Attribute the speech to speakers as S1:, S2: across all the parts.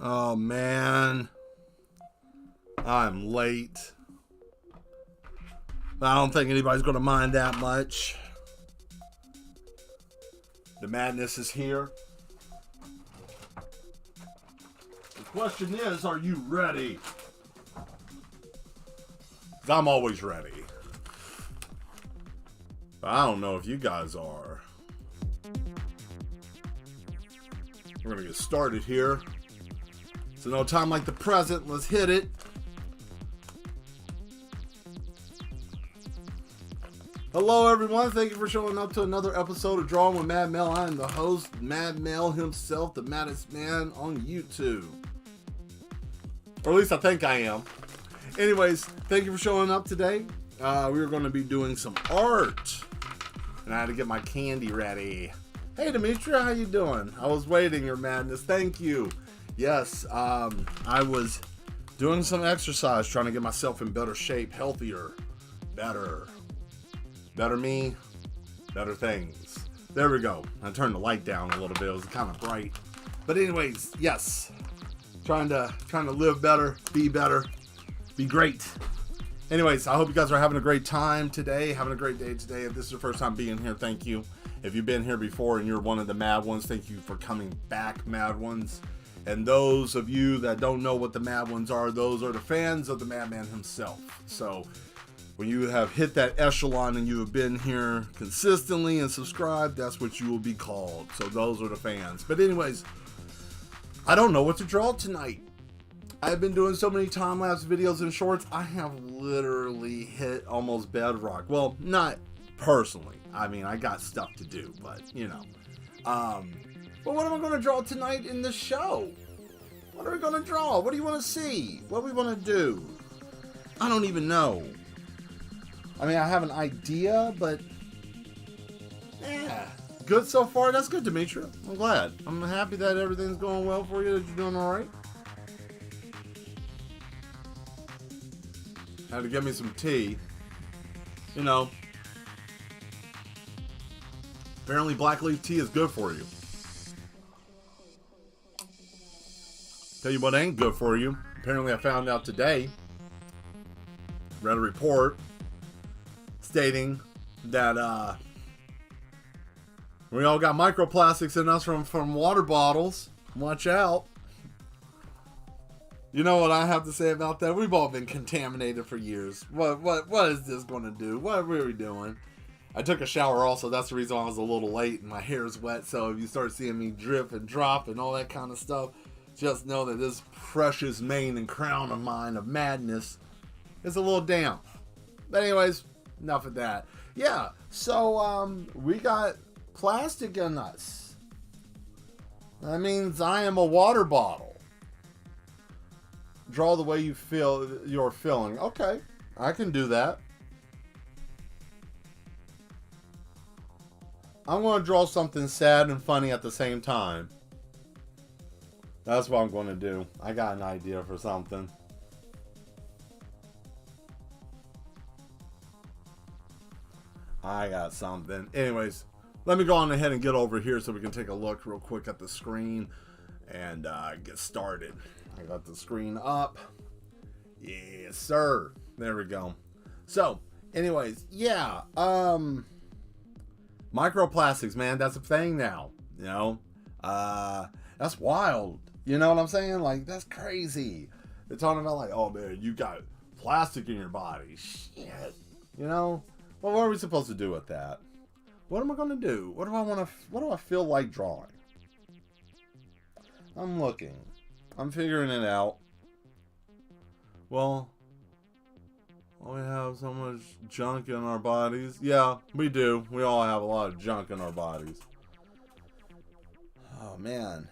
S1: Oh man, I'm late. I don't think anybody's gonna mind that much. The madness is here. The question is, are you ready? 'Cause I'm always ready. But I don't know if you guys are. We're gonna get started here. So no time like the present. Let's hit it. Hello everyone, thank you for showing up to another episode of Drawing with Mad Mel. I am the host, Mad Mel himself, the maddest man on YouTube. Or at least I think I am. Anyways, thank you for showing up today. We are going to be doing some art. And I had to get my candy ready. Hey Demetria, how you doing? I was waiting, your madness. Thank you. Yes, I was doing some exercise, trying to get myself in better shape, healthier, better. Better me, better things. There we go. I turned the light down a little bit. It was kind of bright. But anyways, yes. Trying to live better, be great. Anyways, I hope you guys are having a great time today, having a great day today. If this is your first time being here, thank you. If you've been here before and you're one of the mad ones, thank you for coming back, mad ones. And those of you that don't know what the mad ones are, those are the fans of the madman himself. So when you have hit that echelon and you have been here consistently and subscribed, that's what you will be called. So those are the fans. But anyways, I don't know what to draw tonight. I've been doing so many time-lapse videos and shorts, I have literally hit almost bedrock. Well, not personally. I mean, I got stuff to do, but you know. But what am I going to draw tonight in the show? What are we going to draw? What do you want to see? What do we want to do? I don't even know. I mean, I have an idea, but yeah, good so far. That's good, Demetria. I'm glad. I'm happy that everything's going well for you, that you're doing all right. Had to get me some tea. You know, apparently black leaf tea is good for you. Tell you what ain't good for you. Apparently I found out today, read a report stating that we all got microplastics in us from water bottles. Watch out. You know what I have to say about that? We've all been contaminated for years. What is this going to do? What are we doing? I took a shower also. That's the reason I was a little late and my hair is wet. So if you start seeing me drip and drop and all that kind of stuff, just know that this precious mane and crown of mine of madness is a little damp. But anyways, enough of that. Yeah, so we got plastic in us. That means I am a water bottle. Draw the way you feel you're feeling. Okay, I can do that. I'm going to draw something sad and funny at the same time. That's what I'm going to do. I got an idea for something. I got something. Anyways, let me go on ahead and get over here so we can take a look real quick at the screen and get started. I got the screen up. Yes, sir. There we go. So, anyways, yeah. Microplastics, man, that's a thing now. You know, that's wild. You know what I'm saying? Like, that's crazy. They're talking about like, oh man, you got plastic in your body. Shit. You know. Well, what are we supposed to do with that? What am I going to do? What do I want to? What do I feel like drawing? I'm looking. I'm figuring it out. Well, we have so much junk in our bodies. Yeah, we do. We all have a lot of junk in our bodies. Oh, man.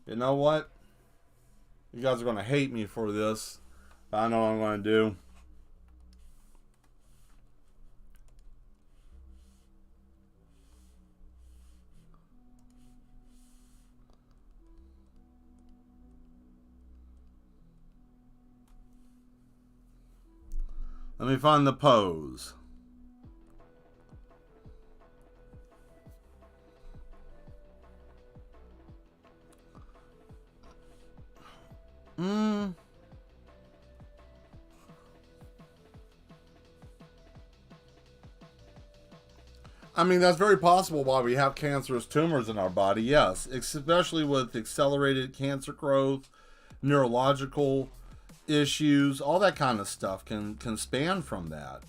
S1: You know what? You guys are going to hate me for this. I know what I'm going to do. Let me find the pose. I mean, that's very possible why we have cancerous tumors in our body, yes. Especially with accelerated cancer growth, neurological issues, all that kind of stuff can span from that.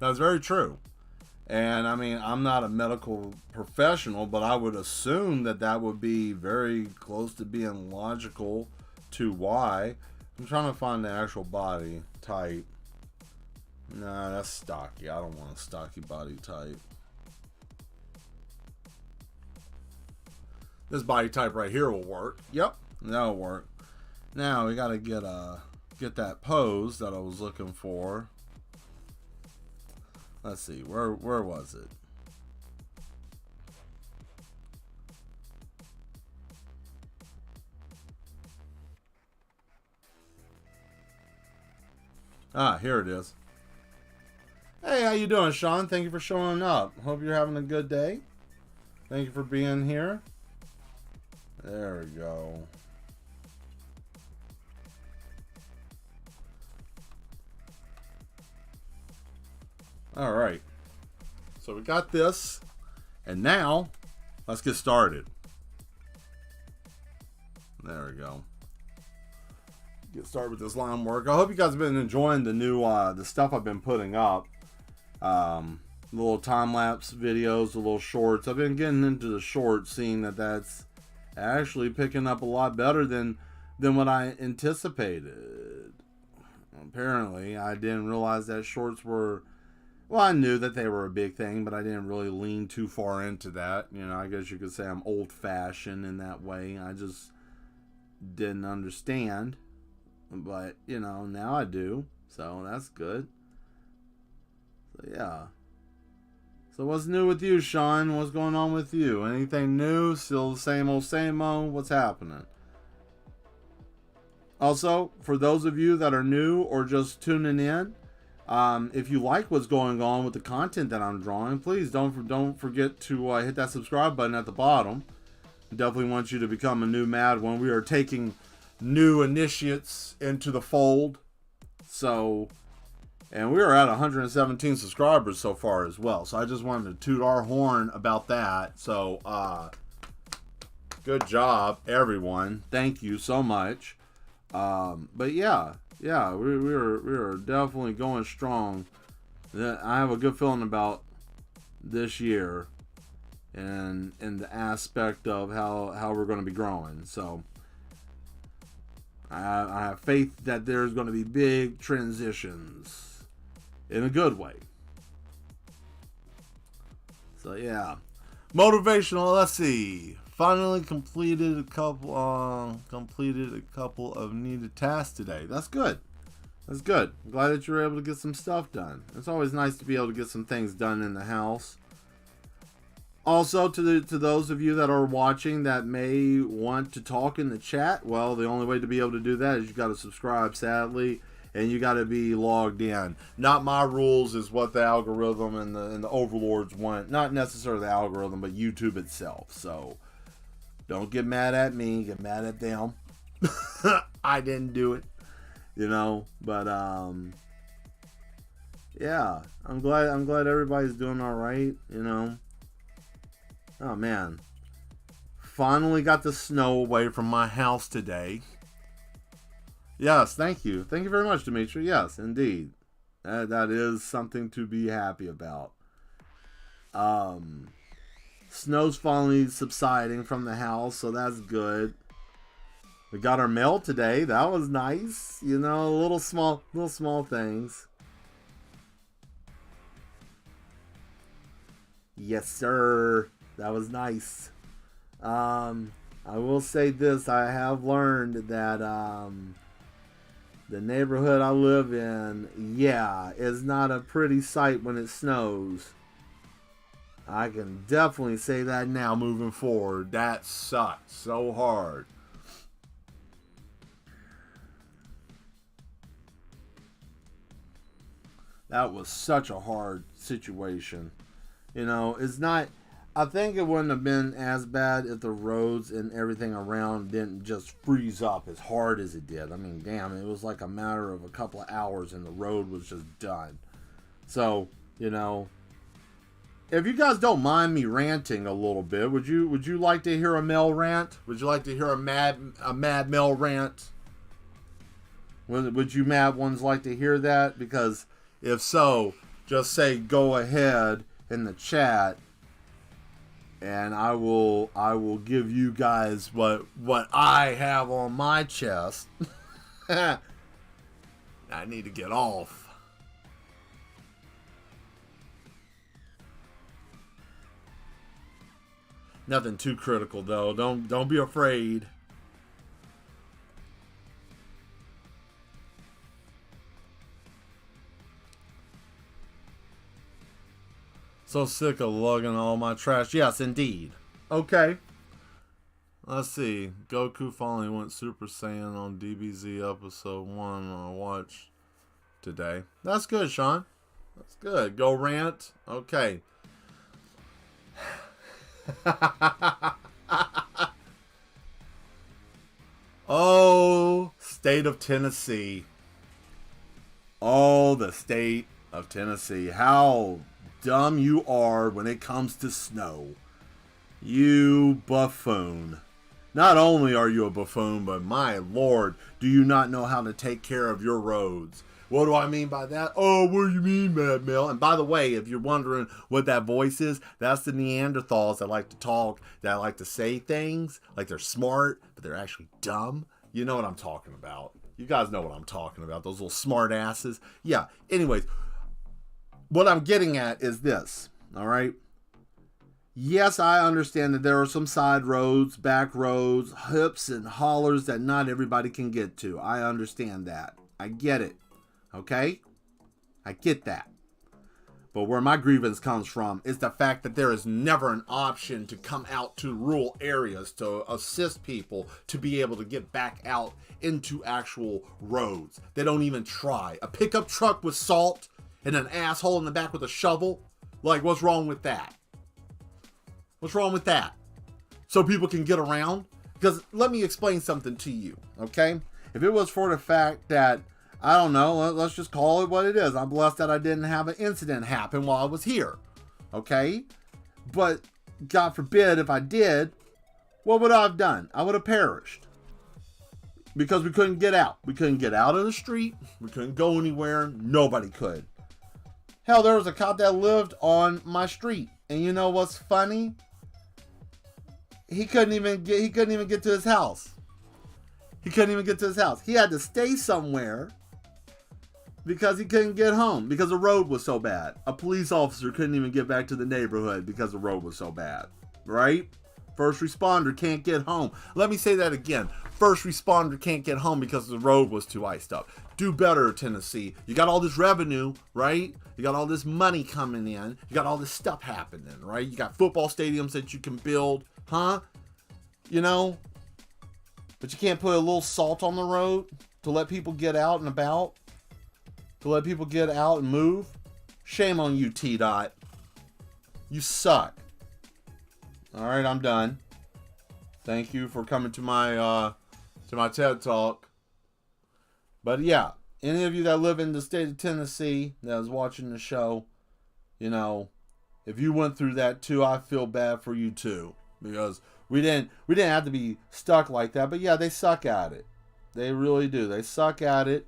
S1: That's very true. And I mean, I'm not a medical professional, but I would assume that that would be very close to being logical to why. I'm trying to find the actual body type. Nah, that's stocky. I don't want a stocky body type. This body type right here will work. Yep, that'll work. Now we gotta get that pose that I was looking for. Let's see, where was it? Ah, here it is. Hey, how you doing, Sean? Thank you for showing up. Hope you're having a good day. Thank you for being here. There we go. All right. So we got this. And now, let's get started. There we go. Get started with this line work. I hope you guys have been enjoying the new the stuff I've been putting up. Little time-lapse videos, the little shorts. I've been getting into the shorts, seeing that that's actually picking up a lot better than what I anticipated. Apparently, I didn't realize that shorts were... Well, I knew that they were a big thing, but I didn't really lean too far into that. You know, I guess you could say I'm old-fashioned in that way. I just didn't understand. But, you know, now I do. So, that's good. So, yeah. So, what's new with you, Sean? What's going on with you? Anything new? Still the same old, same old? What's happening? Also, for those of you that are new or just tuning in, if you like what's going on with the content that I'm drawing, please don't forget to hit that subscribe button at the bottom. Definitely want you to become a new Mad one. We are taking new initiates into the fold. So, and we are at 117 subscribers so far as well. So I just wanted to toot our horn about that. So, good job, everyone. Thank you so much. But yeah, we are definitely going strong. I have a good feeling about this year and the aspect of how we're going to be growing. So I have faith that there's going to be big transitions in a good way. So yeah, motivational. Let's see. Finally completed a couple of needed tasks today. That's good. That's good. I'm glad that you were able to get some stuff done. It's always nice to be able to get some things done in the house. Also, to those of you that are watching that may want to talk in the chat, well, the only way to be able to do that is you got to subscribe, sadly, and you got to be logged in. Not my rules is what the algorithm and the overlords want. Not necessarily the algorithm, but YouTube itself. So don't get mad at me. Get mad at them. I didn't do it, you know. But yeah, I'm glad everybody's doing all right, you know. Oh man, finally got the snow away from my house today. Yes, thank you very much, Dimitri. Yes, indeed, that is something to be happy about. Snow's finally subsiding from the house, so that's good. We got our mail today. That was nice. You know, little small things. Yes, sir. That was nice. I will say this. I have learned that the neighborhood I live in, yeah, is not a pretty sight when it snows. I can definitely say that now moving forward. That sucks so hard. That was such a hard situation. You know, it's not. I think it wouldn't have been as bad if the roads and everything around didn't just freeze up as hard as it did. I mean, damn, it was like a matter of a couple of hours and the road was just done. So, you know, if you guys don't mind me ranting a little bit, would you like to hear a Mel rant? Would you like to hear a Mad Mel rant? Would you mad ones like to hear that? Because if so, just say go ahead in the chat. And I will give you guys what I have on my chest. I need to get off. Nothing too critical though. Don't be afraid. So sick of lugging all my trash. Yes, indeed. Okay. Let's see. Goku finally went Super Saiyan on DBZ episode 1 I watched today. That's good, Sean. That's good. Go rant. Okay. Oh, state of Tennessee. Oh, the state of Tennessee. How dumb you are when it comes to snow. You buffoon. Not only are you a buffoon, but my lord, do you not know how to take care of your roads? What do I mean by that? Oh, what do you mean, Mad Mel? And by the way, if you're wondering what that voice is, that's the Neanderthals that like to talk, that like to say things like they're smart, but they're actually dumb. You know what I'm talking about. You guys know what I'm talking about. Those little smart asses. Yeah, anyways. What I'm getting at is this, all right? Yes, I understand that there are some side roads, back roads, hips and hollers that not everybody can get to. I understand that. I get it, okay? I get that. But where my grievance comes from is the fact that there is never an option to come out to rural areas to assist people to be able to get back out into actual roads. They don't even try. A pickup truck with salt and an asshole in the back with a shovel? Like, what's wrong with that? What's wrong with that? So people can get around? Because let me explain something to you, okay? If it was for the fact that, I don't know, let's just call it what it is. I'm blessed that I didn't have an incident happen while I was here, okay? But God forbid if I did, what would I have done? I would have perished. Because we couldn't get out. We couldn't get out of the street. We couldn't go anywhere. Nobody could. Hell, there was a cop that lived on my street. And you know what's funny? He couldn't even get to his house. He couldn't even get to his house. He had to stay somewhere because he couldn't get home because the road was so bad. A police officer couldn't even get back to the neighborhood because the road was so bad. Right? First responder can't get home. Let me say that again. First responder can't get home because the road was too iced up. Do better, Tennessee. You got all this revenue, right? You got all this money coming in. You got all this stuff happening, right? You got football stadiums that you can build, huh? You know? But you can't put a little salt on the road to let people get out and about? To let people get out and move? Shame on you, T-Dot. You suck. Alright, I'm done. Thank you for coming to my TED Talk. But yeah, any of you that live in the state of Tennessee that is watching the show, you know, if you went through that too, I feel bad for you too. Because we didn't have to be stuck like that. But yeah, they suck at it. They really do. They suck at it.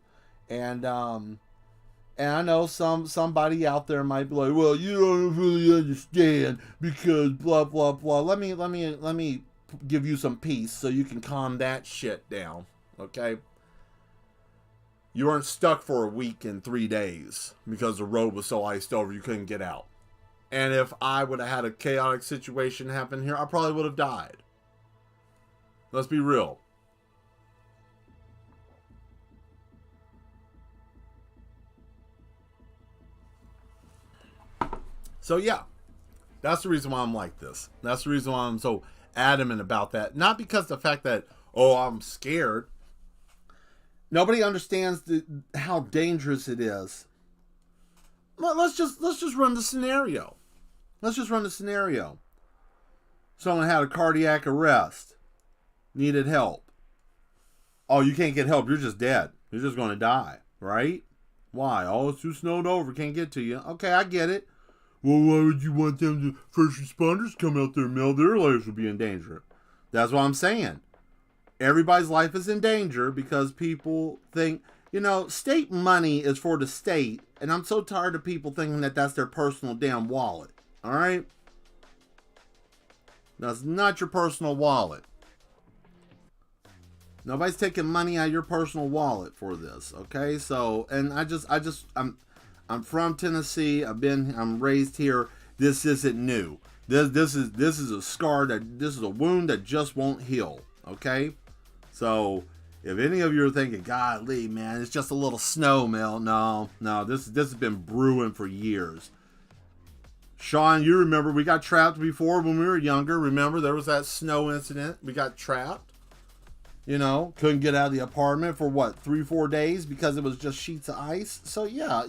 S1: And I know somebody out there might be like, well, you don't really understand because blah blah blah. Let me give you some peace so you can calm that shit down. Okay? You weren't stuck for a week and 3 days because the road was so iced over you couldn't get out. And if I would have had a chaotic situation happen here, I probably would have died. Let's be real. So yeah, that's the reason why I'm like this. That's the reason why I'm so adamant about that. Not because the fact that, oh, I'm scared. Nobody understands how dangerous it is let's just run the scenario. Let's just run the scenario. Someone had a cardiac arrest, needed help. Oh, you can't get help. You're just dead. You're just going to die, right? Why? Oh, it's too snowed over. Can't get to you. Okay, I get it. Well, why would you want them to first responders come out there, Mel? Their lives would be in danger. That's what I'm saying. Everybody's life is in danger because people think, state money is for the state, and I'm so tired of people thinking that that's their personal damn wallet. All right? That's not your personal wallet. Nobody's taking money out of your personal wallet for this, okay? So, and I'm from Tennessee. I'm raised here. This isn't new. This is a scar this is a wound that just won't heal, okay? So, if any of you are thinking, golly, man, it's just a little snow, Mel. No, this has been brewing for years. Sean, you remember we got trapped before when we were younger. Remember there was that snow incident? We got trapped. Couldn't get out of the apartment for 3-4 days because it was just sheets of ice. So yeah,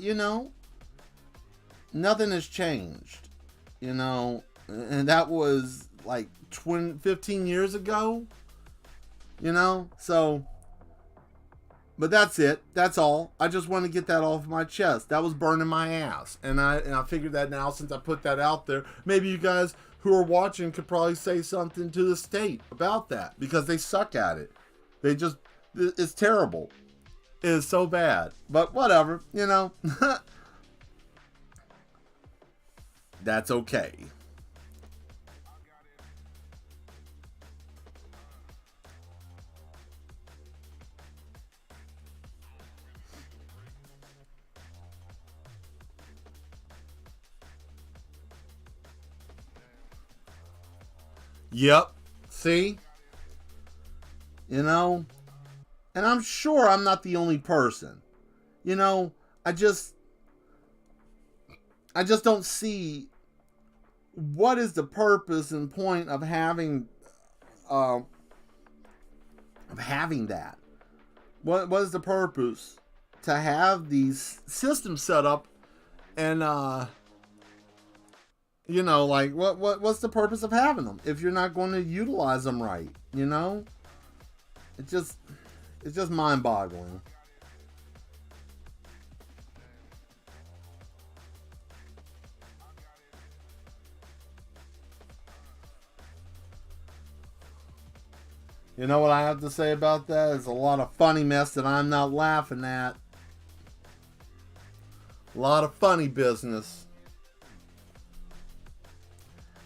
S1: nothing has changed, and that was like 15 years ago, so, but that's it. That's all. I just want to get that off my chest. That was burning my ass. And I figured that now, since I put that out there, maybe you guys who are watching could probably say something to the state about that because they suck at it. It's terrible. It is so bad. But whatever, That's okay. Yep. See? And I'm sure I'm not the only person. I just don't see what is the purpose and point of having that. What is the purpose to have these systems set up and what's the purpose of having them if you're not going to utilize them right? It's just mind-boggling. You know what I have to say about that? It's a lot of funny mess that I'm not laughing at. A lot of funny business.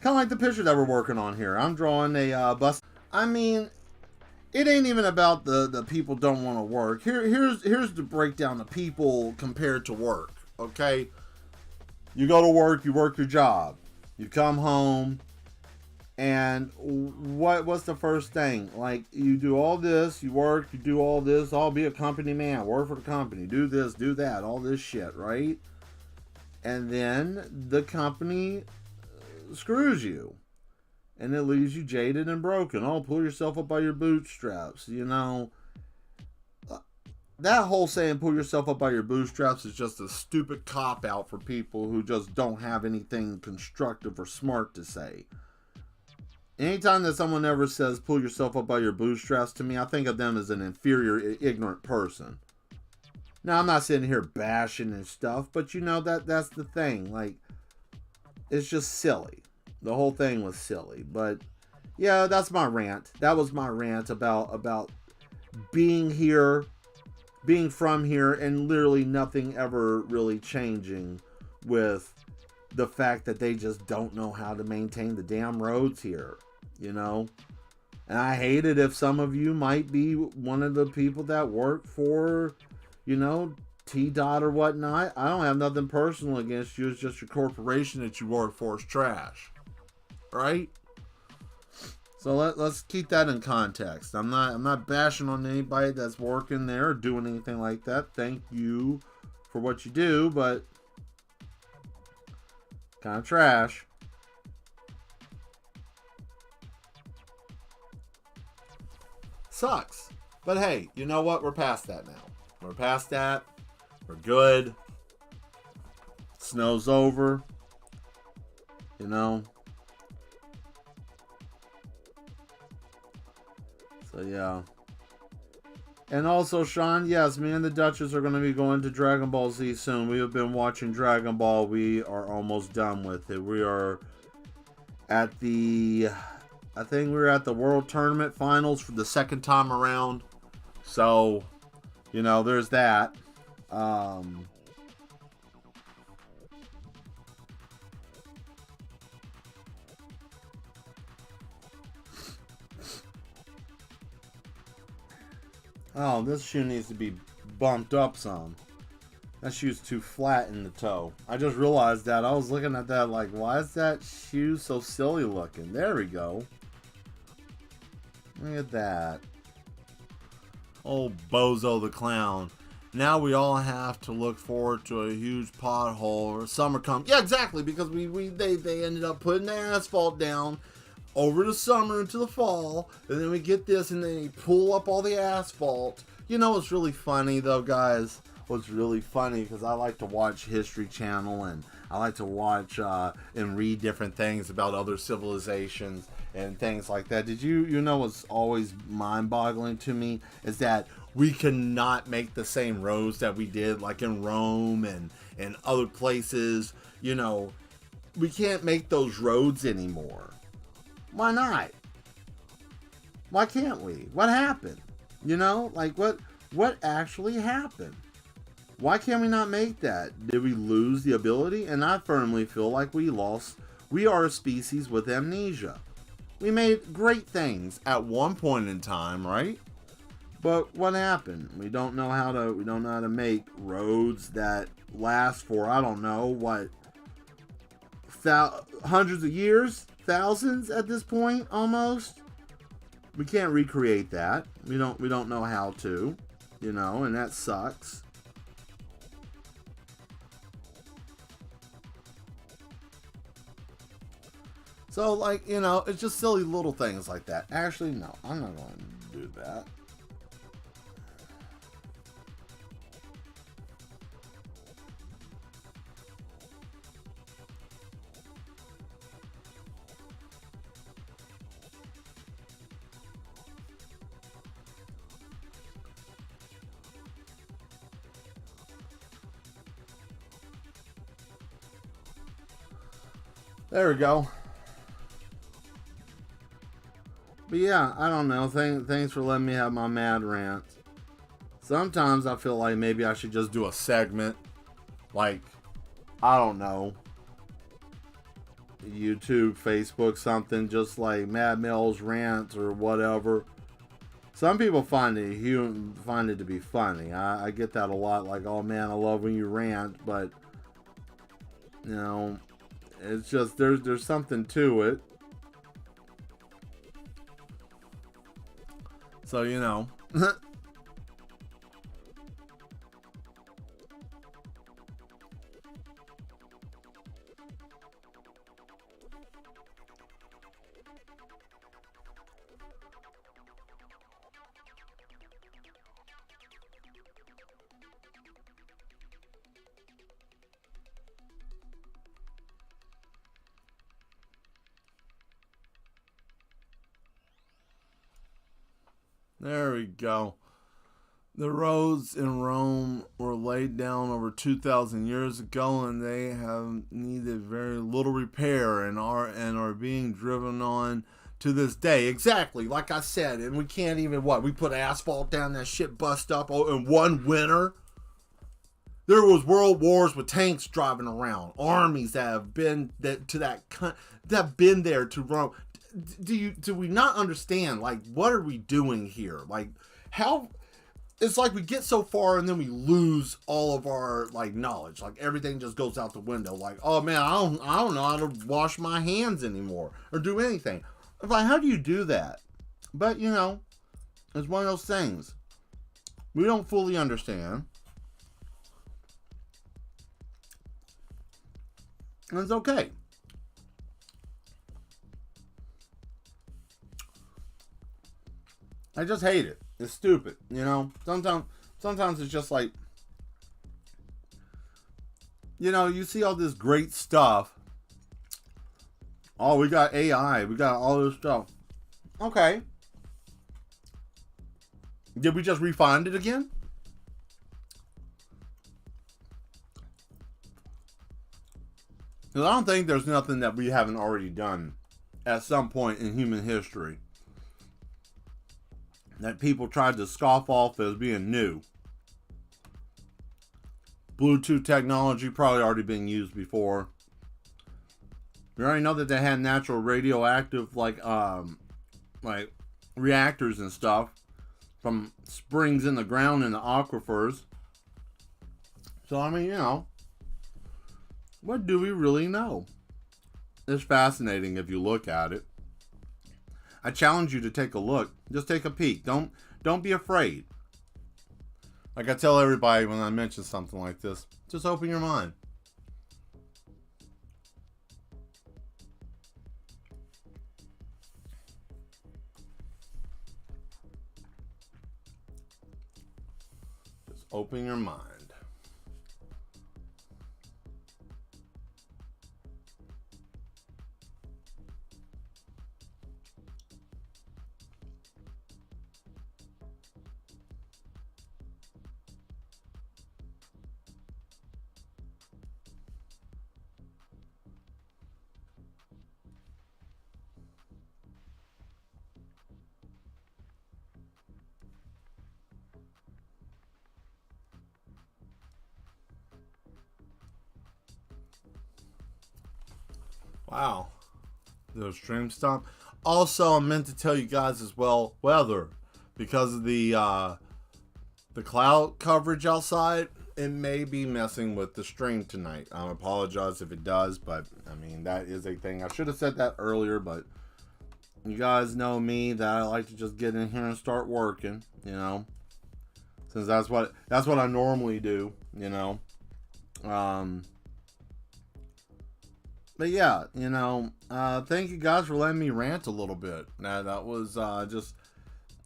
S1: Kind of like the picture that we're working on here. I'm drawing a bus. I mean, it ain't even about the people don't want to work. Here's the breakdown of people compared to work. Okay, you go to work, you work your job, you come home, and what's the first thing? Like, you do all this, you work, you do all this. I'll be a company man, work for the company, do this, do that, all this shit, right? And then the company screws you. And it leaves you jaded and broken. Oh, pull yourself up by your bootstraps. That whole saying, pull yourself up by your bootstraps, is just a stupid cop-out for people who just don't have anything constructive or smart to say. Anytime that someone ever says, pull yourself up by your bootstraps, to me, I think of them as an inferior, ignorant person. Now, I'm not sitting here bashing and stuff, but that's the thing. Like, it's just silly. The whole thing was silly. But yeah, that's my rant. That was my rant about being here, being from here, and literally nothing ever really changing with the fact that they just don't know how to maintain the damn roads here, And I hate it if some of you might be one of the people that work for, T-Dot or whatnot. I don't have nothing personal against you. It's just your corporation that you work for is trash. Right? So let's keep that in context. I'm not bashing on anybody that's working there or doing anything like that. Thank you for what you do, but kind of trash. Sucks. But hey, you know what? We're past that now. We're past that. We're good. Snow's over. You know. So yeah. And also, Sean, yes, me and the Duchess are going to be going to Dragon Ball Z soon. We have been watching Dragon Ball. We are almost done with it. We are at I think we're at the World Tournament Finals for the second time around. So, you know, there's that. Oh, this shoe needs to be bumped up some. That shoe's too flat in the toe. I just realized that. I was looking at that like, why is that shoe so silly looking? There we go. Look at that. Oh, Bozo the Clown. Now we all have to look forward to a huge pothole or summer come. Yeah, exactly, because they ended up putting the asphalt down over the summer into the fall, and then we get this and they pull up all the asphalt. You know what's really funny though, guys? What's really funny, because I like to watch History Channel and I like to watch and read different things about other civilizations and things like that. Did you know what's always mind-boggling to me is that we cannot make the same roads that we did like in Rome and other places. You know, we can't make those roads anymore. Why not? Why can't we? What happened? You know, like what actually happened? Why can't we not make that? Did we lose the ability? And I firmly feel like we are a species with amnesia. We made great things at one point in time, right? But what happened? We don't know how to make roads that last for, I don't know, what, hundreds of years? Thousands at this point, almost. We can't recreate that. We don't know how to, you know, and that sucks. So, like, you know, it's just silly little things like that. Actually, no, I'm not going to do that. There we go. But yeah, I don't know. Thanks for letting me have my mad rant. Sometimes I feel like maybe I should just do a segment. Like, I don't know. YouTube, Facebook, something. Just like Mad Mel's rants or whatever. Some people find it to be funny. I get that a lot. Like, oh man, I love when you rant. But, you know, it's just, there's something to it. So, you know. There we go. The roads in Rome were laid down over 2,000 years ago, and they have needed very little repair and are being driven on to this day. Exactly, like I said, and we can't even, we put asphalt down, that shit bust up in one winter. There was world wars with tanks driving around, armies that have been that have been there to Rome. Do we not understand, like, what are we doing here? Like, how, it's like we get so far and then we lose all of our, like, knowledge. Like, everything just goes out the window. Like, oh man, I don't know how to wash my hands anymore or do anything. It's like, how do you do that? But, you know, it's one of those things we don't fully understand. And it's okay. I just hate it. It's stupid, you know. Sometimes it's just like, you know, you see all this great stuff. Oh, we got AI. We got all this stuff. Okay. Did we just refine it again? Because I don't think there's nothing that we haven't already done at some point in human history that people tried to scoff off as being new. Bluetooth technology probably already been used before. We already know that they had natural radioactive like reactors and stuff from springs in the ground in the aquifers. So I mean, you know, what do we really know? It's fascinating if you look at it. I challenge you to take a look. Just take a peek. Don't be afraid. Like I tell everybody when I mention something like this, just open your mind. Just open your mind. Wow. The stream stop. Also, I meant to tell you guys as well, weather. Because of the cloud coverage outside, it may be messing with the stream tonight. I apologize if it does, but I mean, that is a thing. I should have said that earlier, but you guys know me, that I like to just get in here and start working, you know. Since that's what I normally do, you know. But yeah, you know, thank you guys for letting me rant a little bit. Now that was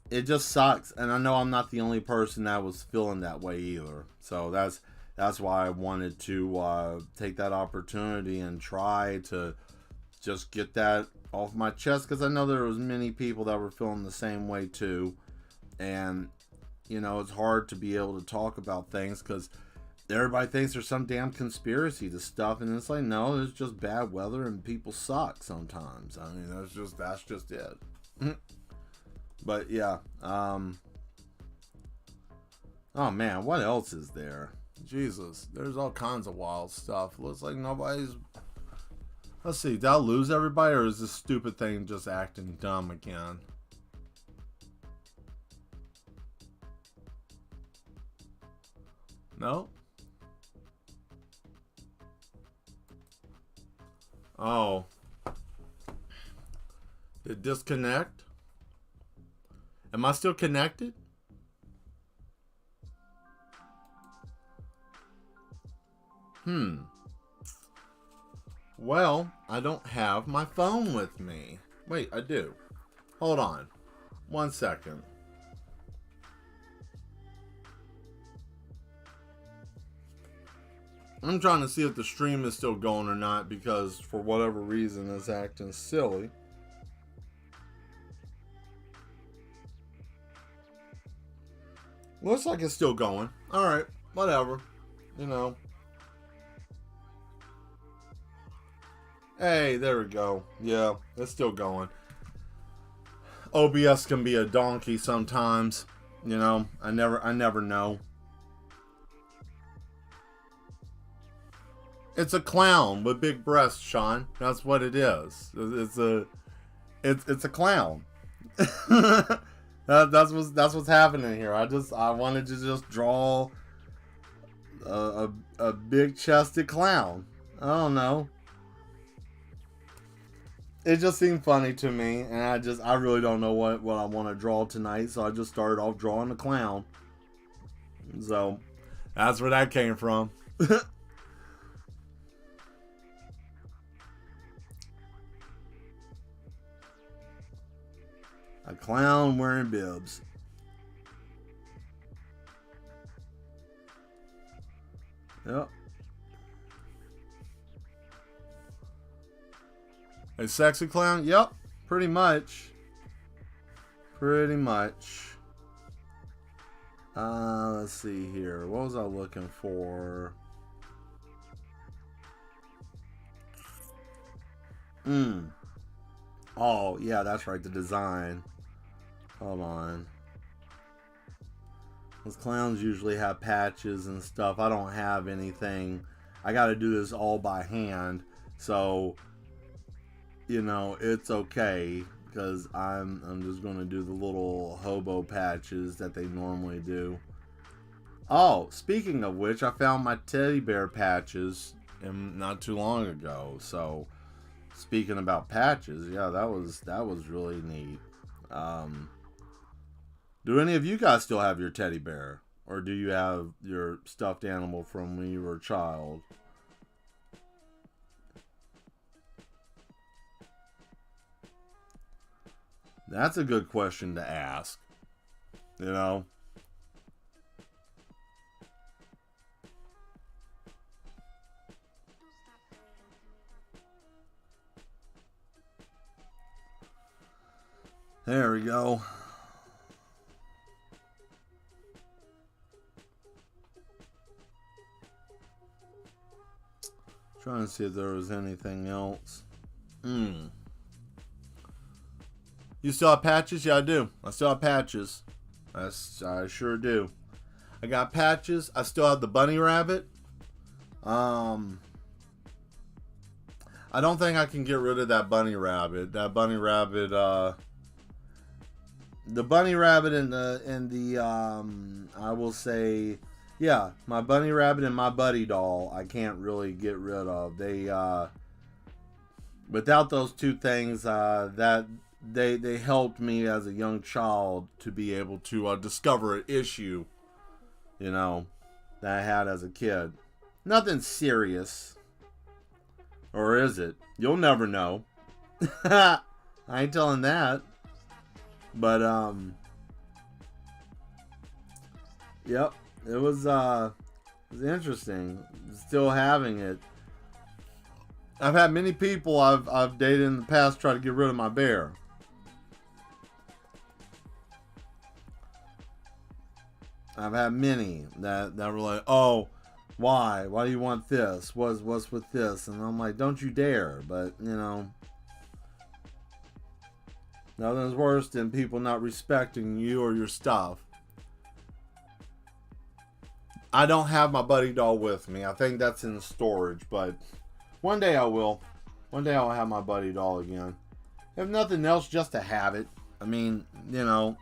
S1: it just sucks, and I know I'm not the only person that was feeling that way either. So that's why I wanted to take that opportunity and try to just get that off my chest, because I know there was many people that were feeling the same way too, and you know, it's hard to be able to talk about things because everybody thinks there's some damn conspiracy to stuff, and it's like, no, it's just bad weather and people suck sometimes. I mean, that's just it. But yeah, oh man, what else is there? Jesus, there's all kinds of wild stuff. Looks like nobody's. Let's see, did I lose everybody, or is this stupid thing just acting dumb again? No. Oh. Did it disconnect? Am I still connected? Well, I don't have my phone with me. Wait, I do. Hold on. 1 second. I'm trying to see if the stream is still going or not, because for whatever reason it's acting silly. Looks like it's still going. Alright, whatever. You know. Hey, there we go. Yeah, it's still going. OBS can be a donkey sometimes. You know, I never know. It's a clown with big breasts, Sean. That's what it is. It's a clown. That's what's happening here. I wanted to just draw a big chested clown. I don't know. It just seemed funny to me, and I really don't know what I want to draw tonight, so I just started off drawing a clown. So that's where that came from. A clown wearing bibs. Yep. A sexy clown? Yep, pretty much. Pretty much. Let's see here. What was I looking for? Oh, yeah, that's right. The design. Hold on. Those clowns usually have patches and stuff. I don't have anything. I got to do this all by hand. So, you know, it's okay. Because I'm just going to do the little hobo patches that they normally do. Oh, speaking of which, I found my teddy bear patches not too long ago. So, speaking about patches, yeah, that was really neat. Do any of you guys still have your teddy bear? Or do you have your stuffed animal from when you were a child? That's a good question to ask. You know? There we go. Trying to see if there was anything else. You still have patches? Yeah, I do. I still have patches. I sure do. I got patches. I still have the bunny rabbit. I don't think I can get rid of that bunny rabbit. That bunny rabbit, the bunny rabbit and the I will say, yeah, my bunny rabbit and my buddy doll, I can't really get rid of. They, without those two things, that they helped me as a young child to be able to discover an issue, you know, that I had as a kid. Nothing serious. Or is it? You'll never know. I ain't telling that. But, yep, it was interesting. Still having it. I've had many people I've dated in the past try to get rid of my bear. I've had many that were like, oh, why? Why do you want this? What's with this? And I'm like, don't you dare. But, you know, nothing's worse than people not respecting you or your stuff. I don't have my buddy doll with me. I think that's in storage, but one day I will. One day I'll have my buddy doll again. If nothing else, just to have it. I mean, you know,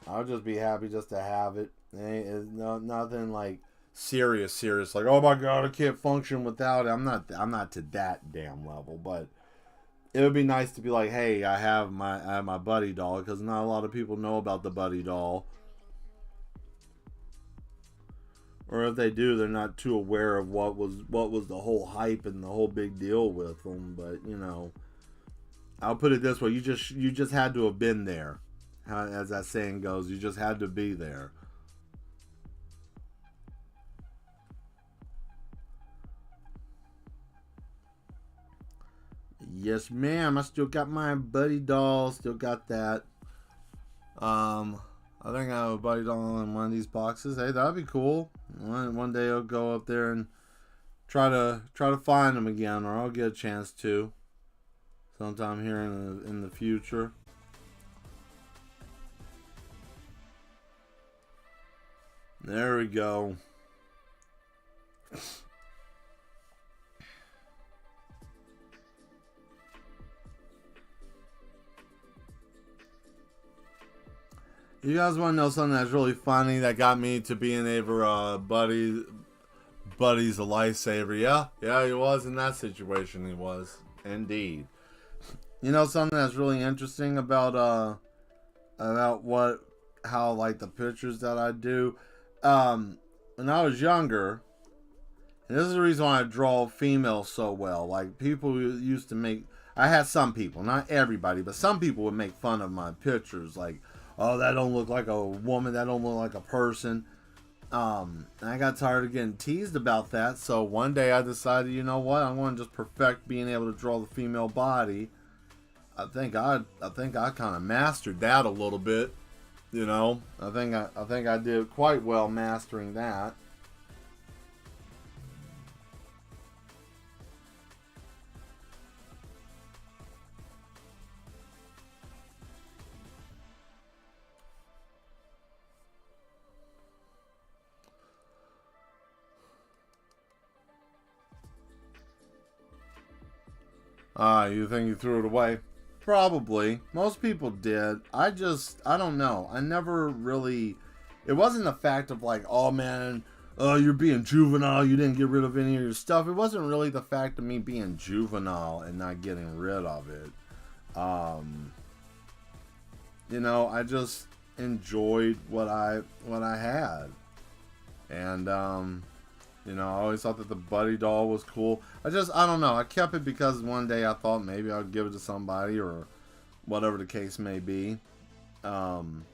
S1: I'll just be happy just to have it. It's nothing like serious. Like, oh my God, I can't function without it. I'm not to that damn level, but it would be nice to be like, hey, I have my buddy doll, because not a lot of people know about the buddy doll. Or if they do, they're not too aware of what was the whole hype and the whole big deal with them. But, you know, I'll put it this way: you just had to have been there. As that saying goes, you just had to be there. Yes, ma'am. I still got my buddy doll. Still got that. I think I have a buddy doll in one of these boxes. Hey, that'd be cool. One day I'll go up there and try to find them again, or I'll get a chance to sometime here in the future. There we go. You guys want to know something that's really funny that got me to being able Buddy's a lifesaver? Yeah, he was in that situation. He was indeed. You know something that's really interesting about how like the pictures that I do. When I was younger, and this is the reason why I draw females so well. Like, people used to make, I had some people, not everybody, but some people would make fun of my pictures. Like, oh, that don't look like a woman, that don't look like a person. And I got tired of getting teased about that, so one day I decided, you know what, I'm going to just perfect being able to draw the female body. I think I kind of mastered that a little bit, you know. I think I did quite well mastering that. You think you threw it away? Probably. Most people did. I don't know. I never really. It wasn't the fact of like, oh man, you're being juvenile, you didn't get rid of any of your stuff. It wasn't really the fact of me being juvenile and not getting rid of it. You know, I just enjoyed what I had. And you know, I always thought that the Buddy doll was cool. I don't know. I kept it because one day I thought maybe I'd give it to somebody or whatever the case may be. And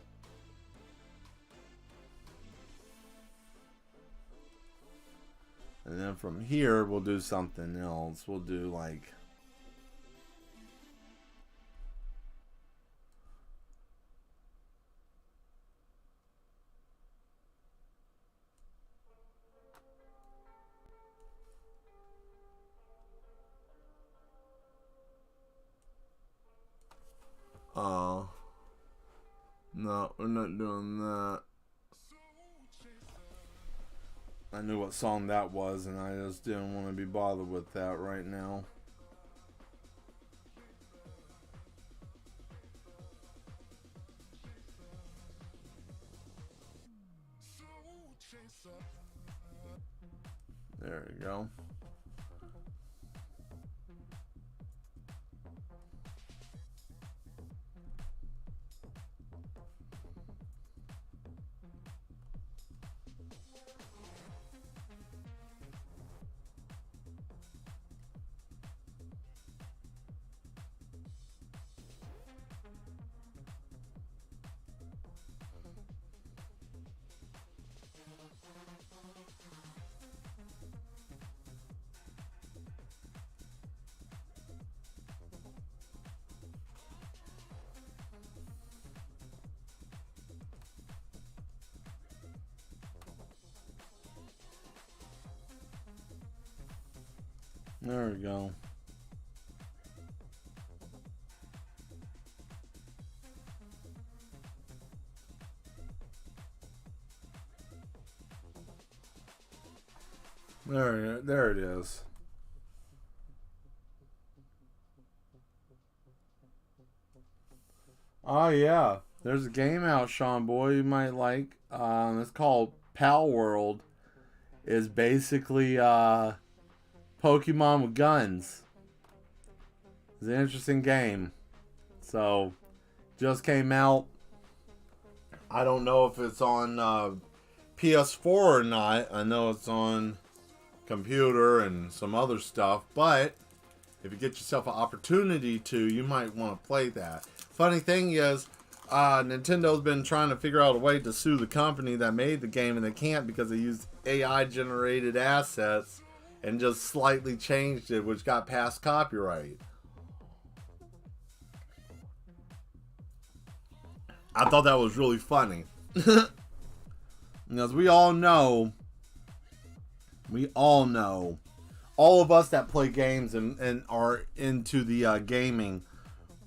S1: then from here, we'll do something else. We'll do like... no, we're not doing that. I knew what song that was, and I just didn't want to be bothered with that right now. There you go. There we go. There it is. Oh yeah, there's a game out, Sean Boy, you might like. It's called Pal World. It's basically Pokemon with guns. It's an interesting game. So, just came out. I don't know if it's on PS4 or not. I know it's on computer and some other stuff, but if you get yourself an opportunity to, you might want to play that. Funny thing is, Nintendo's been trying to figure out a way to sue the company that made the game, and they can't because they used AI generated assets and just slightly changed it, which got past copyright. I thought that was really funny. Because we all know, all of us that play games and are into the gaming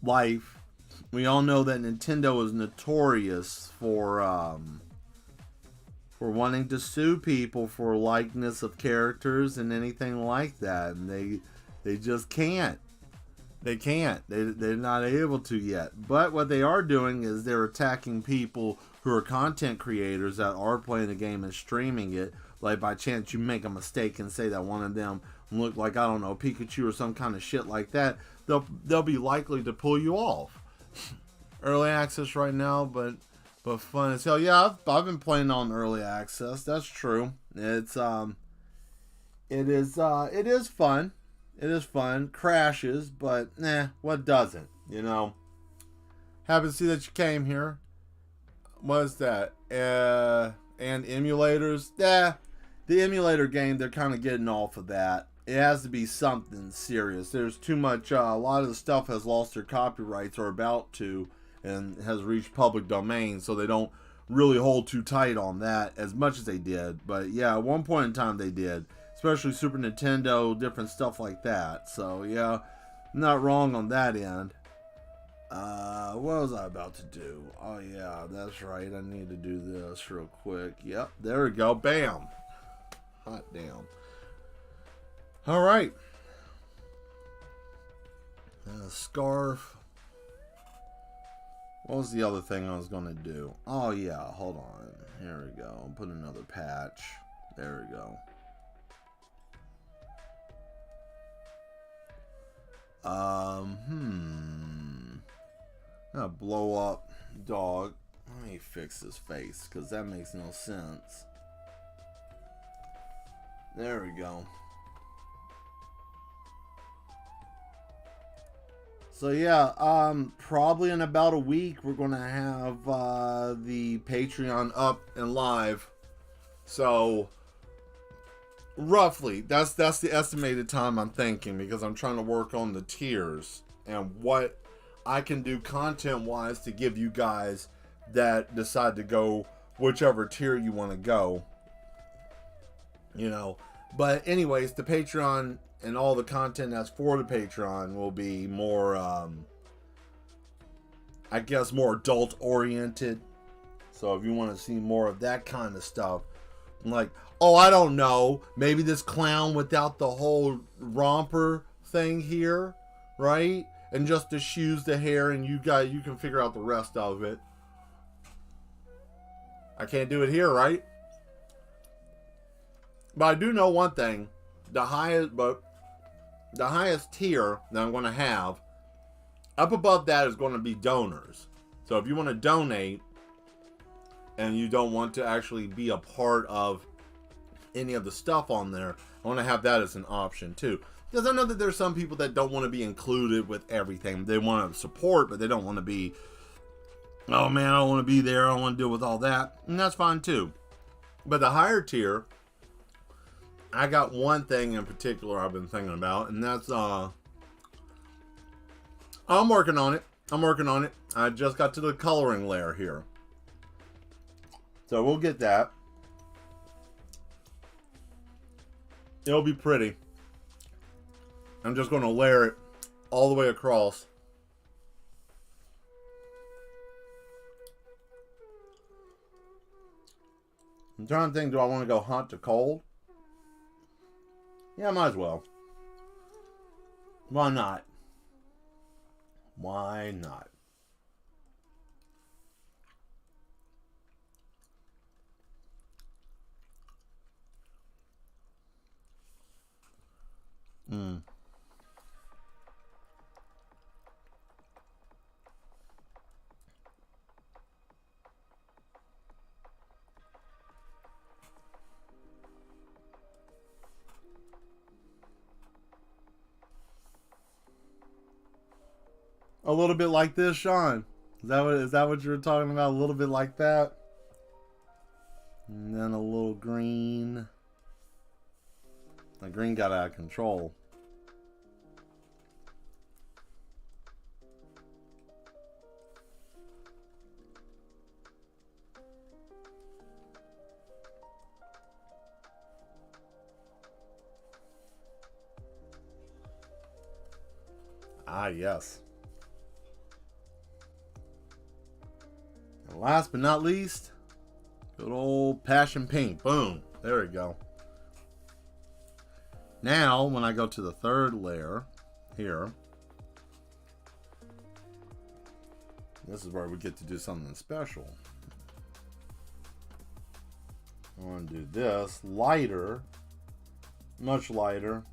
S1: life, we all know that Nintendo is notorious for wanting to sue people for likeness of characters and anything like that, and they just can't. They can't. They're not able to yet. But what they are doing is they're attacking people who are content creators that are playing the game and streaming it. Like by chance you make a mistake and say that one of them look like, I don't know, Pikachu or some kind of shit like that, they'll be likely to pull you off. Early access right now, but fun as hell. Yeah, I've been playing on early access. That's true. It is fun. It is fun. Crashes, but what doesn't? You know. Happy to see that you came here. What is that? and emulators, the emulator game, they're kind of getting off of that. It has to be something serious. There's too much, a lot of the stuff has lost their copyrights or about to, and has reached public domain, so they don't really hold too tight on that as much as they did. But yeah, at one point in time they did, especially Super Nintendo, different stuff like that. So yeah, not wrong on that end. What was I about to do? Oh yeah, that's right, I need to do this real quick. Yep, there we go. Bam. Hot damn. All right. Scarf. What was the other thing I was going to do? Oh, yeah. Hold on. Here we go. Put another patch. There we go. Gonna blow up dog. Let me fix his face, because that makes no sense. There we go. So yeah, probably in about a week we're gonna have the Patreon up and live. So roughly, that's the estimated time I'm thinking, because I'm trying to work on the tiers and what I can do content wise to give you guys that decide to go whichever tier you want to go. You know, but anyways, the Patreon and all the content that's for the Patreon will be more, I guess, more adult oriented. So if you want to see more of that kind of stuff, like, oh, I don't know, maybe this clown without the whole romper thing here, right? And just the shoes, the hair, and you can figure out the rest of it. I can't do it here, right? But I do know one thing. The highest tier that I'm going to have, up above that is going to be donors. So if you want to donate and you don't want to actually be a part of any of the stuff on there, I want to have that as an option too. Because I know that there's some people that don't want to be included with everything. They want to support, but they don't want to be, oh man, I don't want to be there, I don't want to deal with all that. And that's fine too. But the higher tier, I got one thing in particular I've been thinking about, and that's, I'm working on it. I just got to the coloring layer here. So we'll get that. It'll be pretty. I'm just going to layer it all the way across. I'm trying to think, do I want to go hot to cold? Yeah, might as well. Why not? Why not? A little bit like this, Sean. Is that what you were talking about? A little bit like that? And then a little green. The green got out of control. Ah, yes. And last but not least, good old passion paint. Boom. There we go. Now, when I go to the third layer here, this is where we get to do something special. I want to do this lighter, much lighter.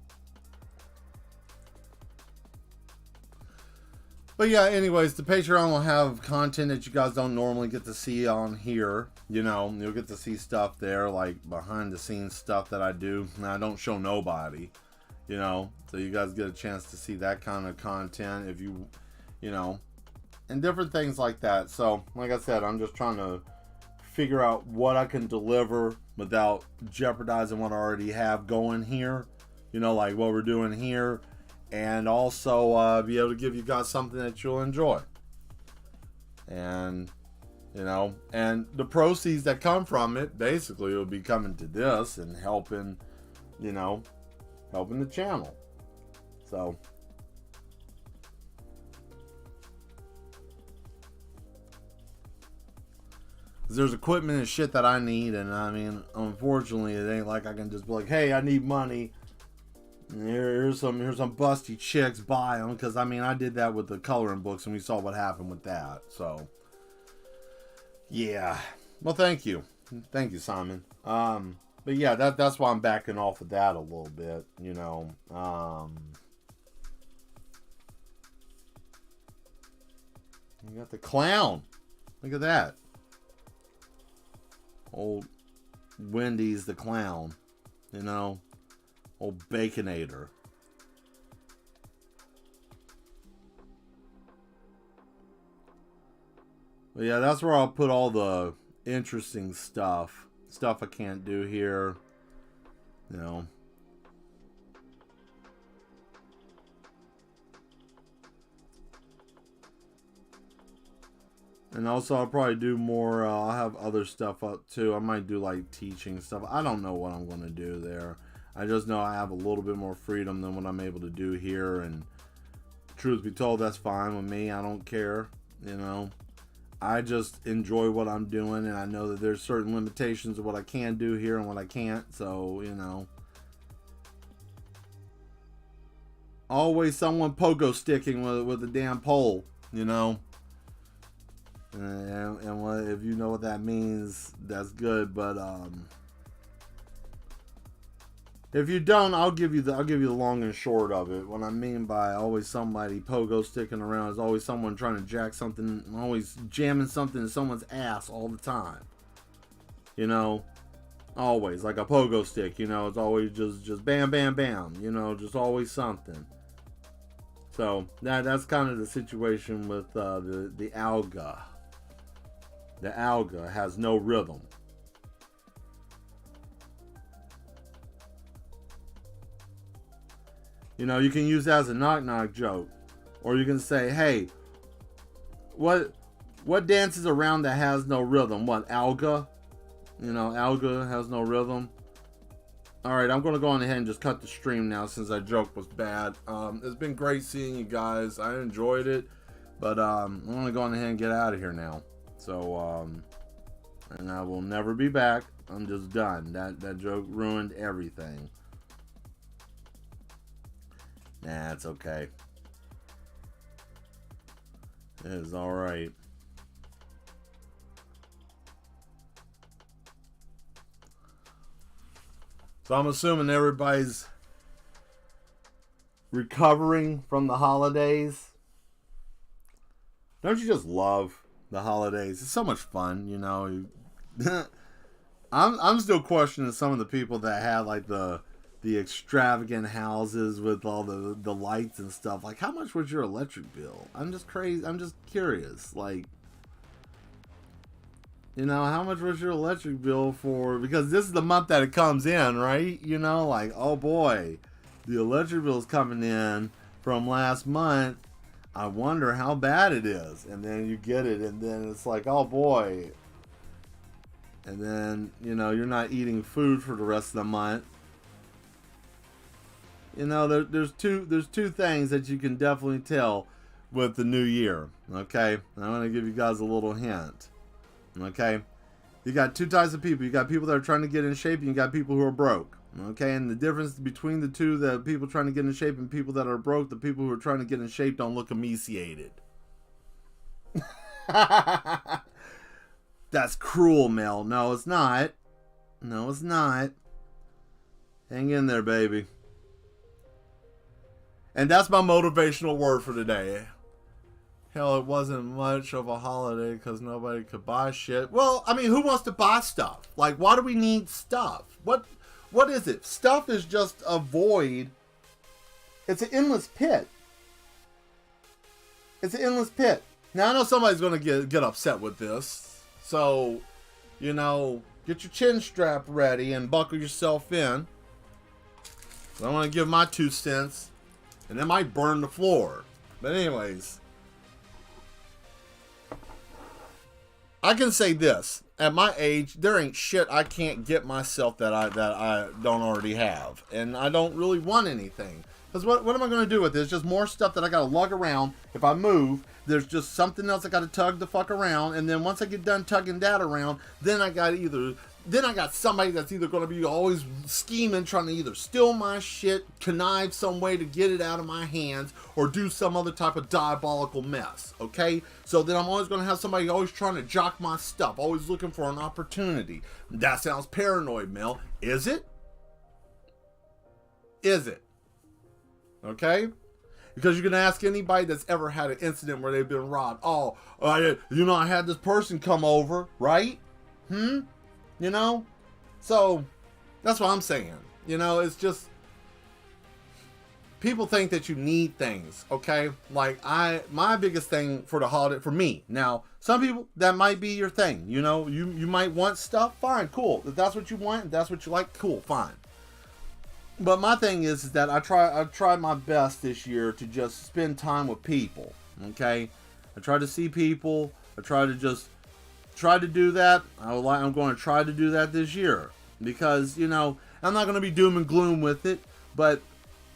S1: But yeah, anyways, the Patreon will have content that you guys don't normally get to see on here. You know, you'll get to see stuff there, like behind the scenes stuff that I do. And I don't show nobody, you know. So you guys get a chance to see that kind of content if you know, and different things like that. So, like I said, I'm just trying to figure out what I can deliver without jeopardizing what I already have going here. You know, like what we're doing here. And also be able to give you guys something that you'll enjoy. And, you know, and the proceeds that come from it basically will be coming to this and helping, you know, helping the channel. So, there's equipment and shit that I need, and I mean, unfortunately, it ain't like I can just be like, hey, I need money. Here's some busty chicks, buy them, because I mean, I did that with the coloring books, and we saw what happened with that. So, yeah. Well, thank you, Simon. But yeah, that's why I'm backing off of that a little bit, you know. You got the clown. Look at that. Old Wendy's the clown, you know. Old Baconator. But yeah, that's where I'll put all the interesting stuff. Stuff I can't do here. You know. And also I'll probably do more, I'll have other stuff up too. I might do like teaching stuff. I don't know what I'm going to do there. I just know I have a little bit more freedom than what I'm able to do here. And truth be told, that's fine with me. I don't care, you know. I just enjoy what I'm doing, and I know that there's certain limitations of what I can do here and what I can't. So, you know. Always someone pogo sticking with a damn pole, you know. And what, if you know what that means, that's good. But if you don't, I'll give you the long and short of it. What I mean by always somebody pogo sticking around is always someone trying to jack something, always jamming something in someone's ass all the time. You know, always like a pogo stick. You know, it's always just bam, bam, bam. You know, just always something. So that's kind of the situation with the alga. The alga has no rhythm. You know, you can use that as a knock-knock joke. Or you can say, hey, what dances around that has no rhythm? What, alga? You know, alga has no rhythm. Alright, I'm going to go on ahead and just cut the stream now since that joke was bad. It's been great seeing you guys. I enjoyed it. But I'm going to go on ahead and get out of here now. So, and I will never be back. I'm just done. That joke ruined everything. Nah, it's okay. It is alright. So I'm assuming everybody's recovering from the holidays. Don't you just love the holidays? It's so much fun, you know. I'm still questioning some of the people that had like the extravagant houses with all the lights and stuff. Like, how much was your electric bill? I'm just crazy. I'm just curious. Like, you know, how much was your electric bill for? Because this is the month that it comes in, right? You know, like, oh boy, the electric bill's coming in from last month. I wonder how bad it is. And then you get it, and then it's like, oh boy. And then, you know, you're not eating food for the rest of the month. You know, there's two things that you can definitely tell with the new year. Okay? I'm going to give you guys a little hint. Okay? You got two types of people. You got people that are trying to get in shape, and you got people who are broke. Okay, and the difference between the two, the people trying to get in shape and people that are broke, the people who are trying to get in shape don't look emaciated. That's cruel, Mel. No, it's not. No, it's not. Hang in there, baby. And that's my motivational word for today. Hell, it wasn't much of a holiday because nobody could buy shit. Well, I mean, who wants to buy stuff? Like, why do we need stuff? What is it? Stuff is just a void. It's an endless pit. It's an endless pit. Now, I know somebody's going to get upset with this. So, you know, get your chin strap ready and buckle yourself in. So I want to give my 2 cents, and it might burn the floor. But anyways, I can say this. At my age, there ain't shit I can't get myself that I don't already have. And I don't really want anything. Because what am I going to do with this? Just more stuff that I got to lug around. If I move, there's just something else I got to tug the fuck around. And then once I get done tugging that around, then I got somebody that's either going to be always scheming, trying to either steal my shit, connive some way to get it out of my hands, or do some other type of diabolical mess, okay? So then I'm always going to have somebody always trying to jock my stuff, always looking for an opportunity. That sounds paranoid, Mel. Is it? Is it? Okay? Because you can ask anybody that's ever had an incident where they've been robbed. Oh, I had this person come over, right? You know? So, that's what I'm saying. You know, it's just, people think that you need things, okay? Like, my biggest thing for the holiday, for me, now, some people, that might be your thing, you know? You might want stuff, fine, cool. If that's what you want, if that's what you like, cool, fine. But my thing is that I try my best this year to just spend time with people, okay? I try to see people, I try to do that. I'm going to try to do that this year. Because, you know, I'm not going to be doom and gloom with it. But,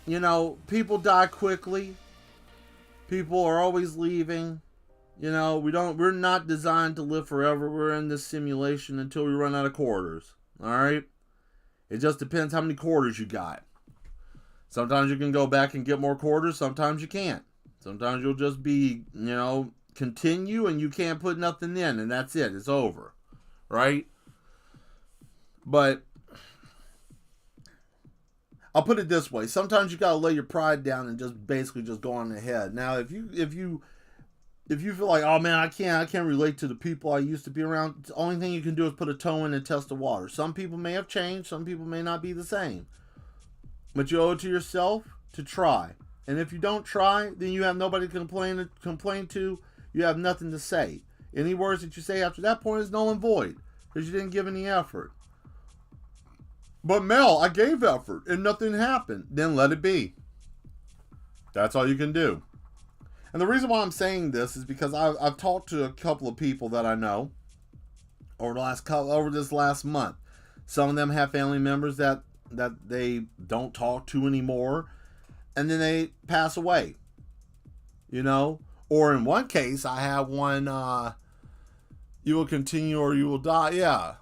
S1: you know, people die quickly. People are always leaving. You know, we're not designed to live forever. We're in this simulation until we run out of quarters. Alright? It just depends how many quarters you got. Sometimes you can go back and get more quarters. Sometimes you can't. Sometimes you'll just be, you know, continue and you can't put nothing in, and that's it. It's over, right? But I'll put it this way: sometimes you gotta lay your pride down and just basically just go on ahead. Now, if you feel like, oh man, I can't relate to the people I used to be around, the only thing you can do is put a toe in and test the water. Some people may have changed, some people may not be the same, but you owe it to yourself to try. And if you don't try, then you have nobody to complain to. You have nothing to say. Any words that you say after that point is null and void, because you didn't give any effort. But Mel, I gave effort and nothing happened. Then let it be. That's all you can do. And the reason why I'm saying this is because I've talked to a couple of people that I know over this last month. Some of them have family members that they don't talk to anymore, and then they pass away. You know? Or in one case, I have one, you will continue or you will die. Yeah,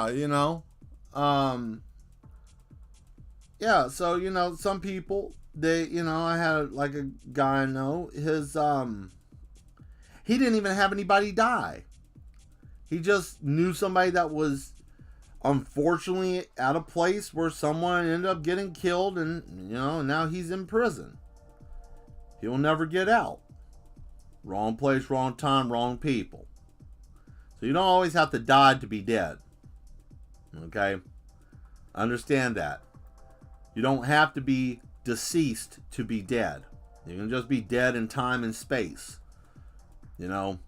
S1: you know. Yeah, so, you know, some people, they, you know, I had like a guy I know, he didn't even have anybody die. He just knew somebody that was unfortunately at a place where someone ended up getting killed, and, you know, now he's in prison. He'll never get out. Wrong place, wrong time, wrong people. So you don't always have to die to be dead. Okay? Understand that. You don't have to be deceased to be dead. You can just be dead in time and space. You know?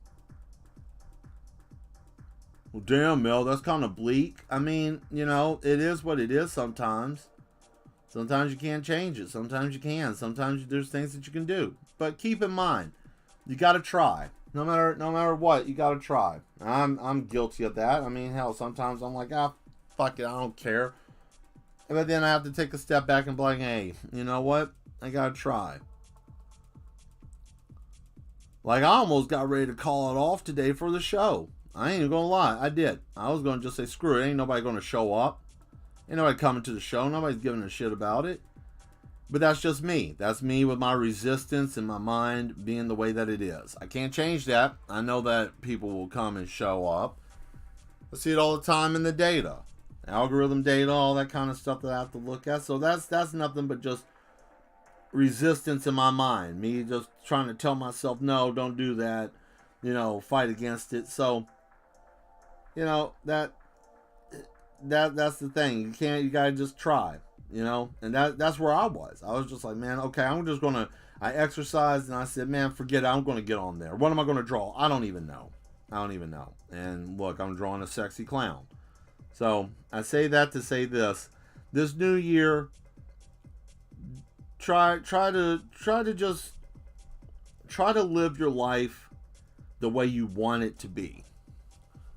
S1: Well, damn, Mel, that's kind of bleak. I mean, you know, it is what it is sometimes. Sometimes you can't change it. Sometimes you can. Sometimes there's things that you can do. But keep in mind, you got to try. No matter what, you got to try. I'm guilty of that. I mean, hell, sometimes I'm like, fuck it, I don't care. But then I have to take a step back and be like, hey, you know what? I got to try. Like, I almost got ready to call it off today for the show. I ain't even going to lie. I did. I was going to just say, screw it. Ain't nobody going to show up. Ain't nobody coming to the show. Nobody's giving a shit about it. But that's just me. That's me with my resistance and my mind being the way that it is. I can't change that. I know that people will come and show up. I see it all the time in the data. Algorithm data, all that kind of stuff that I have to look at. So that's nothing but just resistance in my mind. Me just trying to tell myself, no, don't do that. You know, fight against it. So, you know, that's the thing. You gotta just try. You know, and that's where I was. I was just like, man, okay, I exercised and I said, man, forget it. I'm going to get on there. What am I going to draw? I don't even know. I don't even know. And look, I'm drawing a sexy clown. So I say that to say this. This new year, try to live your life the way you want it to be.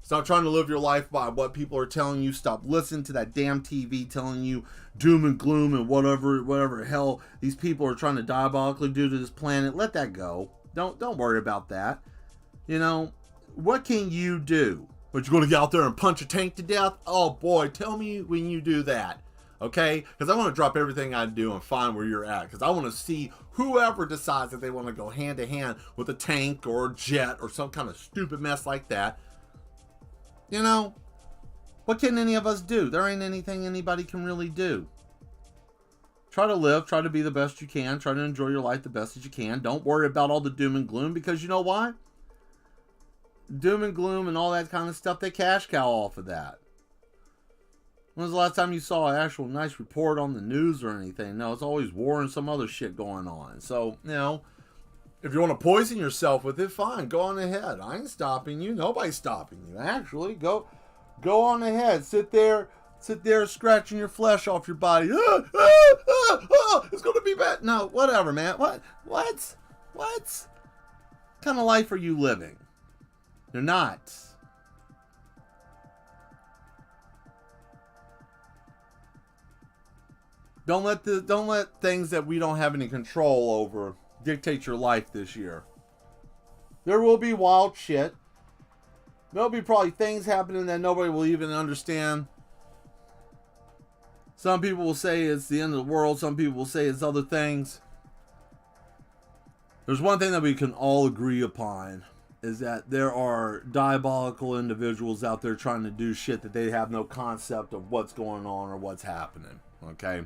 S1: Stop trying to live your life by what people are telling you. Stop listening to that damn TV telling you doom and gloom and whatever hell these people are trying to diabolically do to this planet. Let that go. Don't worry about that. You know, what can you do? But you're going to get out there and punch a tank to death? Oh boy, tell me when you do that. Okay? Because I want to drop everything I do and find where you're at. Because I want to see whoever decides that they want to go hand to hand with a tank or a jet or some kind of stupid mess like that. You know, what can any of us do? There ain't anything anybody can really do. Try to live, try to be the best you can, try to enjoy your life the best that you can. Don't worry about all the doom and gloom, because you know why? Doom and gloom and all that kind of stuff, they cash cow off of that. When was the last time you saw an actual nice report on the news or anything? No, it's always war and some other shit going on. So, you know, if you want to poison yourself with it, fine, go on ahead. I ain't stopping you. Nobody's stopping you. Actually, go on ahead. Sit there scratching your flesh off your body. It's going to be bad. No, whatever, man. What kind of life are you living? You're not. Don't let things that we don't have any control over dictate your life this year. There will be wild shit. There'll be probably things happening that nobody will even understand. Some people will say it's the end of the world. Some people will say it's other things. There's one thing that we can all agree upon, is that there are diabolical individuals out there trying to do shit that they have no concept of what's going on or what's happening. Okay?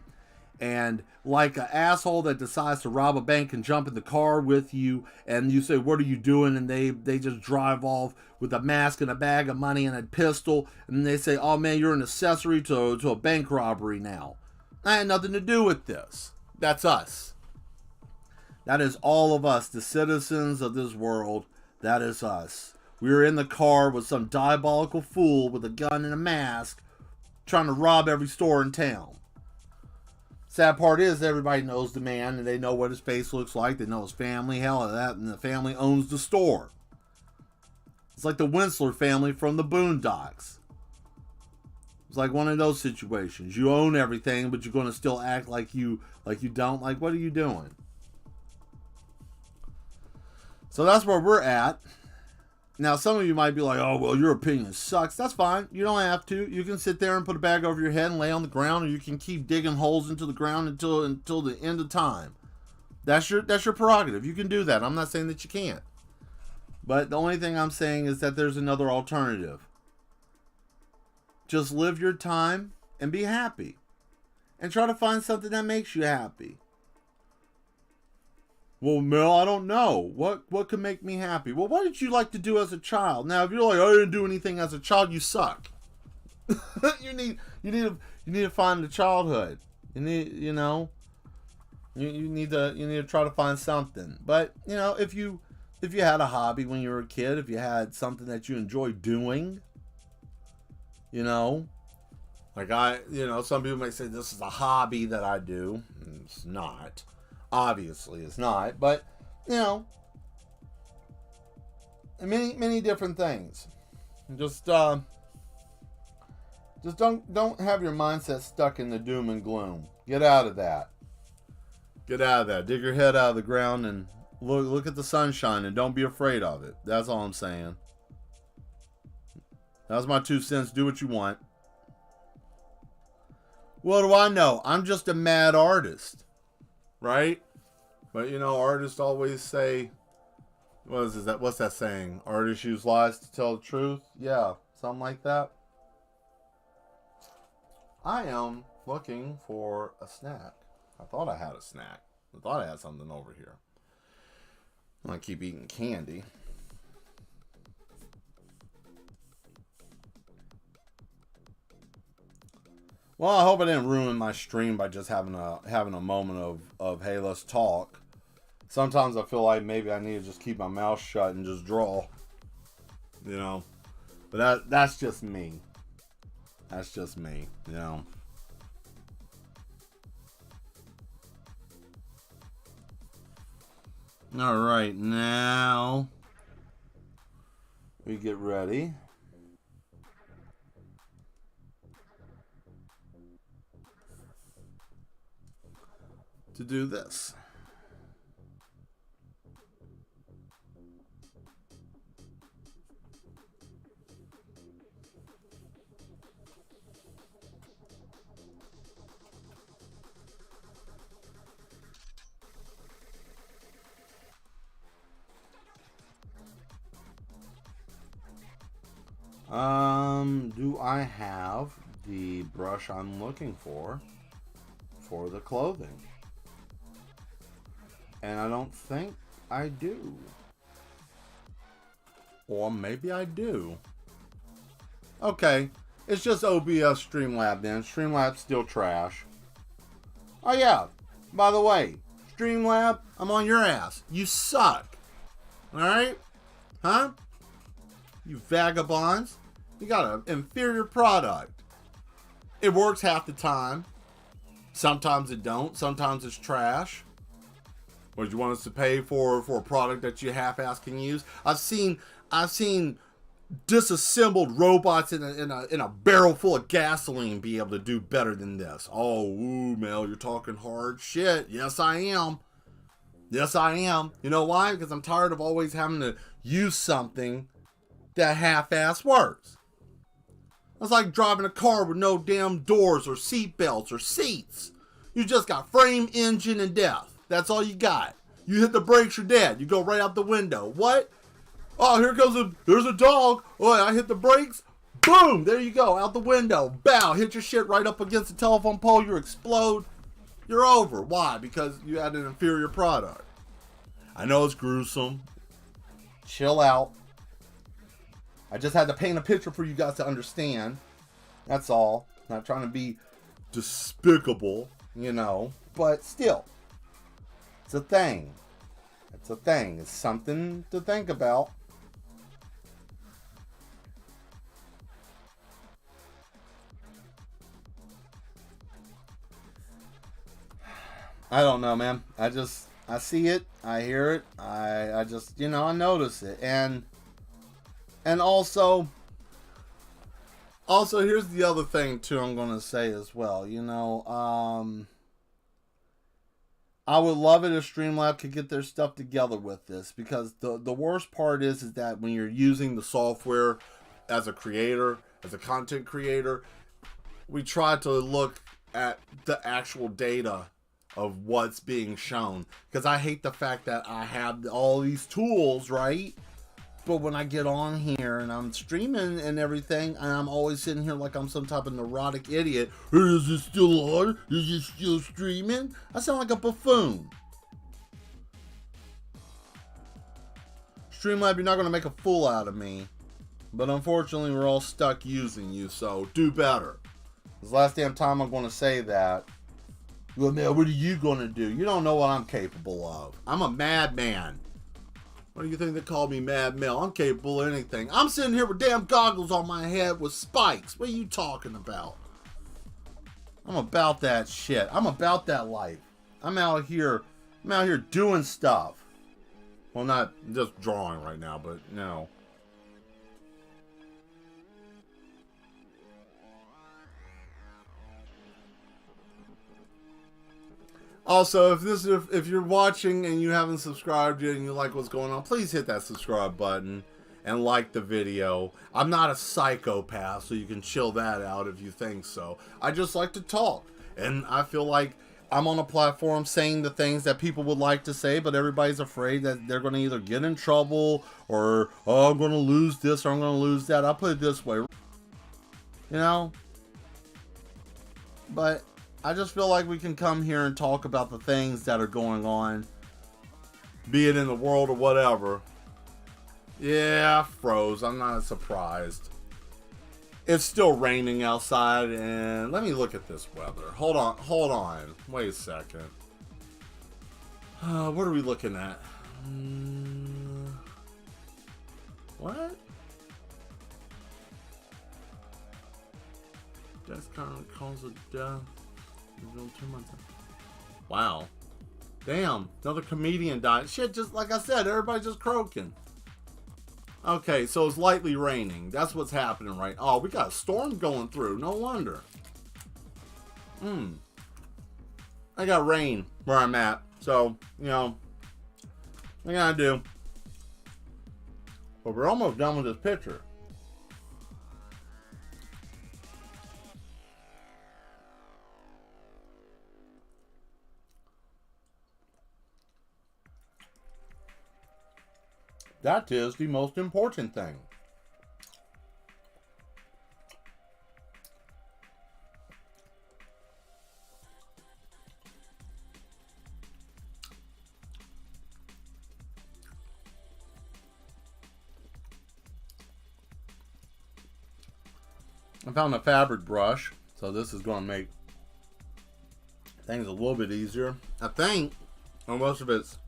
S1: And like an asshole that decides to rob a bank and jump in the car with you, and you say, what are you doing? And they just drive off with a mask and a bag of money and a pistol. And they say, oh man, you're an accessory to a bank robbery now. I had nothing to do with this. That's us. That is all of us, the citizens of this world. That is us. We were in the car with some diabolical fool with a gun and a mask trying to rob every store in town. Sad part is everybody knows the man and they know what his face looks like. They know his family, hell of that, and the family owns the store. It's like the Winsler family from the Boondocks. It's like one of those situations. You own everything, but you're going to still act like you don't. Like, what are you doing? So that's where we're at. Now, some of you might be like, oh, well, your opinion sucks. That's fine. You don't have to. You can sit there and put a bag over your head and lay on the ground, or you can keep digging holes into the ground until the end of time. That's your prerogative. You can do that. I'm not saying that you can't. But the only thing I'm saying is that there's another alternative. Just live your time and be happy. And try to find something that makes you happy. Well, Mel, I don't know. What can make me happy? Well, what did you like to do as a child? Now, if you're like, I didn't do anything as a child, you suck. you need to find the childhood. You need to try to find something. But, if you had a hobby when you were a kid, if you had something that you enjoyed doing, like some people might say this is a hobby that I do. It's not. Obviously, it's not, but many different things. Just don't have your mindset stuck in the doom and gloom. Get out of that. Get out of that. Dig your head out of the ground and look at the sunshine and don't be afraid of it. That's all I'm saying. That's my 2 cents. Do what you want. What do I know? I'm just a mad artist. Right? But artists always say, what's that saying? Artists use lies to tell the truth? Yeah, something like that. I am looking for a snack. I thought I had a snack. I thought I had something over here. I'm going to keep eating candy. Well, I hope I didn't ruin my stream by just having a moment of hey, let's talk. Sometimes I feel like maybe I need to just keep my mouth shut and just draw. you know. But that's just me. That's just me, you know. All right, now we get ready to do this. Do I have the brush I'm looking for the clothing? And I don't think I do. Or maybe I do. Okay, it's just OBS Streamlab then. Streamlab's still trash. Oh yeah, by the way, Streamlab, I'm on your ass. You suck. Alright? Huh? You vagabonds. You got an inferior product. It works half the time. Sometimes it don't. Sometimes it's trash. What, you want us to pay for a product that you half-ass can use? I've seen disassembled robots in a barrel full of gasoline be able to do better than this. Oh, ooh, Mel, you're talking hard shit. Yes, I am. Yes, I am. You know why? Because I'm tired of always having to use something that half-ass works. It's like driving a car with no damn doors or seat belts or seats. You just got frame, engine, and death. That's all you got. You hit the brakes, you're dead. You go right out the window. What? Oh, there's a dog. Oh, I hit the brakes. Boom, there you go, out the window. Bow, hit your shit right up against the telephone pole. You explode. You're over. Why? Because you had an inferior product. I know it's gruesome. Chill out. I just had to paint a picture for you guys to understand. That's all. Not trying to be despicable, you know. But still, it's a thing. It's a thing. It's something to think about. I don't know, man. I see it. I hear it. I just, you know, I notice it. And also here's the other thing too I'm going to say as well. You know, I would love it if Streamlab could get their stuff together with this, because the worst part is that when you're using the software as a creator, as a content creator, we try to look at the actual data of what's being shown, because I hate the fact that I have all these tools, right? But when I get on here and I'm streaming and everything, and I'm always sitting here like I'm some type of neurotic idiot. Is it still on? Is it still streaming? I sound like a buffoon. Streamlab, you're not going to make a fool out of me. But unfortunately, we're all stuck using you, so do better. This last damn time I'm going to say that. Well, man, what are you going to do? You don't know what I'm capable of. I'm a madman. What do you think they call me, Mad Mel? I'm capable of anything. I'm sitting here with damn goggles on my head with spikes. What are you talking about? I'm about that shit. I'm about that life. I'm out here doing stuff. Well, not just drawing right now, but no. Also, if you're watching and you haven't subscribed yet and you like what's going on, please hit that subscribe button and like the video. I'm not a psychopath, so you can chill that out if you think so. I just like to talk, and I feel like I'm on a platform saying the things that people would like to say, but everybody's afraid that they're going to either get in trouble or, oh, I'm going to lose this or I'm going to lose that. I'll put it this way, you know? But I just feel like we can come here and talk about the things that are going on, be it in the world or whatever. Yeah, I froze. I'm not surprised. It's still raining outside, and let me look at this weather. Hold on. Wait a second. What are we looking at? What? That's kind of cause of death. 2 months. Wow. Damn. Another comedian died. Shit, just like I said, everybody just croaking. Okay, so it's lightly raining. That's what's happening, right? Oh, we got a storm going through. No wonder. I got rain where I'm at. So, you know, what I gotta do. But we're almost done with this picture. That is the most important thing. I found a fabric brush, so this is going to make things a little bit easier. I think, or most of it's,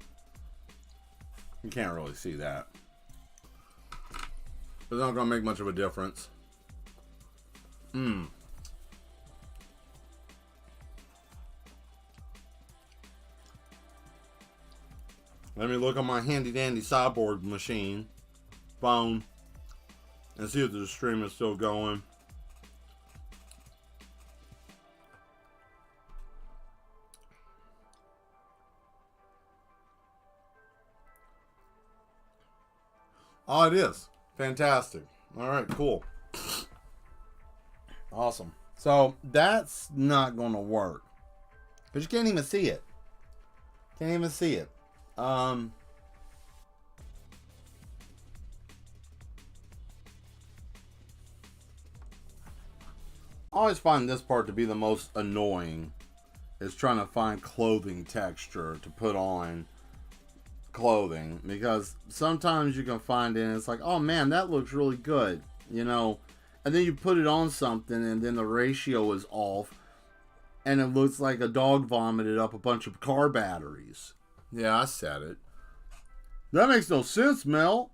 S1: you can't really see that. But it's not going to make much of a difference. Let me look on my handy dandy sideboard machine, phone, and see if the stream is still going. Oh, it is. Fantastic. All right, cool. Awesome. So that's not going to work. Because you can't even see it. Can't even see it. I always find this part to be the most annoying. Is trying to find clothing texture to put on clothing, because sometimes you can find it and it's like, oh man, that looks really good, you know, and then you put it on something and then the ratio is off and it looks like a dog vomited up a bunch of car batteries. Yeah, I said it. That makes no sense, Mel.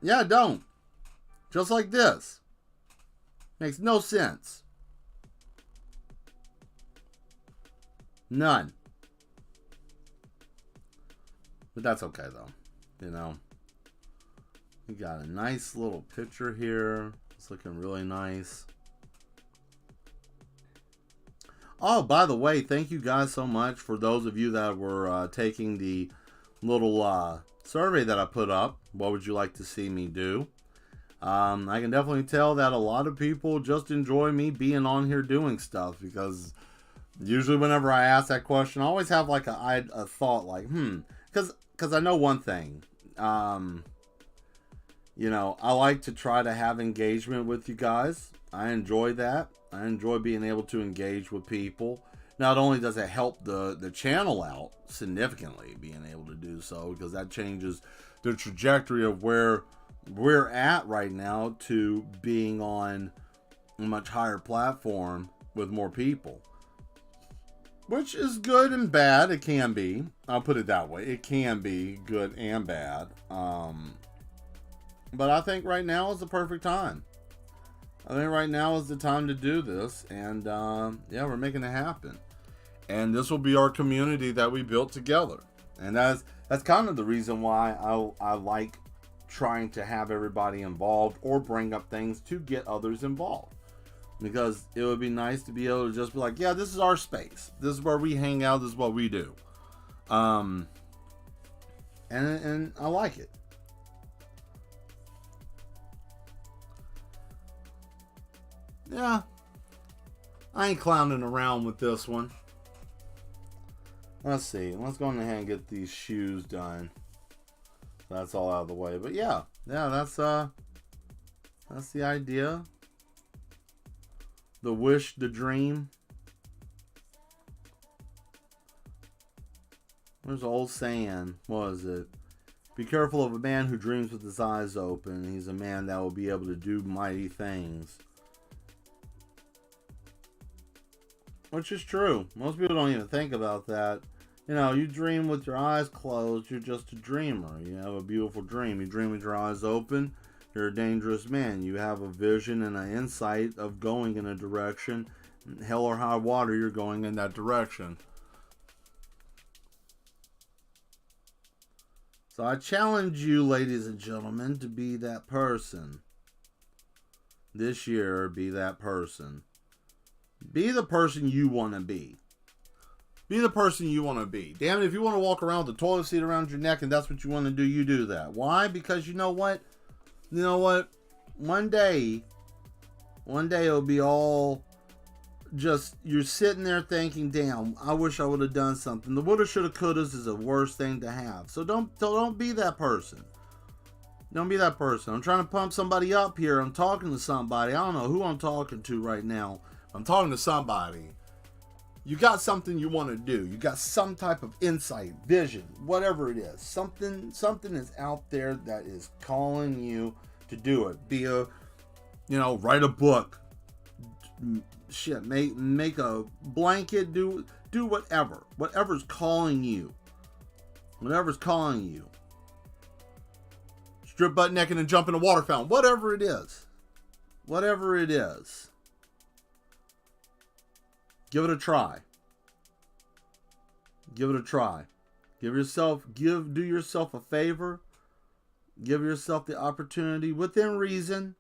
S1: Yeah, it don't. Just like this. Makes no sense. None. But that's okay, though. You know, we got a nice little picture here. It's looking really nice. Oh, by the way, thank you guys so much for those of you that were taking the little survey that I put up. What would you like to see me do? I can definitely tell that a lot of people just enjoy me being on here doing stuff, because usually whenever I ask that question, I always have like a thought like, because I know one thing, you know, I like to try to have engagement with you guys. I enjoy that. I enjoy being able to engage with people. Not only does it help the channel out significantly, being able to do so, because that changes the trajectory of where we're at right now to being on a much higher platform with more people. Which is good and bad. It can be. I'll put it that way. It can be good and bad. But I think right now is the perfect time. I think right now is the time to do this. And yeah, we're making it happen. And this will be our community that we built together. And that's kind of the reason why I like trying to have everybody involved or bring up things to get others involved. Because it would be nice to be able to just be like, yeah, this is our space. This is where we hang out. This is what we do. And I like it. Yeah. I ain't clowning around with this one. Let's see. Let's go ahead and get these shoes done. That's all out of the way. But yeah, that's the idea. The wish, the dream. There's an old saying. What is it? Be careful of a man who dreams with his eyes open. He's a man that will be able to do mighty things. Which is true. Most people don't even think about that. You know, you dream with your eyes closed, you're just a dreamer. You have a beautiful dream. You dream with your eyes open, you're a dangerous man. You have a vision and an insight of going in a direction Hell or high water, you're going in that direction. So I challenge you, ladies and gentlemen, to be that person. This year, be that person. Be the person you want to be. Be the person you want to be. Damn it, if you want to walk around with the toilet seat around your neck and that's what you want to do, you do that. Why? Because you know what? You know what? One day it'll be all just, you're sitting there thinking, damn, I wish I would have done something. The woulda, shoulda, couldas is the worst thing to have. So don't be that person. Don't be that person. I'm trying to pump somebody up here. I'm talking to somebody. I don't know who I'm talking to right now. I'm talking to somebody. You got something you want to do. You got some type of insight, vision, whatever it is. Something is out there that is calling you to do it. Be a, write a book. Shit, make a blanket. Do whatever. Whatever's calling you. Whatever's calling you. Strip butt naked and jump in a water fountain. Whatever it is. Whatever it is. Give it a try. Give it a try. Do yourself a favor. Give yourself the opportunity within reason.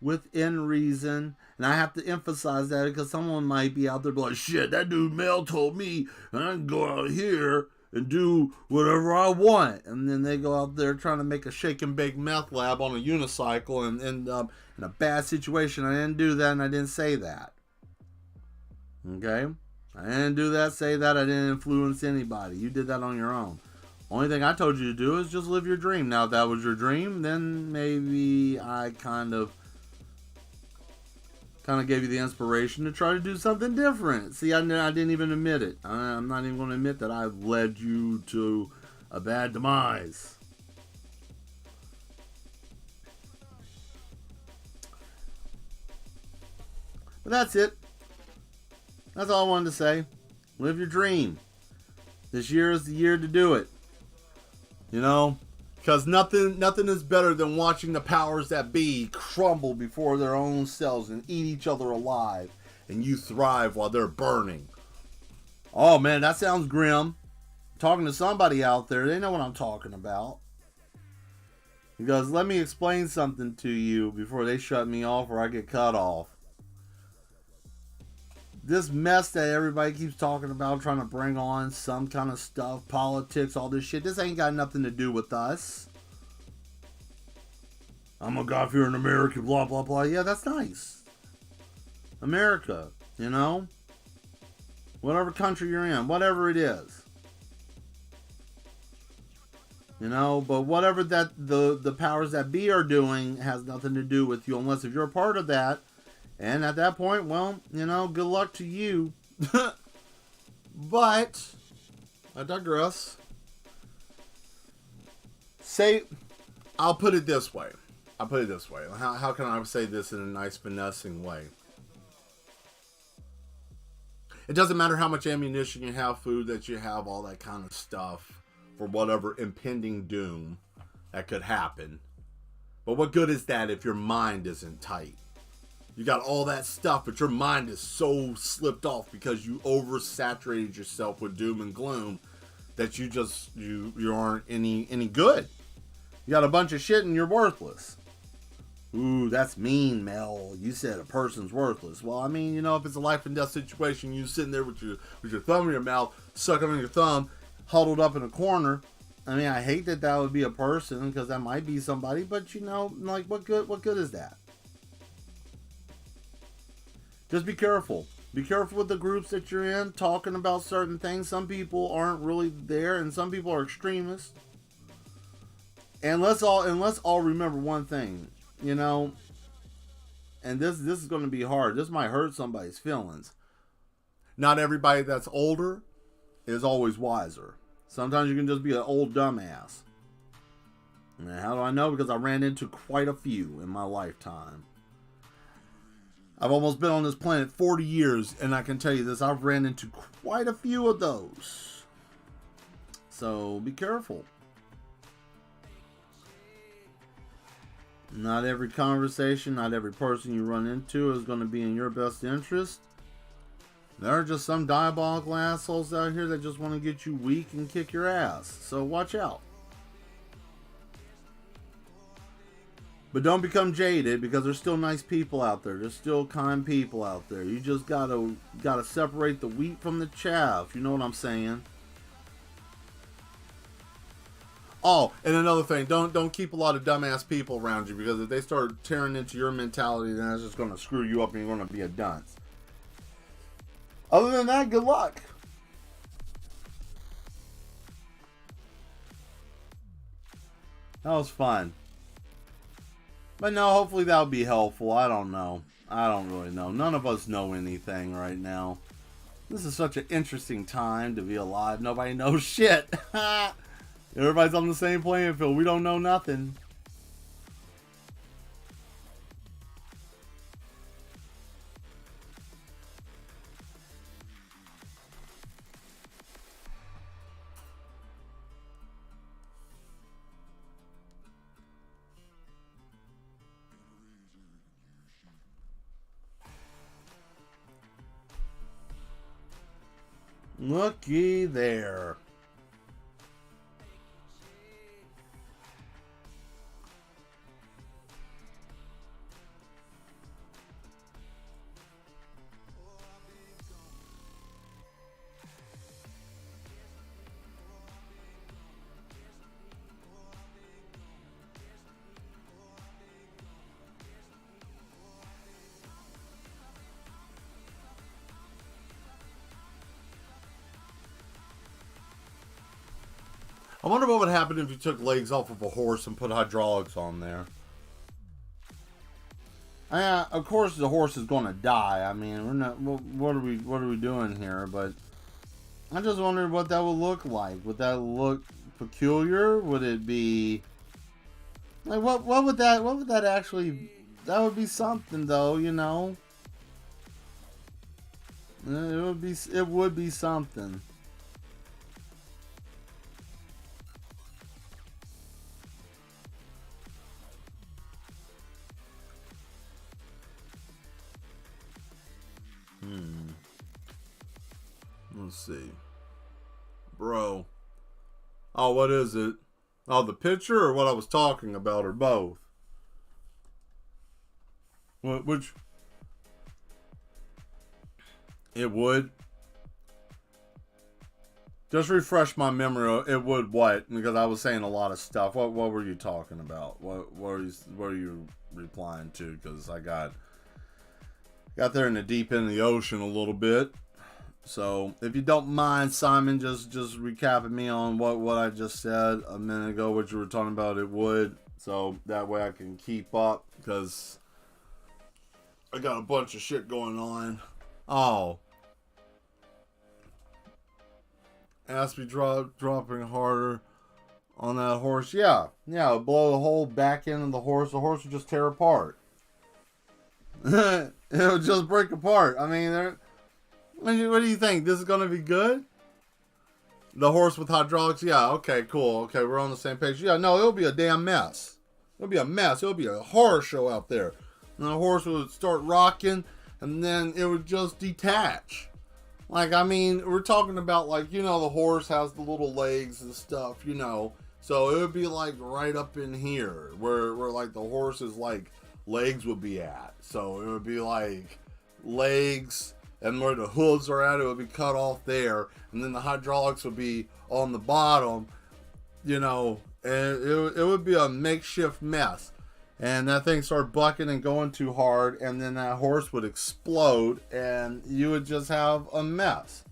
S1: Within reason. And I have to emphasize that because someone might be out there like, shit, that dude Mel told me and I can go out here and do whatever I want. And then they go out there trying to make a shake and bake meth lab on a unicycle and end up in a bad situation. I didn't do that and I didn't say that. Okay? I didn't do that, say that. I didn't influence anybody. You did that on your own. Only thing I told you to do is just live your dream. Now, if that was your dream, then maybe I kind of gave you the inspiration to try to do something different. See, I didn't even admit it. I'm not even going to admit that I've led you to a bad demise. But that's it. That's all I wanted to say. Live your dream. This year is the year to do it. Because nothing is better than watching the powers that be crumble before their own selves and eat each other alive. And you thrive while they're burning. Oh man, that sounds grim. I'm talking to somebody out there. They know what I'm talking about. Because let me explain something to you before they shut me off or I get cut off. This mess that everybody keeps talking about, trying to bring on some kind of stuff, politics, all this shit, this ain't got nothing to do with us. I'm a God fearing American, blah, blah, blah. Yeah, that's nice. America, whatever country you're in, whatever it is. But whatever that the powers that be are doing has nothing to do with you unless if you're a part of that. And at that point, well, good luck to you. But, I digress. I'll put it this way. How can I say this in a nice, finessing way? It doesn't matter how much ammunition you have, food that you have, all that kind of stuff, for whatever impending doom that could happen. But what good is that if your mind isn't tight? You got all that stuff, but your mind is so slipped off because you oversaturated yourself with doom and gloom that you aren't any good. You got a bunch of shit and you're worthless. Ooh, that's mean, Mel. You said a person's worthless. Well, I mean, if it's a life and death situation, you sitting there with your thumb in your mouth, sucking on your thumb, huddled up in a corner. I mean, I hate that would be a person because that might be somebody, but what good is that? Just be careful. Be careful with the groups that you're in, talking about certain things. Some people aren't really there, and some people are extremists. And let's all remember one thing, and this is going to be hard. This might hurt somebody's feelings. Not everybody that's older is always wiser. Sometimes you can just be an old dumbass. And how do I know? Because I ran into quite a few in my lifetime. I've almost been on this planet 40 years, and I can tell you this, I've ran into quite a few of those. So, be careful. Not every conversation, not every person you run into is going to be in your best interest. There are just some diabolical assholes out here that just want to get you weak and kick your ass. So watch out. But don't become jaded, because there's still nice people out there. There's still kind people out there. You just gotta separate the wheat from the chaff. You know what I'm saying? Oh, and another thing, don't keep a lot of dumbass people around you, because if they start tearing into your mentality, then that's just gonna screw you up and you're gonna be a dunce. Other than that, good luck. That was fun. But no, hopefully that'll be helpful. I don't know. I don't really know. None of us know anything right now. This is such an interesting time to be alive. Nobody knows shit. Everybody's on the same playing field. We don't know nothing. Looky there. I wonder what would happen if you took legs off of a horse and put hydraulics on there. Of course, the horse is going to die. I mean, we're not. What are we doing here? But I just wondered what that would look like. Would that look peculiar? Would it be like what would that actually? That would be something, though. You know, it would be something. Let's see. Bro. Oh, what is it? Oh, the picture or what I was talking about, or both? Which? It would. Just refresh my memory. It would what? Because I was saying a lot of stuff. What were you talking about? What were you replying to? Because I got there in the deep end of the ocean a little bit. So, if you don't mind, Simon, just recapping me on what I just said a minute ago, what you were talking about, it would. So, that way I can keep up, because I got a bunch of shit going on. Oh. Aspie dropping harder on that horse. Yeah, blow the whole back end of the horse. The horse would just tear apart. It would just break apart. I mean, what do you think? This is going to be good? The horse with hydraulics? Yeah, okay, cool. Okay, we're on the same page. Yeah, no, it'll be a damn mess. It'll be a mess. It'll be a horror show out there. And the horse would start rocking, and then it would just detach. Like, I mean, we're talking about, like, you know, the horse has the little legs and stuff, you know. So it would be, like, right up in here, where like, the horse's, like, legs would be at. So it would be, like, legs, and where the hooves are at, it would be cut off there. And then the hydraulics would be on the bottom, you know. And it would be a makeshift mess. And that thing started bucking and going too hard. And then that horse would explode. And you would just have a mess.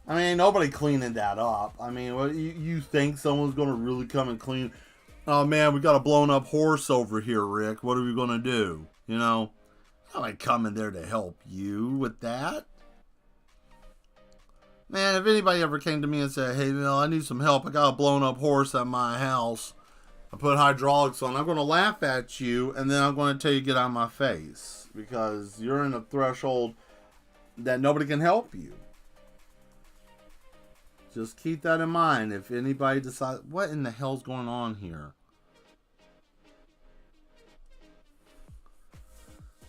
S1: I mean, ain't nobody cleaning that up. I mean, what, you think someone's going to really come and clean? Oh, man, we got a blown up horse over here, Rick. What are we going to do? You know? I'm not coming there to help you with that. Man, if anybody ever came to me and said, hey, Mel, I need some help. I got a blown up horse at my house. I put hydraulics on. I'm going to laugh at you, and then I'm going to tell you to get out of my face. Because you're in a threshold that nobody can help you. Just keep that in mind. If anybody decides, what in the hell's going on here?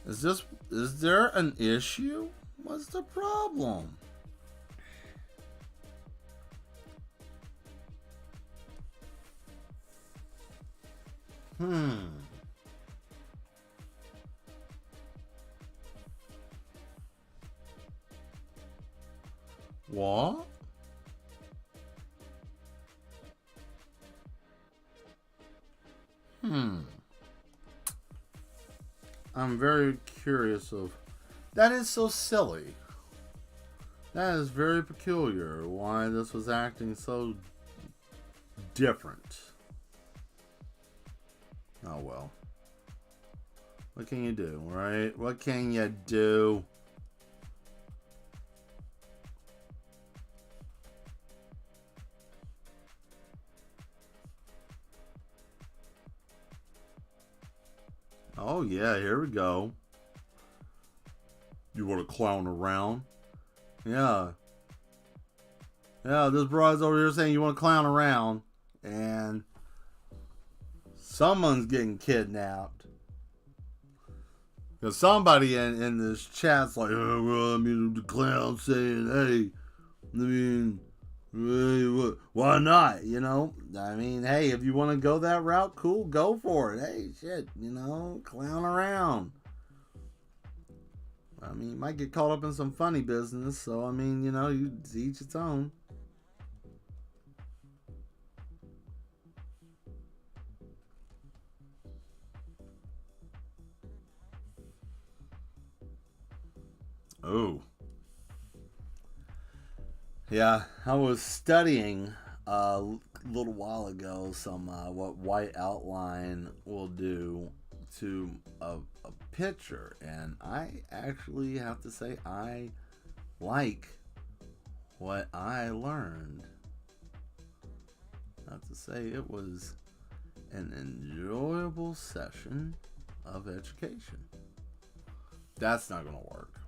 S1: Is there an issue? What's the problem? What? I'm very curious of... That is so silly. That is very peculiar. Why this was acting so different. Oh well. What can you do, right? What can you do? Oh yeah, here we go. You want to clown around? Yeah. Yeah, this broad's over here saying you want to clown around. And someone's getting kidnapped. Because somebody in this chat's like, oh, well, I mean, the clown saying, hey, why not? You know? I mean, hey, if you want to go that route, cool, go for it. Hey, shit, you know, clown around. I mean, you might get caught up in some funny business, so, I mean, you know, you each its own. Oh. Yeah, I was studying a little while ago some what white outline will do to a picture, and I actually have to say I like what I learned. I have to say it was an enjoyable session of education. That's not going to work.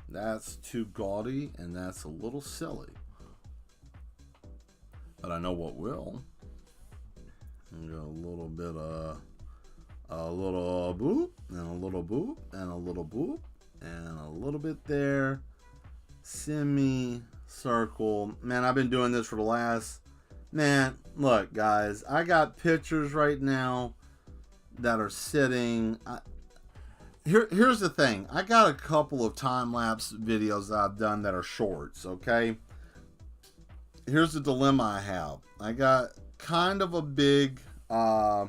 S1: That's too gaudy and that's a little silly. But I know what will. And go a little bit of a little boop and a little boop and a little boop and a little bit there. Semi-circle. Man, I've been doing this for the last... Man, look, guys. I got pictures right now that are sitting... Here's the thing. I got a couple of time-lapse videos that I've done that are shorts, okay? Here's the dilemma I have. I got kind of a big... I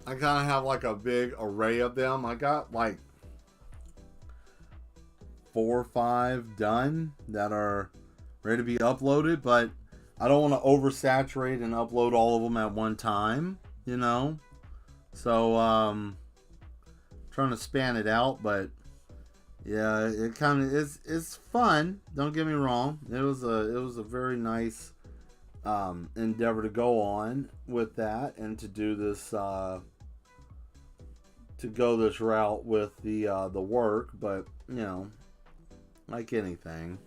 S1: kind of have like a big array of them. I got like 4 or 5 done that are ready to be uploaded, but I don't want to oversaturate and upload all of them at one time, you know? So, trying to span it out, but yeah, it kind of it's fun. Don't get me wrong. It was a very nice endeavor to go on with that and to do this to go this route with the work, but you know, like anything.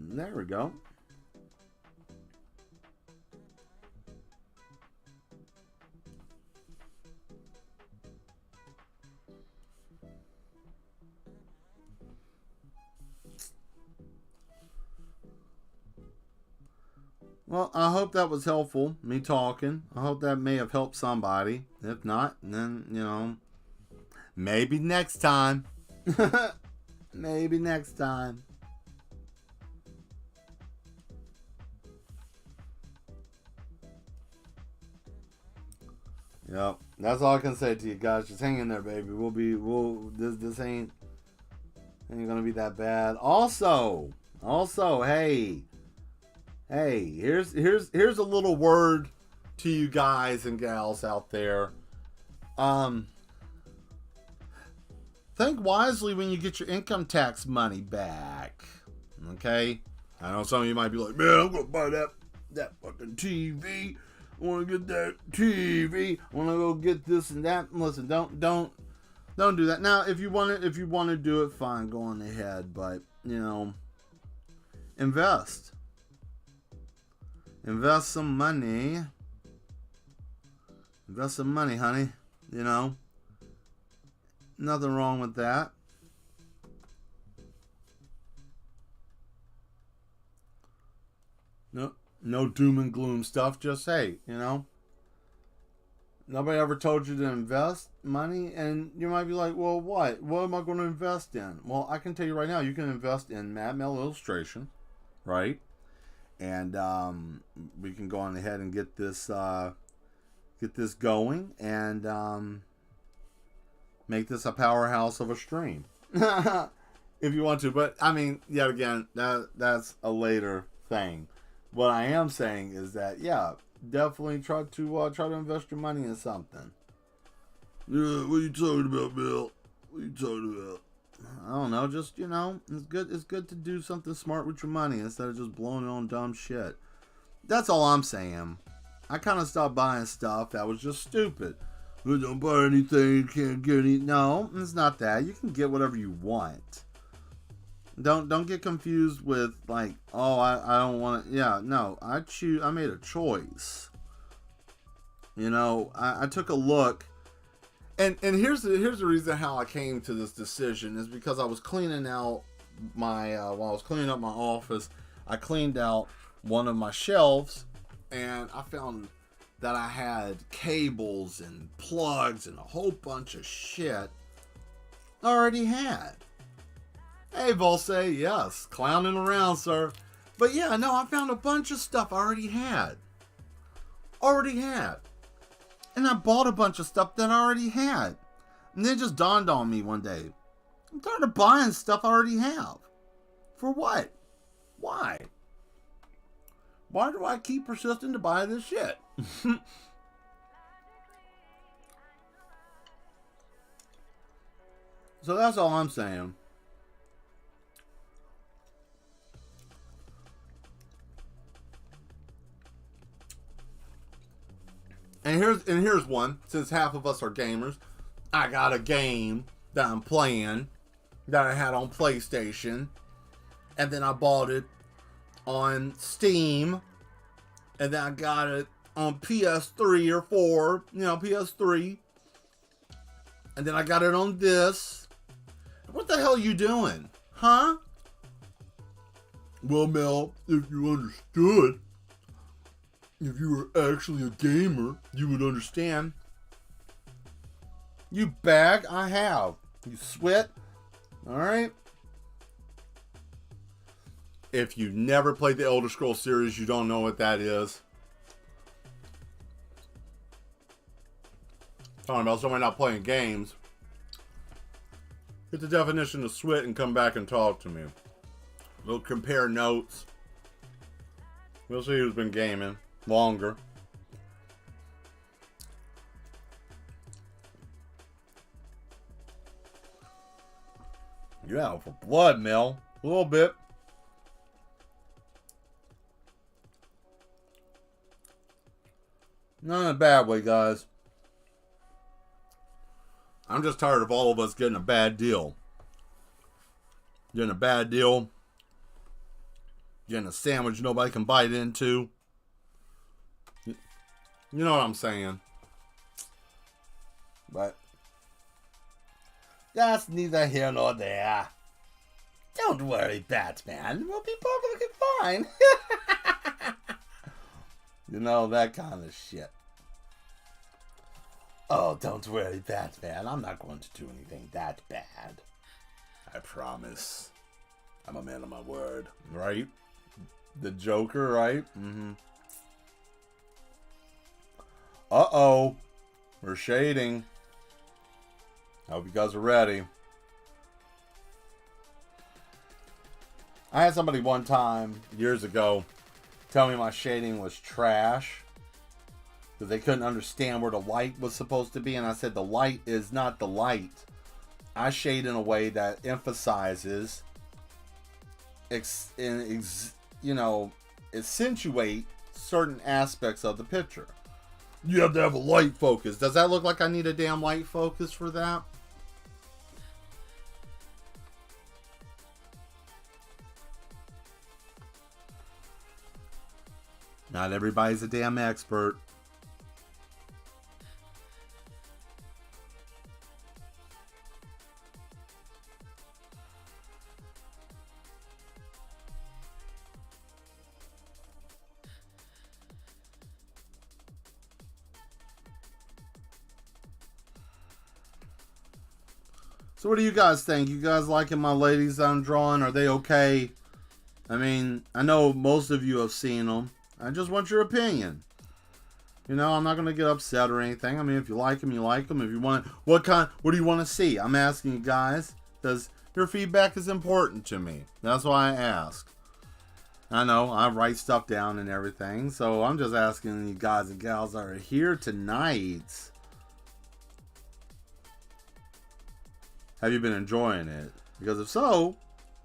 S1: There we go. Well, I hope that was helpful, me talking. I hope that may have helped somebody. If not, then, you know, maybe next time. Maybe next time. Yep, that's all I can say to you guys. Just hang in there, baby. This ain't gonna be that bad. Also, hey, here's a little word to you guys and gals out there. Think wisely when you get your income tax money back. Okay? I know some of you might be like, man, I'm gonna buy that fucking TV. I wanna get that TV. I wanna go get this and that. Listen, don't do that. Now, if you wanna do it, fine, go on ahead. But, you know, invest some money Invest some money, honey. You know, nothing wrong with that. No doom and gloom stuff. Just hey, you know, nobody ever told you to invest money, and you might be like, well, what? What am I going to invest in? Well, I can tell you right now, you can invest in Mad Mel illustration, right? And we can go on ahead and get this going, and make this a powerhouse of a stream, if you want to. But I mean, yet again, that's a later thing. What I am saying is that, yeah, definitely try to invest your money in something. Yeah, what are you talking about, Bill? What are you talking about? I don't know. Just, you know, it's good. It's good to do something smart with your money instead of just blowing it on dumb shit. That's all I'm saying. I kind of stopped buying stuff that was just stupid. You don't buy anything, you can't get any. No, it's not that. You can get whatever you want. Don't get confused with like, oh, I don't want to. Yeah, no, I made a choice. You know, I took a look, and here's the reason how I came to this decision is because I was cleaning out my while I was cleaning up my office, I cleaned out one of my shelves, and I found that I had cables and plugs and a whole bunch of shit I already had. Hey, Volse, yes, clowning around, sir. But yeah, no, I found a bunch of stuff I already had. And I bought a bunch of stuff that I already had. And then it just dawned on me one day. I'm tired of buying stuff I already have. For what? Why? Why do I keep persisting to buy this shit? So that's all I'm saying. And here's one. Since half of us are gamers, I got a game that I'm playing that I had on PlayStation, and then I bought it on Steam, and then I got it on PS3 or 4, you know, PS3, and then I got it on this. What the hell are you doing? Huh? Well, Mel, if you understood, if you were actually a gamer, you would understand. You bag, I have. You sweat, alright? If you never played the Elder Scrolls series, you don't know what that is. Talking about somebody not playing games. Get the definition of sweat and come back and talk to me. We'll compare notes. We'll see who's been gaming longer. You're out for blood, Mel. A little bit. Not in a bad way, guys. I'm just tired of all of us getting a bad deal. Getting a bad deal. Getting a sandwich nobody can bite into. You know what I'm saying. But that's neither here nor there. Don't worry, Batman. We'll be perfectly fine. You know, that kind of shit. Oh, don't worry, Batman. I'm not going to do anything that bad. I promise. I'm a man of my word. Right? The Joker, right? Mm-hmm. Uh-oh. We're shading. I hope you guys are ready. I had somebody one time, years ago, tell me my shading was trash. Because they couldn't understand where the light was supposed to be. And I said, the light is not the light. I shade in a way that emphasizes, accentuate certain aspects of the picture. You have to have a light focus. Does that look like I need a damn light focus for that? Not everybody's a damn expert. So what do you guys think? You guys liking my ladies I'm drawing? Are they okay? I mean, I know most of you have seen them. I just want your opinion. You know, I'm not going to get upset or anything. I mean, if you like them, you like them. If you want, what do you want to see? I'm asking you guys because your feedback is important to me. That's why I ask. I know I write stuff down and everything. So I'm just asking you guys and gals that are here tonight. Have you been enjoying it? Because if so,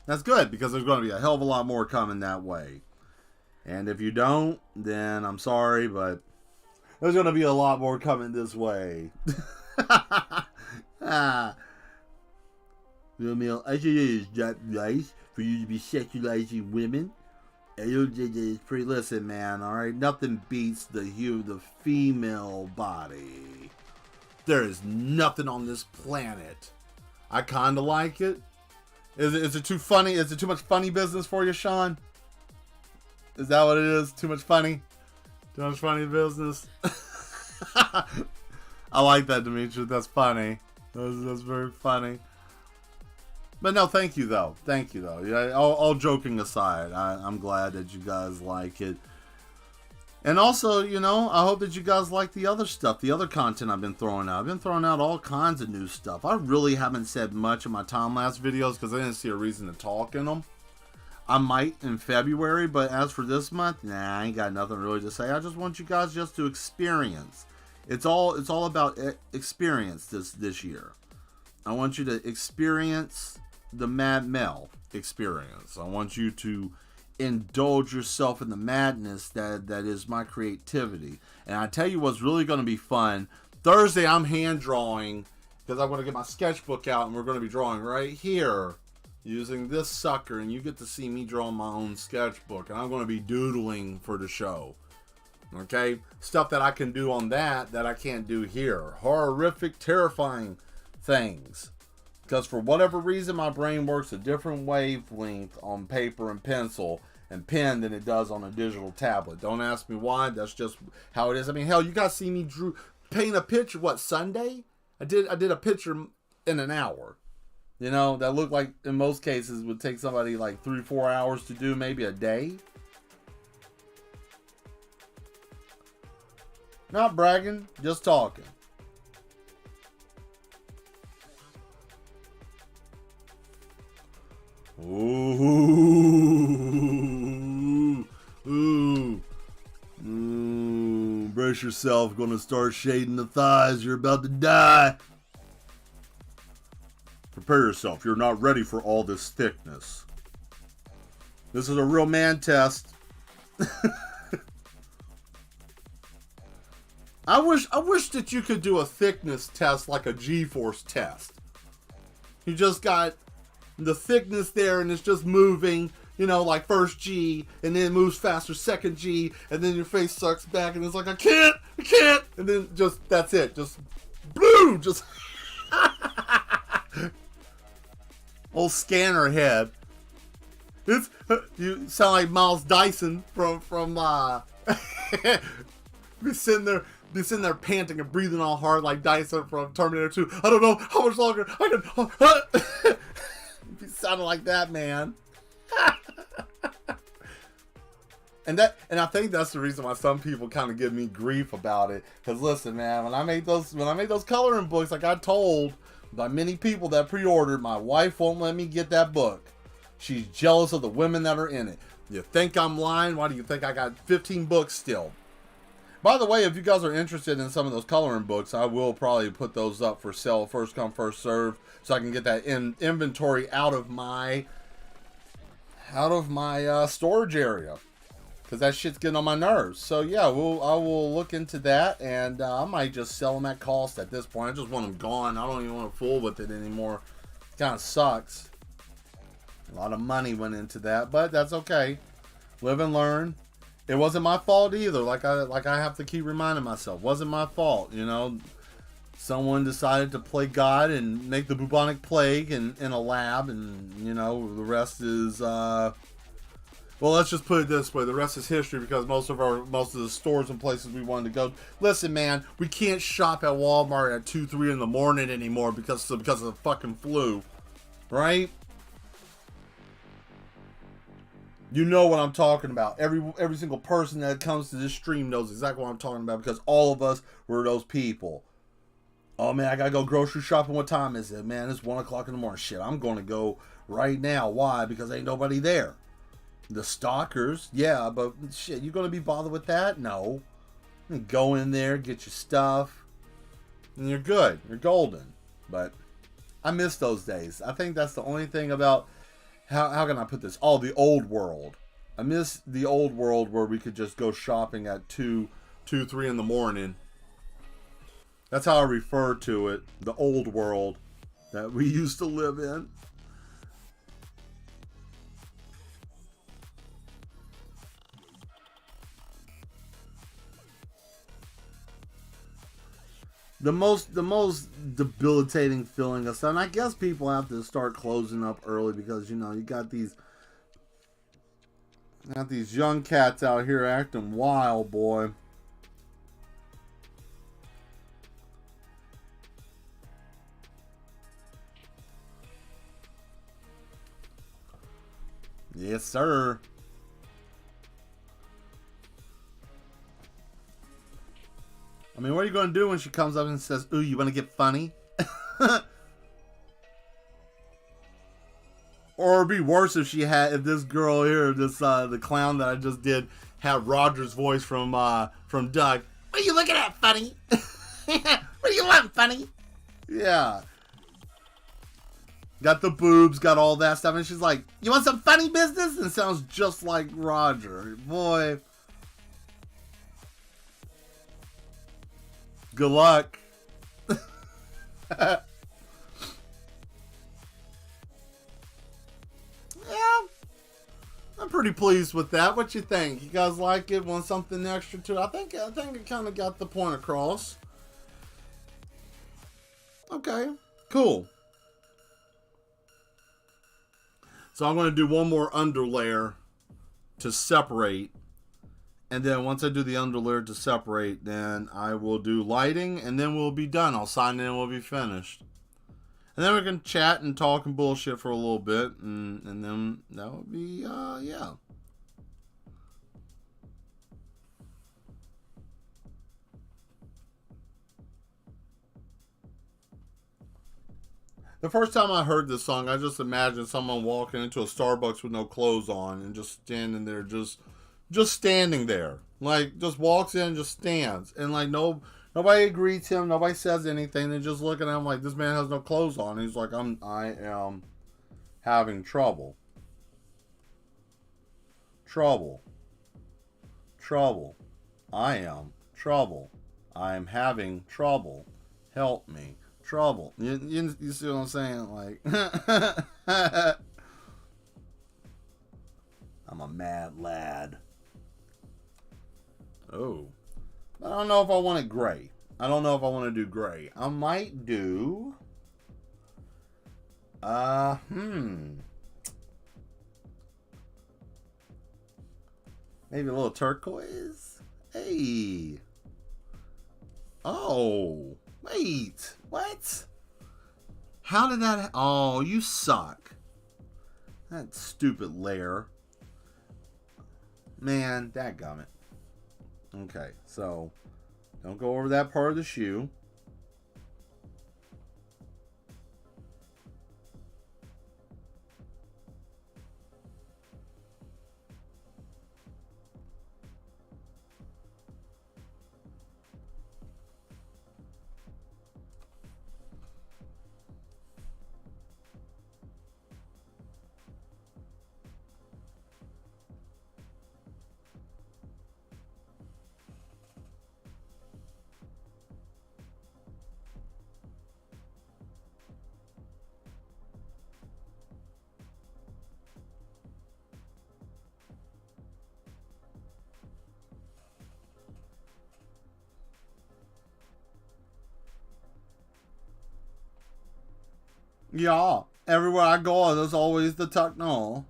S1: that's good. Because there's going to be a hell of a lot more coming that way. And if you don't, then I'm sorry, but there's going to be a lot more coming this way. I think it's not nice for you to be sexualizing women. It's pretty, listen, man, alright? Nothing beats the female body. There is nothing on this planet. I kind of like it. Is it too funny? Is it too much funny business for you, Sean? Is that what it is? Too much funny? Too much funny business? I like that, Dimitri. That's funny. That's very funny. But no, thank you, though. Thank you, though. Yeah, all joking aside, I'm glad that you guys like it. And also, you know, I hope that you guys like the other stuff, the other content I've been throwing out. I've been throwing out all kinds of new stuff. I really haven't said much in my time-lapse videos because I didn't see a reason to talk in them. I might in February, but as for this month, nah, I ain't got nothing really to say. I just want you guys just to experience. It's all about experience this year. I want you to experience the Mad Mel experience. I want you to indulge yourself in the madness that is my creativity. And I tell you what's really going to be fun. Thursday I'm hand drawing because I'm going to get my sketchbook out and we're going to be drawing right here using this sucker, and you get to see me draw my own sketchbook, and I'm going to be doodling for the show. Okay? Stuff that I can do on that I can't do here. Horrific, terrifying things. Because for whatever reason, my brain works a different wavelength on paper and pencil and pen than it does on a digital tablet. Don't ask me why. That's just how it is. I mean, hell, you guys see me paint a picture, what, Sunday? I did a picture in an hour. You know, that looked like, in most cases, would take somebody like 3-4 hours to do, maybe a day. Not bragging, just talking. Ooh. Brace yourself, gonna start shading the thighs, you're about to die. Prepare yourself, you're not ready for all this thickness. This is a real man test. I wish that you could do a thickness test like a G-force test. You just got the thickness there and it's just moving, you know, like first G, and then it moves faster, second G, and then your face sucks back and it's like, I can't, and then just, that's it, just, blue, just, old scanner head. You sound like Miles Dyson from be sitting there panting and breathing all hard like Dyson from Terminator 2. I don't know how much longer I can. Be sounding like that, man. And I think that's the reason why some people kind of give me grief about it. Cause listen, man, when I made those coloring books, I got told by many people that pre-ordered, my wife won't let me get that book. She's jealous of the women that are in it. You think I'm lying? Why do you think I got 15 books still? By the way, if you guys are interested in some of those coloring books, I will probably put those up for sale, first come, first serve, so I can get that inventory out of my storage area, because that shit's getting on my nerves. So yeah, I will look into that, and I might just sell them at cost at this point. I just want them gone. I don't even want to fool with it anymore. It kind of sucks. A lot of money went into that, but that's okay. Live and learn. It wasn't my fault either. Like I have to keep reminding myself, wasn't my fault. You know, someone decided to play God and make the bubonic plague in a lab, and you know, the rest is Well, let's just put it this way: the rest is history, because most of the stores and places we wanted to go. Listen, man, we can't shop at Walmart at 2, 3 in the morning anymore because of the fucking flu, right? You know what I'm talking about. Every single person that comes to this stream knows exactly what I'm talking about, because all of us were those people. Oh man, I gotta go grocery shopping. What time is it? Man, it's 1 o'clock in the morning. Shit, I'm gonna go right now. Why? Because ain't nobody there. The stalkers, yeah, but shit, you gonna be bothered with that? No. You go in there, get your stuff, and you're good. You're golden. But I miss those days. I think that's the only thing about, how can I put this? Oh, the old world. I miss the old world where we could just go shopping at 2, 3 in the morning. That's how I refer to it. The old world that we used to live in. The most debilitating feeling of stuff, and I guess people have to start closing up early, because, you know, you got these young cats out here acting wild, boy. Yes, sir. I mean, what are you going to do when she comes up and says, "Ooh, you want to get funny?" Or it'd be worse if this girl here, the clown that I just did, had Roger's voice from Doug. What are you looking at, funny? What do you want, funny? Yeah. Got the boobs, got all that stuff, and she's like, "You want some funny business?" And it sounds just like Roger. Boy. Good luck. Yeah. I'm pretty pleased with that. What you think? You guys like it? Want something extra to it? I think it kind of got the point across. Okay. Cool. So I'm going to do one more underlayer to separate. And then once I do the underlayer to separate, then I will do lighting, and then we'll be done. I'll sign in and we'll be finished. And then we can chat and talk and bullshit for a little bit, and then that would be, yeah. The first time I heard this song, I just imagined someone walking into a Starbucks with no clothes on and just standing there, just standing there. Like, just walks in and just stands. And, like, nobody greets him. Nobody says anything. They're just looking at him like, this man has no clothes on. He's like, I am having trouble. Trouble. Trouble. I am trouble. I am having trouble. Help me. Trouble. You see what I'm saying? Like, I'm a mad lad. Oh. I don't know if I want it gray. I don't know if I want to do gray. I might do... Maybe a little turquoise? Hey. Oh. Wait. What? How did that... Oh, you suck. That stupid layer. Man, dadgummit. Okay, so don't go over that part of the shoe. Yeah, everywhere I go, there's always the techno.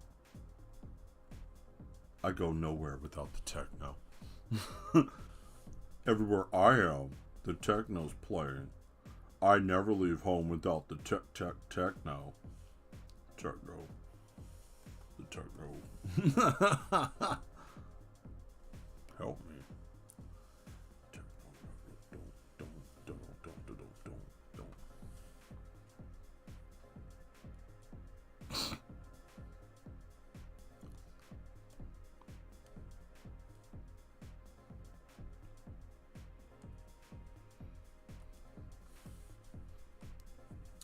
S1: I go nowhere without the techno. Everywhere I am, the techno's playing. I never leave home without the techno. Techno. The techno. Help me.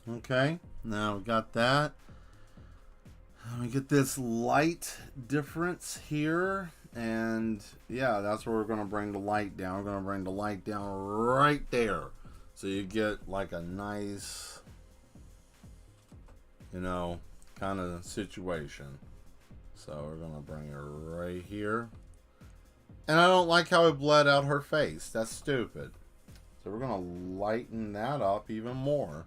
S1: Okay, now we got that. Let me get this light difference here. And yeah, that's where we're going to bring the light down. We're going to bring the light down right there. So you get like a nice, you know, kind of situation. So we're going to bring her right here. And I don't like how it bled out her face. That's stupid. So we're going to lighten that up even more.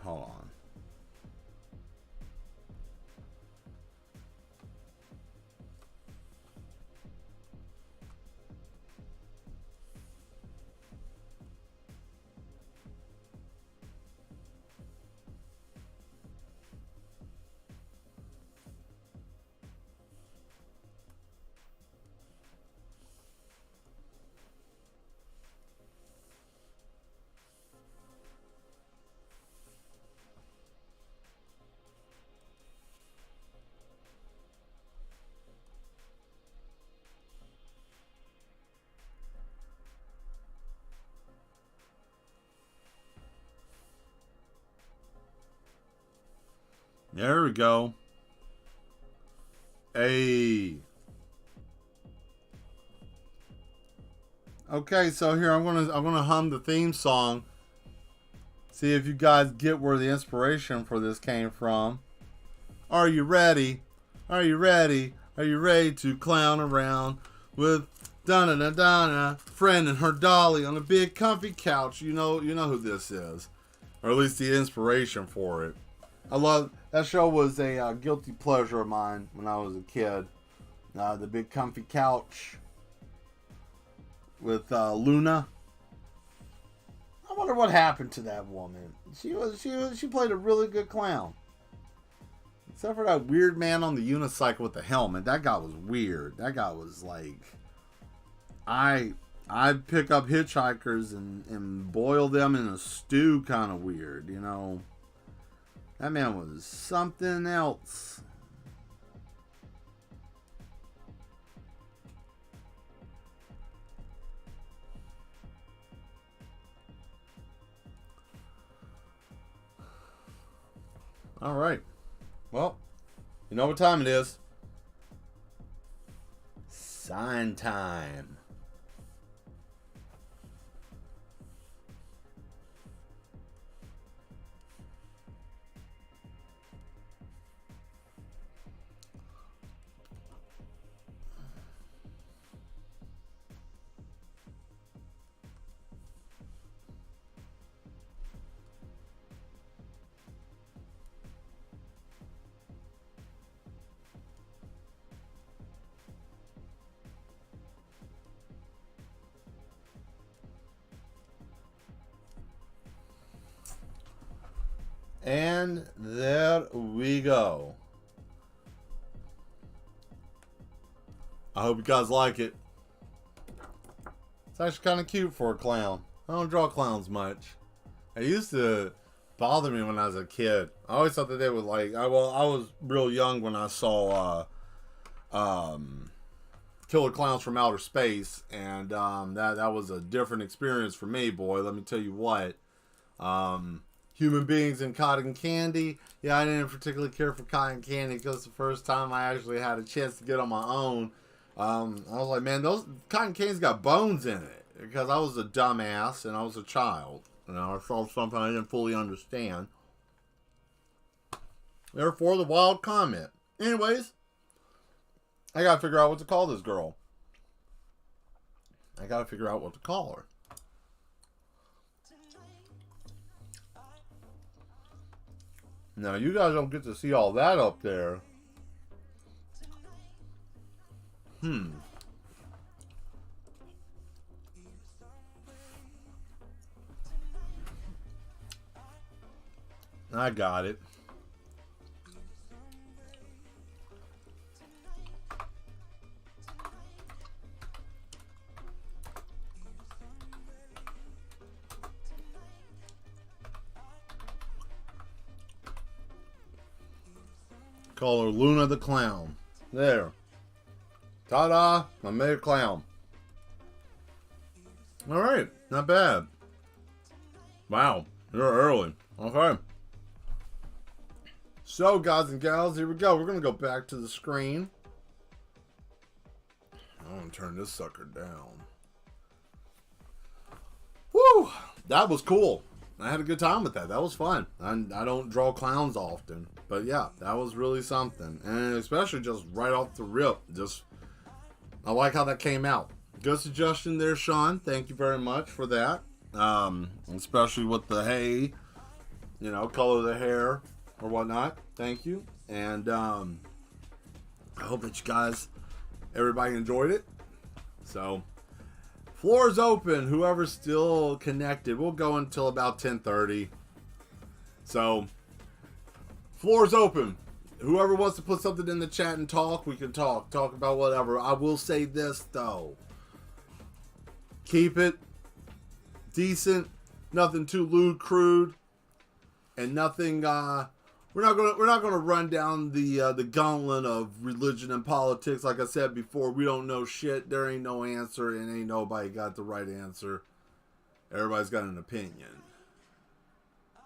S1: Hold on. There we go. Hey. Okay, so here I'm gonna hum the theme song. See if you guys get where the inspiration for this came from. Are you ready? Are you ready? Are you ready to clown around with Donna Donna, friend and her dolly on a big comfy couch? You know who this is, or at least the inspiration for it. I love that show. Was a guilty pleasure of mine when I was a kid. The big comfy couch with Luna. I wonder what happened to that woman. She played a really good clown. Except for that weird man on the unicycle with the helmet. That guy was weird. That guy was like, I'd pick up hitchhikers and boil them in a stew kind of weird, you know. That man was something else. All right. Well, you know what time it is. Sign time. And there we go. I hope you guys like it. It's actually kind of cute for a clown. I don't draw clowns much. It used to bother me when I was a kid. I always thought that they would like. I was real young when I saw Killer Clowns from Outer Space, and that was a different experience for me, boy. Let me tell you what. Human beings and cotton candy. Yeah, I didn't particularly care for cotton candy because the first time I actually had a chance to get on my own, I was like, man, those cotton candies got bones in it. Because I was a dumbass and I was a child. You know, I saw something I didn't fully understand. Therefore, the wild comment. Anyways, I gotta figure out what to call this girl. I gotta figure out what to call her. Now, you guys don't get to see all that up there. I got it. Call her Luna the Clown. There. Ta-da! I made a clown. Alright, not bad. Wow, you're early. Okay. So, guys and gals, here we go. We're going to go back to the screen. I'm going to turn this sucker down. Woo! That was cool. I had a good time with that. That was fun. I don't draw clowns often. But yeah, that was really something. And especially just right off the rip. I like how that came out. Good suggestion there, Sean. Thank you very much for that. Especially with the hay, color of the hair or whatnot. Thank you. And I hope that you guys, everybody enjoyed it. So, floor is open. Whoever's still connected, we'll go until about 10:30. So, floor is open. Whoever wants to put something in the chat and talk, we can talk. Talk about whatever. I will say this, though. Keep it decent. Nothing too lewd, crude. And nothing, we're not gonna run down the gauntlet of religion and politics. Like I said before, we don't know shit. There ain't no answer, and ain't nobody got the right answer. Everybody's got an opinion.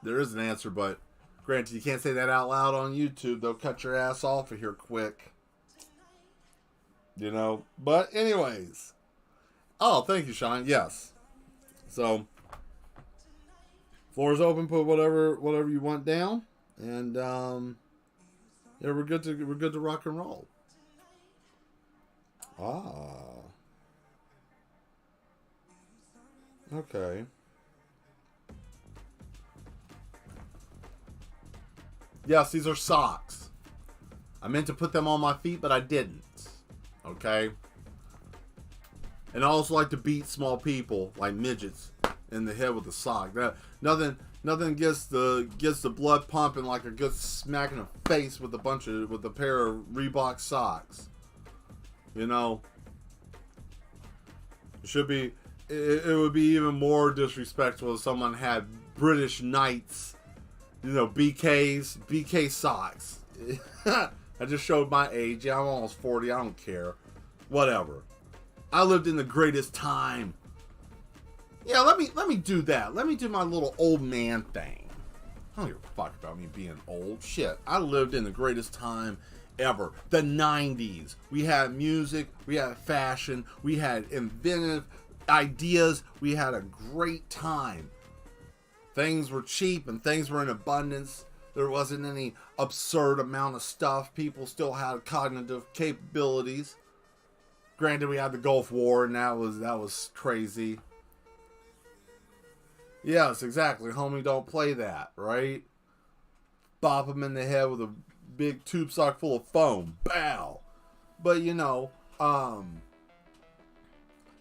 S1: There is an answer, but granted, you can't say that out loud on YouTube. They'll cut your ass off of here quick. But anyways. Oh, thank you, Sean. Yes. So, floor is open. Put whatever you want down, and yeah, we're good to rock and roll. Okay. Yes, these are socks. I meant to put them on my feet, but I didn't. Okay? And I also like to beat small people, like midgets, in the head with a sock. Nothing gets the blood pumping like a good smack in the face with a pair of Reebok socks. It would be even more disrespectful if someone had British Knights, BK socks. I just showed my age. Yeah, I'm almost 40. I don't care. Whatever. I lived in the greatest time. Yeah, let me do that. Let me do my little old man thing. I don't give a fuck about me being old. Shit, I lived in the greatest time ever. The 90s. We had music. We had fashion. We had inventive ideas. We had a great time. Things were cheap and things were in abundance. There wasn't any absurd amount of stuff. People still had cognitive capabilities. Granted, we had the Gulf War, and that was crazy. Yes, exactly. Homie, don't play that, right? Bop him in the head with a big tube sock full of foam. Bow. But,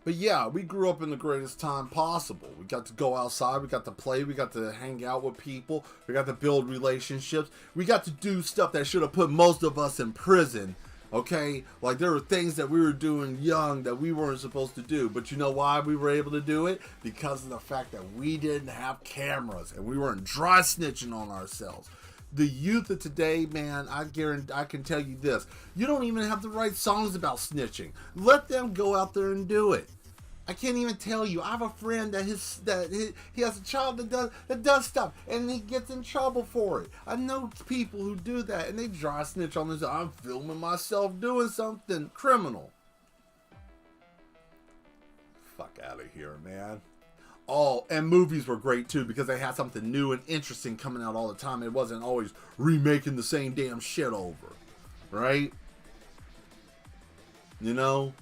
S1: but yeah, we grew up in the greatest time possible. We got to go outside, we got to play, we got to hang out with people, we got to build relationships, we got to do stuff that should have put most of us in prison. Okay, like there were things that we were doing young that we weren't supposed to do. But you know why we were able to do it? Because of the fact that we didn't have cameras and we weren't dry snitching on ourselves. The youth of today, man, I can tell you this. You don't even have to write songs about snitching. Let them go out there and do it. I can't even tell you. I have a friend that he has a child that does stuff and he gets in trouble for it. I know people who do that and they dry snitch on this. I'm filming myself doing something criminal. Fuck out of here, man. Oh, and movies were great too because they had something new and interesting coming out all the time. It wasn't always remaking the same damn shit over, right? You know?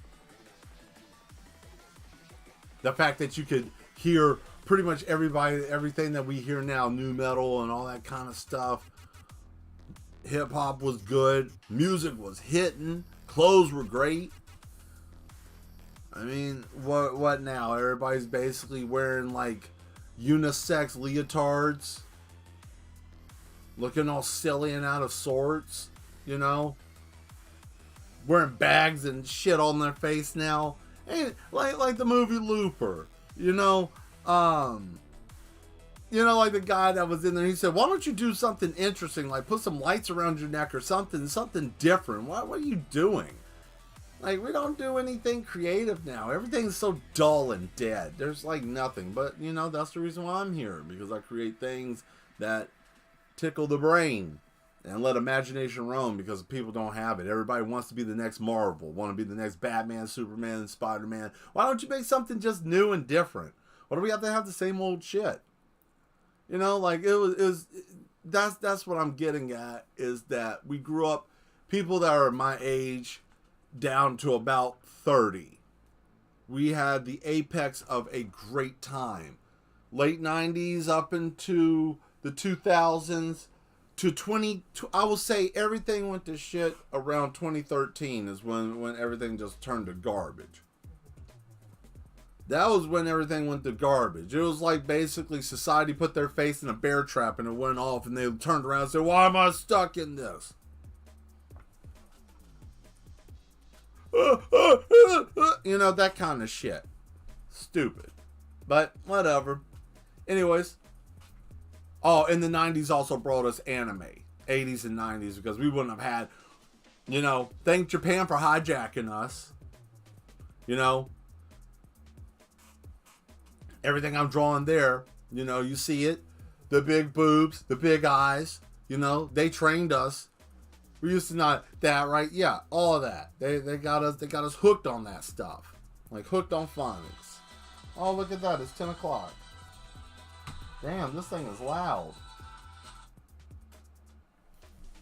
S1: The fact that you could hear pretty much everything that we hear now, new metal and all that kind of stuff. Hip hop was good. Music was hitting. Clothes were great. I mean, what now? Everybody's basically wearing like unisex leotards. Looking all silly and out of sorts, you know? Wearing bags and shit on their face now. And like the movie Looper, you know? Like the guy that was in there, he said, why don't you do something interesting, like put some lights around your neck or something different. What are you doing? Like, we don't do anything creative now. Everything's so dull and dead. There's like nothing. But, that's the reason why I'm here. Because I create things that tickle the brain and let imagination roam, because people don't have it. Everybody wants to be the next Marvel, want to be the next Batman, Superman, Spider-Man. Why don't you make something just new and different? Why do we have to have the same old shit? That's what I'm getting at, is that we grew up, people that are my age down to about 30. We had the apex of a great time. Late 90s up into the 2000s to I will say everything went to shit around 2013 is when everything just turned to garbage. That was when everything went to garbage. It was like basically society put their face in a bear trap and it went off, and they turned around and said, why am I stuck in this? That kind of shit. Stupid. But whatever. Anyways. Oh, and the 90s also brought us anime. 80s and 90s, because we wouldn't have had, thank Japan for hijacking us. Everything I'm drawing there, you see it. The big boobs, the big eyes, they trained us. We used to not that, right? Yeah, all of that. They got us hooked on that stuff. Like hooked on phonics. Oh, look at that. It's 10 o'clock. Damn, this thing is loud.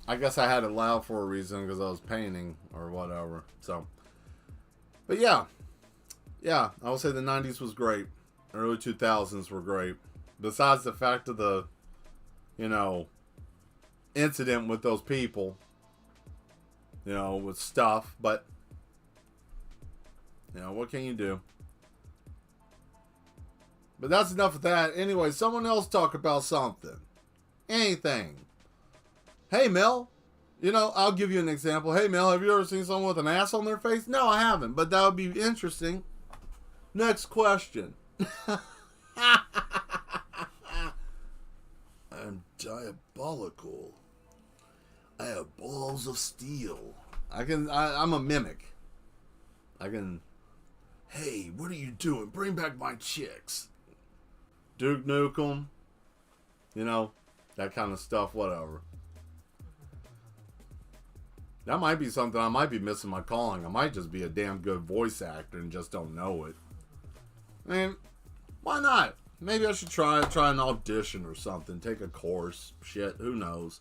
S1: I guess I had it loud for a reason, because I was painting or whatever. So, but yeah, I would say the 90s was great. Early 2000s were great. Besides the fact of the, incident with those people, with stuff. But, what can you do? But that's enough of that. Anyway, someone else talk about something. Anything. Hey, Mel. I'll give you an example. Hey, Mel, have you ever seen someone with an ass on their face? No, I haven't. But that would be interesting. Next question. I'm diabolical. I have balls of steel. I'm a mimic. Hey, what are you doing? Bring back my chicks. Duke Nukem, that kind of stuff, whatever. That might be something. I might be missing my calling. I might just be a damn good voice actor and just don't know it. I mean, why not? Maybe I should try an audition or something. Take a course. Shit, who knows?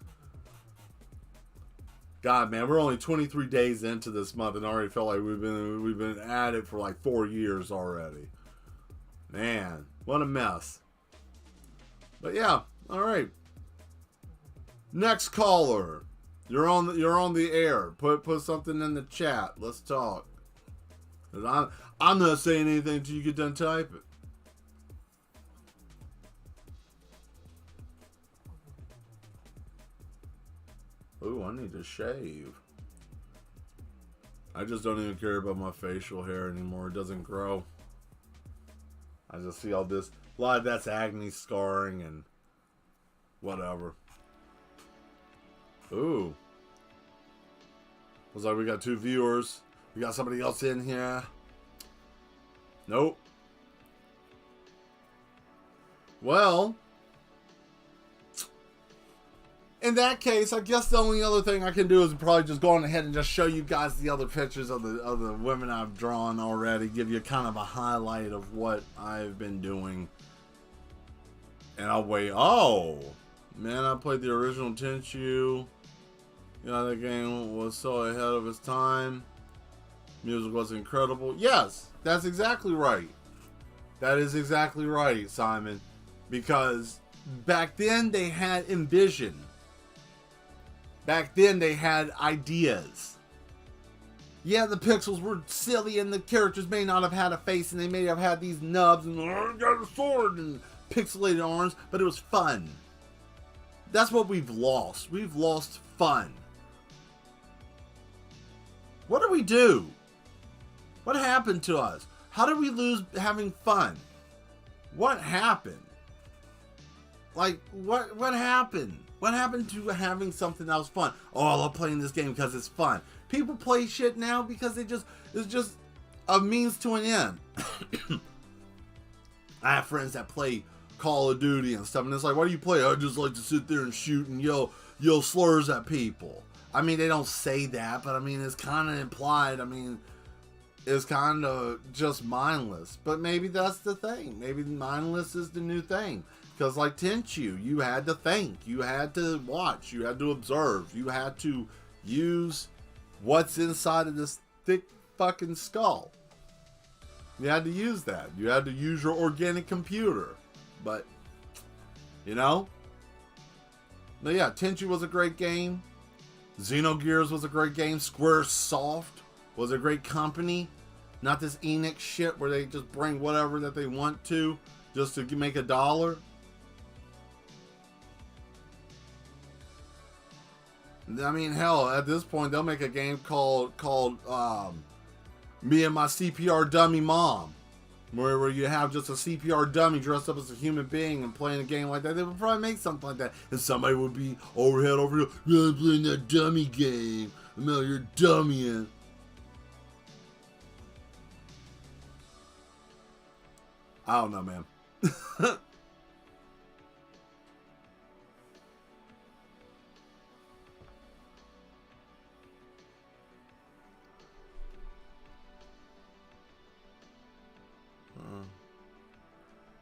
S1: God, man, we're only 23 days into this month and I already felt like we've been at it for like 4 years already. Man, what a mess. But yeah, all right. Next caller, you're on the air. Put something in the chat. Let's talk. 'Cause I'm not saying anything until you get done typing. Ooh, I need to shave. I just don't even care about my facial hair anymore. It doesn't grow. I just see all this. A lot of that's acne scarring and whatever. Ooh. Looks like we got 2 viewers. We got somebody else in here. Nope. Well, in that case, I guess the only other thing I can do is probably just go on ahead and just show you guys the other pictures of the women I've drawn already. Give you kind of a highlight of what I've been doing. And I'll wait. Oh, man, I played the original Tenchu. That game was so ahead of its time. Music was incredible. Yes, that's exactly right. That is exactly right, Simon. Because back then they had envision. Back then they had ideas. Yeah, the pixels were silly and the characters may not have had a face and they may have had these nubs and got a sword and pixelated arms, but it was fun. That's what we've lost. We've lost fun. What do we do? What happened to us? How did we lose having fun? What happened? Like, what happened? What happened to having something that was fun? Oh, I love playing this game because it's fun. People play shit now because it's just a means to an end. I have friends that play Call of Duty and stuff, and it's like, why do you play? I just like to sit there and shoot and yell slurs at people. I mean, they don't say that, but I mean, it's kind of implied. I mean, it's kind of just mindless. But maybe that's the thing. Maybe mindless is the new thing. Because like Tenchu, you had to think, you had to watch, you had to observe, you had to use what's inside of this thick fucking skull. You had to use that. You had to use your organic computer. But, you know? But yeah, Tenchu was a great game. Xenogears was a great game. Squaresoft was a great company. Not this Enix shit where they just bring whatever that they want to just to make $1. I mean, hell, at this point, they'll make a game called Me and My CPR Dummy Mom, where you have just a CPR dummy dressed up as a human being and playing a game like that. They would probably make something like that, and somebody would be overhead over here, yeah, I'm playing that dummy game. No, you're dummying. I don't know, man.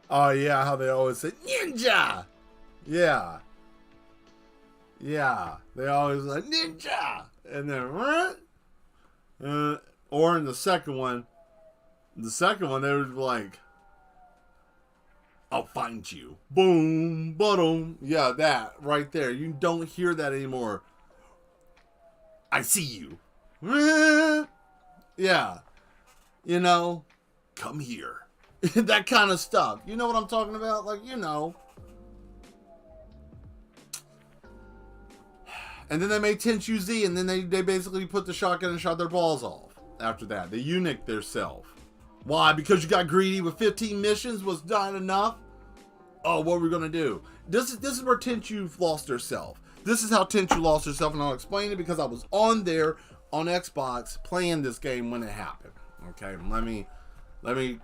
S1: Oh yeah, how they always say ninja. Yeah. Yeah. They always like ninja. And then or in the second one they were like, I'll find you. Boom, boom. Yeah, that right there. You don't hear that anymore. I see you. Yeah. You know, come here. That kind of stuff. You know what I'm talking about? Like, you know. And then they made Tenchu Z, and then they basically put the shotgun and shot their balls off. After that, they eunuched theirself. Why? Because you got greedy with 15 missions was not enough? Oh, what are we gonna do? This is where Tenchu lost herself. This is how Tenchu lost herself, and I'll explain it because I was on there on Xbox playing this game when it happened. Okay, let me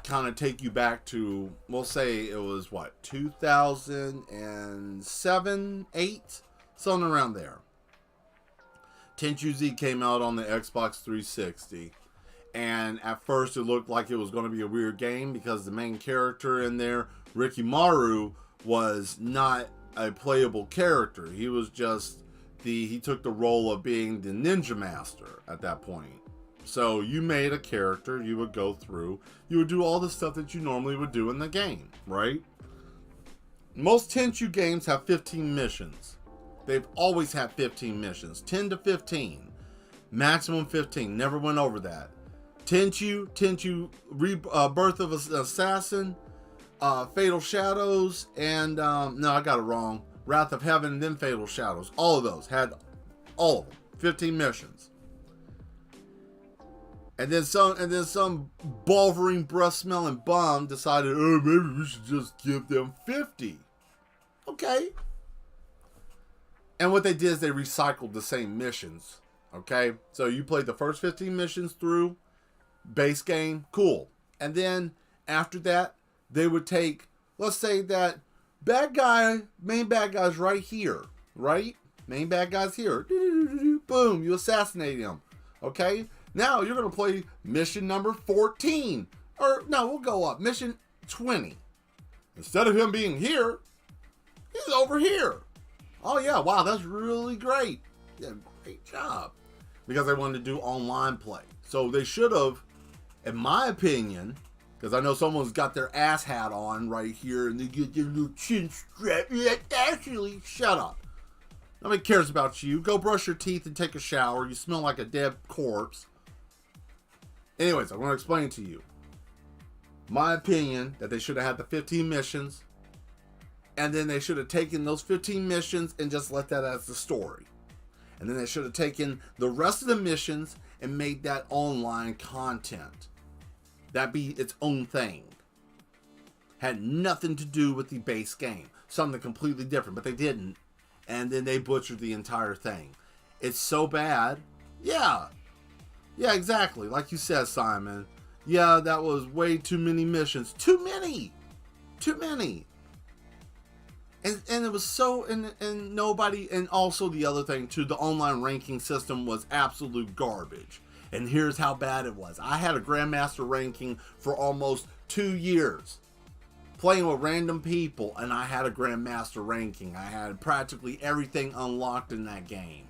S1: kind of take you back to, we'll say it was what, 2007, 8, something around there. Tenchu Z came out on the Xbox 360, and at first it looked like it was going to be a weird game because the main character in there, Rikimaru, was not a playable character. He was just he took the role of being the ninja master at that point. So you made a character, you would go through, you would do all the stuff that you normally would do in the game, right? Most Tenchu games have 15 missions. They've always had 15 missions, 10 to 15, maximum 15, never went over that. Tenchu, Birth of an Assassin, Fatal Shadows, and, no, I got it wrong, Wrath of Heaven, and then Fatal Shadows. All of those had all of them, 15 missions. And then some Wolverine breath smelling bum decided, oh, maybe we should just give them 50. Okay. And what they did is they recycled the same missions. Okay. So you played the first 15 missions through, base game, cool. And then after that, they would take, let's say that main bad guy's right here, right? Main bad guy's here. Boom, you assassinate him. Okay. Now you're going to play mission number 14. Or, no, we'll go up. Mission 20. Instead of him being here, he's over here. Oh, yeah. Wow, that's really great. Yeah, great job. Because they wanted to do online play. So they should have, in my opinion, because I know someone's got their ass hat on right here and they get their little chin strap. Yeah, actually, shut up. Nobody cares about you. Go brush your teeth and take a shower. You smell like a dead corpse. Anyways, I'm going to explain to you. My opinion that they should have had the 15 missions. And then they should have taken those 15 missions and just let that as the story. And then they should have taken the rest of the missions and made that online content. That be its own thing. Had nothing to do with the base game. Something completely different, but they didn't. And then they butchered the entire thing. It's so bad. Yeah. Yeah, exactly. Like you said, Simon. Yeah, that was way too many missions. Too many. Too many. And it was so, and nobody, and also the other thing too, the online ranking system was absolute garbage. And here's how bad it was. I had a Grandmaster ranking for almost 2 years. Playing with random people, and I had a Grandmaster ranking. I had practically everything unlocked in that game.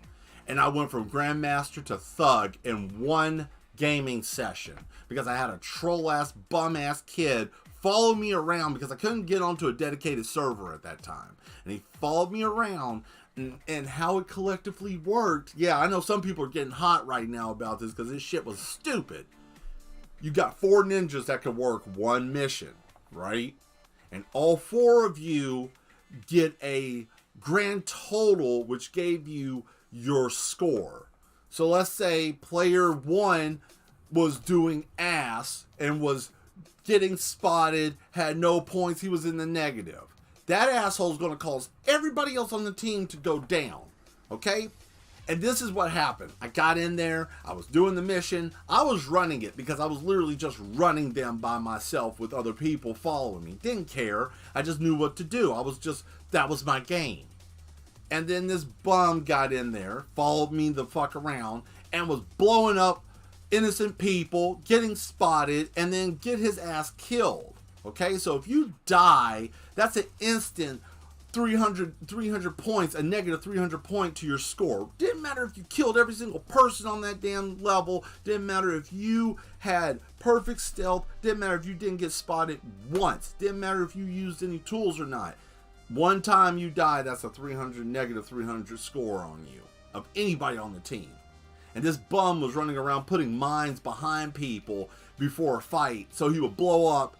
S1: And I went from Grandmaster to Thug in one gaming session. Because I had a troll-ass, bum-ass kid follow me around because I couldn't get onto a dedicated server at that time. And he followed me around, and how it collectively worked. Yeah, I know some people are getting hot right now about this because this shit was stupid. You got 4 ninjas that could work one mission, right? And all 4 of you get a grand total, which gave you your score. So let's say player 1 was doing ass and was getting spotted, had no points, he was in the negative. That asshole is going to cause everybody else on the team to go down. Okay? And this is what happened. I got in there, I was doing the mission, I was running it because I was literally just running them by myself with other people following me. Didn't care. I just knew what to do. That was my game. And then this bum got in there, followed me the fuck around, and was blowing up innocent people, getting spotted, and then get his ass killed. Okay, so if you die, that's an instant 300 points, a negative 300 point to your score. Didn't matter if you killed every single person on that damn level. Didn't matter if you had perfect stealth. Didn't matter if you didn't get spotted once. Didn't matter if you used any tools or not. One time you die, that's a negative 300 score on you of anybody on the team. And this bum was running around putting mines behind people before a fight, so he would blow up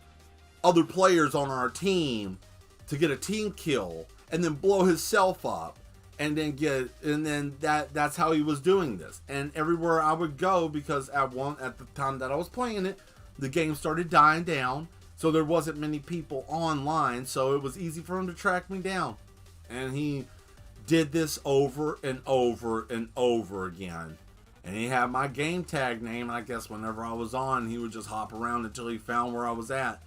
S1: other players on our team to get a team kill, and then blow himself up, and then that's how he was doing this. And everywhere I would go, because at the time that I was playing it, the game started dying down, so there wasn't many people online, so it was easy for him to track me down. And he did this over and over and over again. And he had my game tag name, and I guess whenever I was on, he would just hop around until he found where I was at.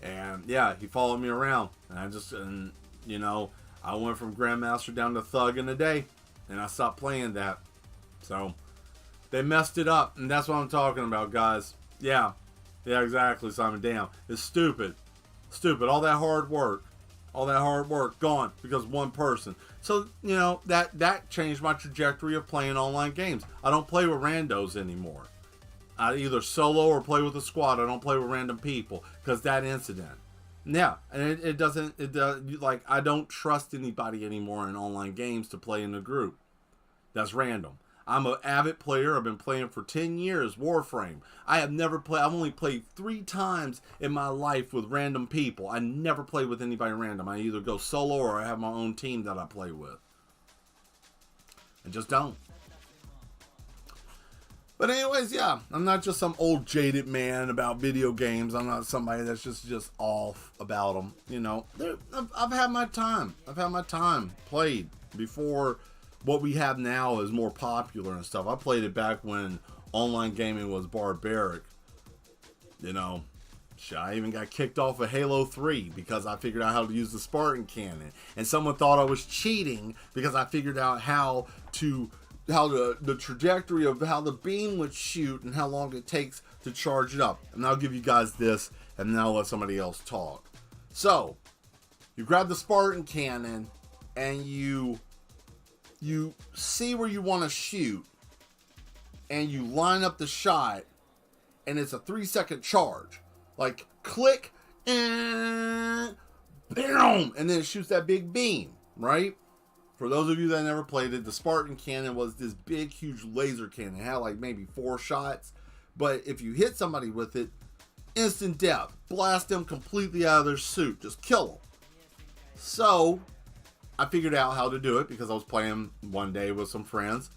S1: And yeah, he followed me around. And I went from Grandmaster down to Thug in a day. And I stopped playing that. So, they messed it up. And that's what I'm talking about, guys. Yeah. Yeah, exactly, Simon. Damn. It's stupid. Stupid. All that hard work. Gone because one person. So, that changed my trajectory of playing online games. I don't play with randos anymore. I either solo or play with a squad. I don't play with random people because that incident. Yeah, and I don't trust anybody anymore in online games to play in a group. That's random. I'm an avid player. I've been playing for 10 years, Warframe. I've only played 3 times in my life with random people. I never play with anybody random. I either go solo or I have my own team that I play with. I just don't. But anyways, yeah, I'm not just some old jaded man about video games. I'm not somebody that's just off about them. I've had my time. Played before what we have now is more popular and stuff. I played it back when online gaming was barbaric. I even got kicked off of Halo 3 because I figured out how to use the Spartan cannon. And someone thought I was cheating because I figured out how the trajectory of how the beam would shoot and how long it takes to charge it up. And I'll give you guys this, and then I'll let somebody else talk. So, you grab the Spartan cannon, and you see where you want to shoot, and you line up the shot, and it's a 3-second charge. Like, click, and boom, and then it shoots that big beam, right? For those of you that never played it, the Spartan cannon was this big, huge laser cannon. It had like maybe 4 shots, but if you hit somebody with it, instant death. Blast them completely out of their suit. Just kill them. So, I figured out how to do it because I was playing one day with some friends.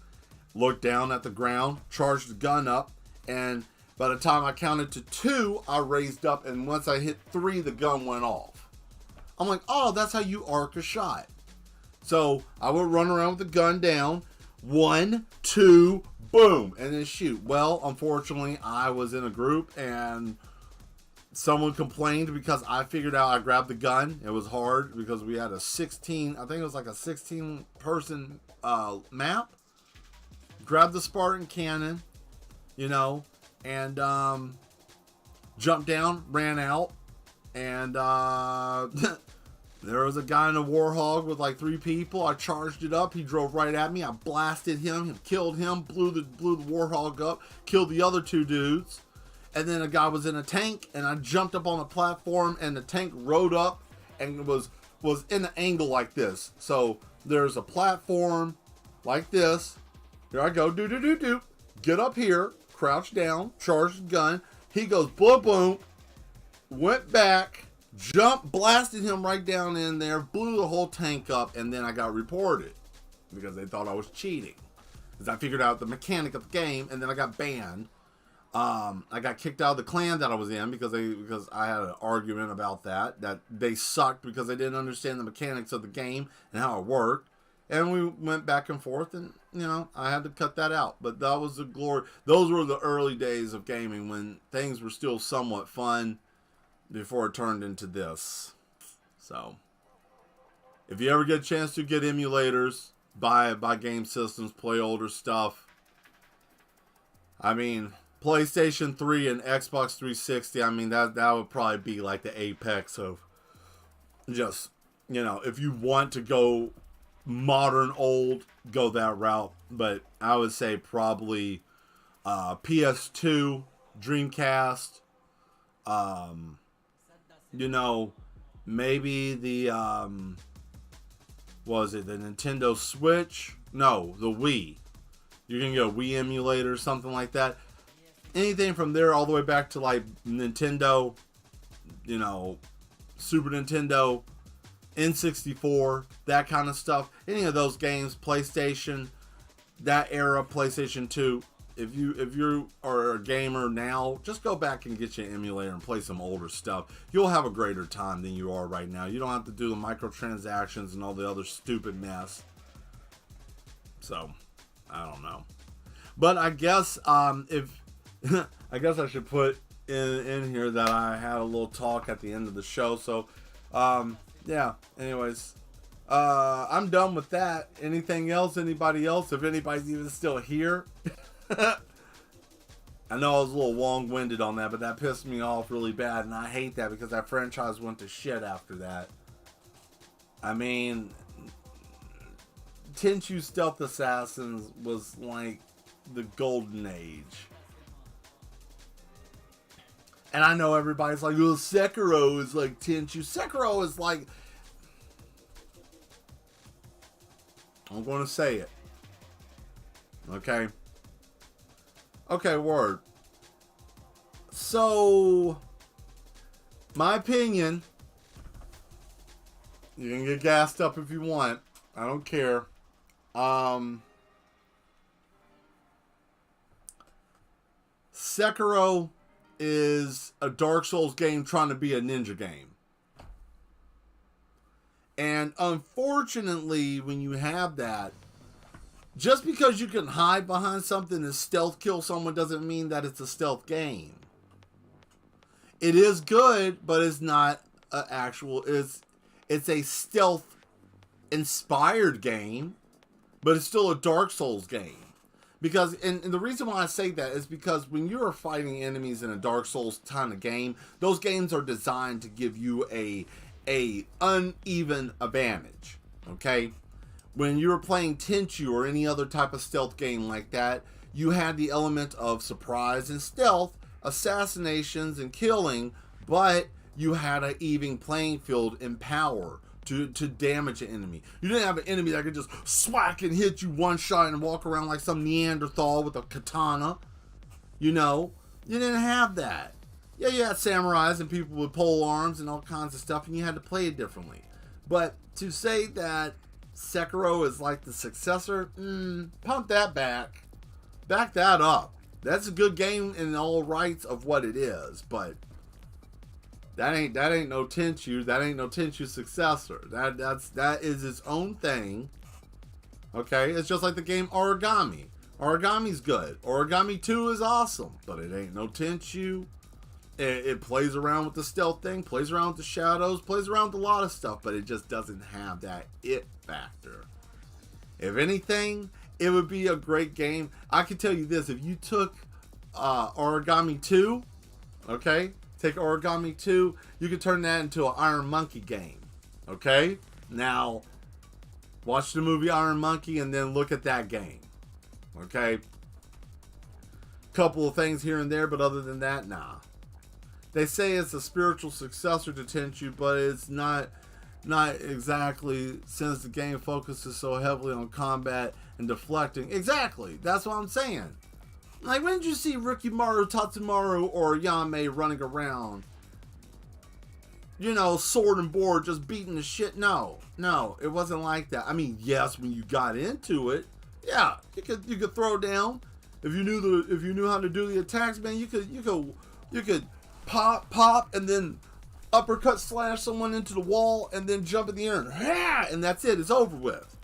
S1: Looked down at the ground, charged the gun up, and by the time I counted to 2, I raised up, and once I hit 3, the gun went off. I'm like, oh, that's how you arc a shot. So I would run around with the gun down, 1, 2, boom, and then shoot. Well, unfortunately, I was in a group, and someone complained because I figured out I grabbed the gun. It was hard because we had a 16, I think it was like a 16-person map. Grabbed the Spartan cannon, you know, and jumped down, ran out, and there was a guy in a Warhog with like 3 people. I charged it up. He drove right at me. I blasted him, killed him, blew the Warhog up, killed the other 2 dudes. And then a guy was in a tank, and I jumped up on a platform, and the tank rode up and was in an angle like this. So there's a platform like this. Here I go, do. Get up here, crouch down, charge the gun. He goes, boom, boom, went back, jumped, blasted him right down in there, blew the whole tank up, and then I got reported because they thought I was cheating. Because I figured out the mechanic of the game, and then I got banned. I got kicked out of the clan that I was in because I had an argument about that they sucked because they didn't understand the mechanics of the game and how it worked. And we went back and forth, and, you know, I had to cut that out. But that was the glory. Those were the early days of gaming when things were still somewhat fun before it turned into this. So, if you ever get a chance to get emulators, buy game systems, play older stuff. I mean, PlayStation 3 and Xbox 360, I mean, that would probably be like the apex of just, you know, if you want to go modern old, go that route. But I would say probably PS2, Dreamcast, you know, maybe the was it the Nintendo Switch? No, the Wii. You can get a Wii emulator or something like that. Anything from there all the way back to like Nintendo, you know, Super Nintendo, N64, that kind of stuff. Any of those games, PlayStation, that era, PlayStation 2. If you are a gamer now, just go back and get your emulator and play some older stuff. You'll have a greater time than you are right now. You don't have to do the microtransactions and all the other stupid mess. So, I don't know. But I guess if I guess I should put in here that I had a little talk at the end of the show. So, yeah. Anyways, I'm done with that. Anything else? Anybody else? If anybody's even still here. I know I was a little long-winded on that, but that pissed me off really bad, and I hate that because that franchise went to shit after that. I mean, Tenchu Stealth Assassins was like the golden age. And I know everybody's like, well, Sekiro is like Tenchu. Sekiro is like... I'm going to say it. Okay? Okay, word. So, my opinion, you can get gassed up if you want. I don't care. Sekiro is a Dark Souls game trying to be a ninja game. And unfortunately, when you have that, just because you can hide behind something and stealth kill someone doesn't mean that it's a stealth game. It is good, but it's not an actual... It's a stealth-inspired game, but it's still a Dark Souls game. Because, and the reason why I say that is because when you're fighting enemies in a Dark Souls kind of game, those games are designed to give you a uneven advantage. Okay? When you were playing Tenchu or any other type of stealth game like that, you had the element of surprise and stealth assassinations and killing, but you had an even playing field in power to damage an enemy. You didn't have an enemy that could just smack and hit you one shot and walk around like some Neanderthal with a katana. You know, you didn't have that. Yeah, you had samurais and people with pole arms and all kinds of stuff, and you had to play it differently. But to say that Sekiro is like the successor, pump that back. Back that up. That's a good game in all rights of what it is, but that ain't no Tenchu. That ain't no Tenchu successor. That is its own thing. Okay, it's just like the game Origami. Origami's good. Origami 2 is awesome, but it ain't no Tenchu. It plays around with the stealth thing, plays around with the shadows, plays around with a lot of stuff, but it just doesn't have that it factor. If anything, it would be a great game. I can tell you this, if you took Origami 2, okay, take Origami 2, you could turn that into an Iron Monkey game, okay? Now, watch the movie Iron Monkey and then look at that game, okay? Couple of things here and there, but other than that, nah. They say it's a spiritual successor to Tenchu, but it's not exactly, since the game focuses so heavily on combat and deflecting. Exactly, that's what I'm saying. Like, when did you see Rikimaru, Tatsumaru, or Yame running around, you know, sword and board, just beating the shit? No, it wasn't like that. I mean, yes, when you got into it, yeah, you could throw down. If you knew how to do the attacks, man, you could pop, and then uppercut slash someone into the wall, and then jump in the air, and that's it. It's over with.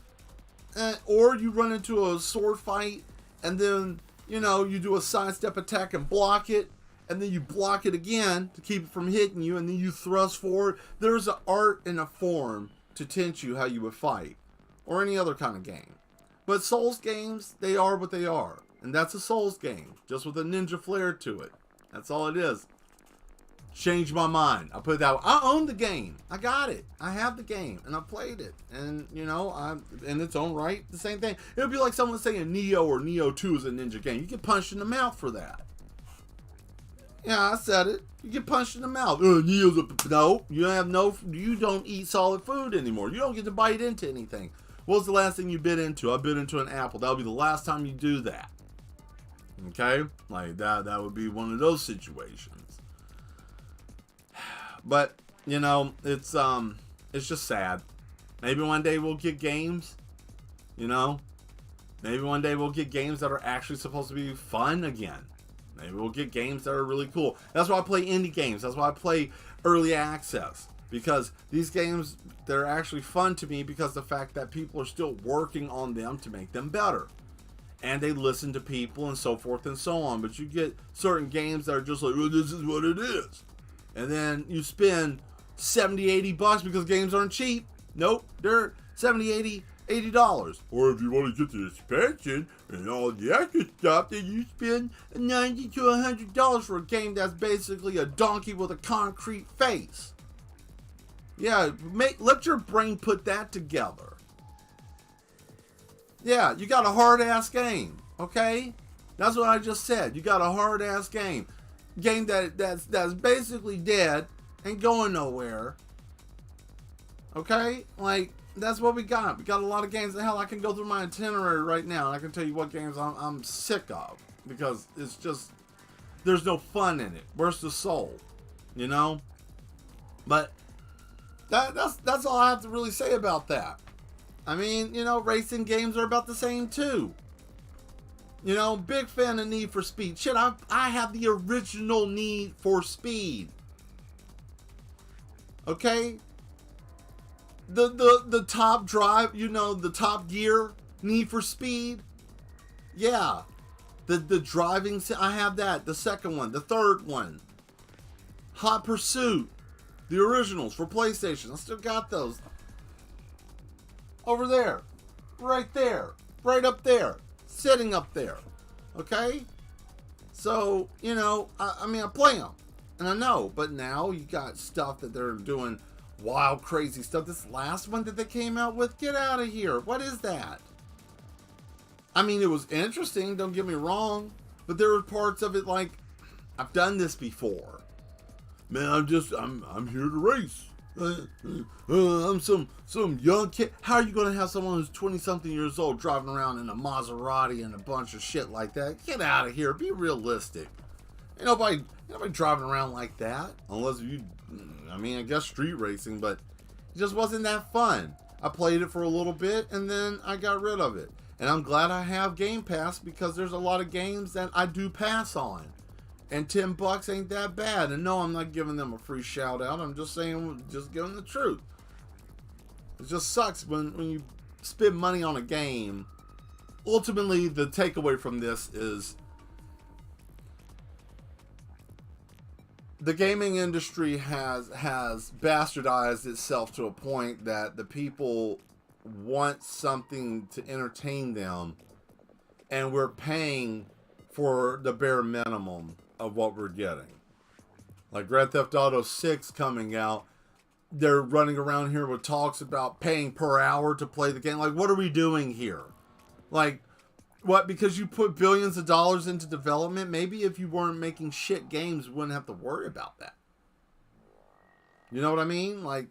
S1: Or you run into a sword fight, and then, you know, you do a sidestep attack and block it, and then you block it again to keep it from hitting you, and then you thrust forward. There's an art and a form to Tenchu how you would fight, or any other kind of game. But Souls games, they are what they are, and that's a Souls game, just with a ninja flair to it. That's all it is. Changed my mind. I put it that way. I own the game. I got it. I have the game, and I played it. And, you know, I'm in its own right, the same thing. It would be like someone saying Neo or Neo 2 is a ninja game. You get punched in the mouth for that. Yeah, I said it. You get punched in the mouth. Neo's no. You don't eat solid food anymore. You don't get to bite into anything. What was the last thing you bit into? I bit into an apple. That'll be the last time you do that. Okay? Like, that would be one of those situations. But, you know, it's just sad. Maybe one day we'll get games, you know. Maybe one day we'll get games that are actually supposed to be fun again. Maybe we'll get games that are really cool. That's why I play indie games. That's why I play early access. Because these games, they're actually fun to me because the fact that people are still working on them to make them better. And they listen to people and so forth and so on. But you get certain games that are just like, well, this is what it is. And then you spend $70, $80 because games aren't cheap. Nope, they're $70, $80. Or if you want to get the expansion and all the extra stuff, then you spend $90 to $100 for a game that's basically a donkey with a concrete face. Yeah, let your brain put that together. Yeah, you got a hard-ass game, okay? That's what I just said. You got a hard-ass game. Game that's basically dead, ain't going nowhere. Okay? Like, that's what we got. We got a lot of games. Hell, I can go through my itinerary right now, and I can tell you what games I'm sick of. Because it's just, there's no fun in it. Where's the soul? You know? But that's all I have to really say about that. I mean, you know, racing games are about the same too. You know, big fan of Need for Speed. Shit, I have the original Need for Speed. Okay? The top drive, you know, the Top Gear Need for Speed. Yeah. The driving, I have that. The second one, the third one. Hot Pursuit. The originals for PlayStation. I still got those. Over there. Right there. Right up there. Sitting up there. Okay? So, you know, I mean, I play them. And I know. But now you got stuff that they're doing wild, crazy stuff. This last one that they came out with, get out of here. What is that? I mean, it was interesting. Don't get me wrong. But there were parts of it like, I've done this before. Man, I'm here to race. I'm some young kid. How are you going to have someone who's 20-something years old driving around in a Maserati and a bunch of shit like that? Get out of here. Be realistic. Ain't nobody driving around like that. Unless you, I mean, I guess street racing, but it just wasn't that fun. I played it for a little bit and then I got rid of it. And I'm glad I have Game Pass because there's a lot of games that I do pass on. And $10 ain't that bad. And no, I'm not giving them a free shout out. I'm just saying, just giving the truth. It just sucks when you spend money on a game. Ultimately, the takeaway from this is the gaming industry has bastardized itself to a point that the people want something to entertain them, and we're paying for the bare minimum of what we're getting. Like Grand Theft Auto 6 coming out, they're running around here with talks about paying per hour to play the game. Like, what are we doing here? Like, what? Because you put billions of dollars into development? Maybe if you weren't making shit games, we wouldn't have to worry about that. You know what I mean? Like,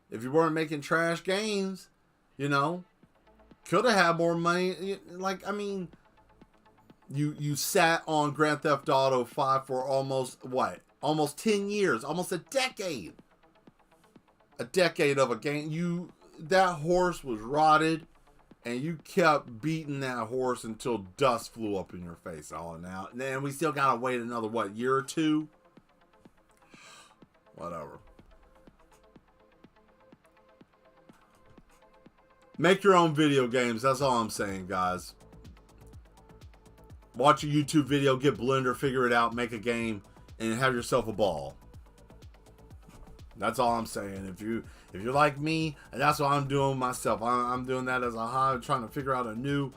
S1: if you weren't making trash games, you know, could have had more money. Like, I mean, you sat on Grand Theft Auto 5 for almost 10 years, almost a decade. A decade of a game. That horse was rotted, and you kept beating that horse until dust flew up in your face. Oh, now, and we still gotta wait another year or two. Whatever. Make your own video games. That's all I'm saying, guys. Watch a YouTube video, get Blender, figure it out, make a game, and have yourself a ball. That's all I'm saying. If you're like me, and that's what I'm doing myself. I'm doing that as a hobby, trying to figure out a new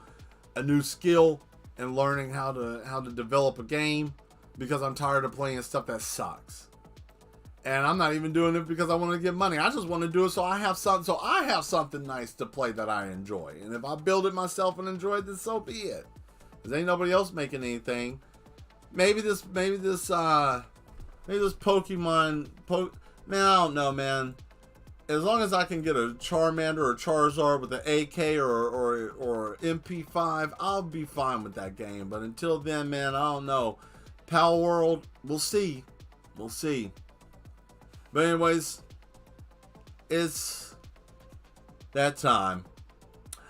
S1: skill and learning how to develop a game because I'm tired of playing stuff that sucks. And I'm not even doing it because I want to get money. I just want to do it so I have something nice to play that I enjoy. And if I build it myself and enjoy it, then so be it. Because ain't nobody else making anything. Maybe this Pokemon. Man, I don't know, man. As long as I can get a Charmander or Charizard with an AK or MP5, I'll be fine with that game. But until then, man, I don't know. Pal World, we'll see. We'll see. But anyways, it's that time.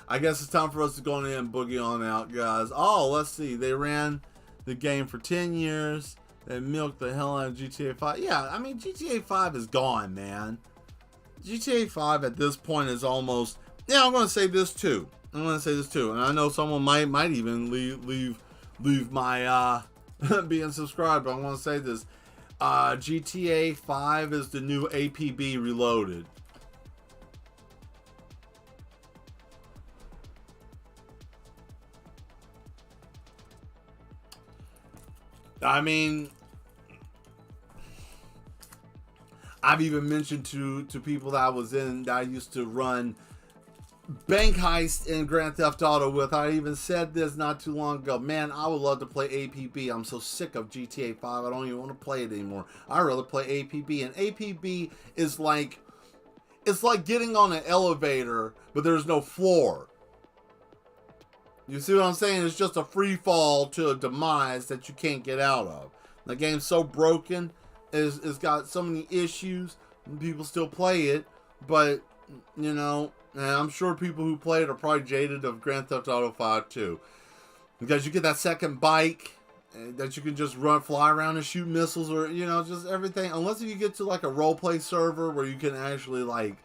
S1: I guess it's time for us to go in and boogie on out, guys. Oh, let's see. They ran the game for 10 years. They milked the hell out of GTA 5. Yeah, I mean, GTA 5 is gone, man. GTA 5 at this point is almost... Yeah, I'm going to say this too. And I know someone might even leave my being subscribed, but I'm going to say this. GTA 5 is the new APB Reloaded. I mean, I've even mentioned to people that I used to run bank heist in Grand Theft Auto with. I even said this not too long ago. Man, I would love to play APB. I'm so sick of GTA 5. I don't even want to play it anymore. I'd rather play APB. And APB is like, it's like getting on an elevator, but there's no floor. You see what I'm saying? It's just a free fall to a demise that you can't get out of. The game's so broken. It's got so many issues. And people still play it. But, you know, and I'm sure people who play it are probably jaded of Grand Theft Auto 5 too. Because you get that second bike that you can just fly around and shoot missiles or, you know, just everything. Unless you get to like a roleplay server where you can actually like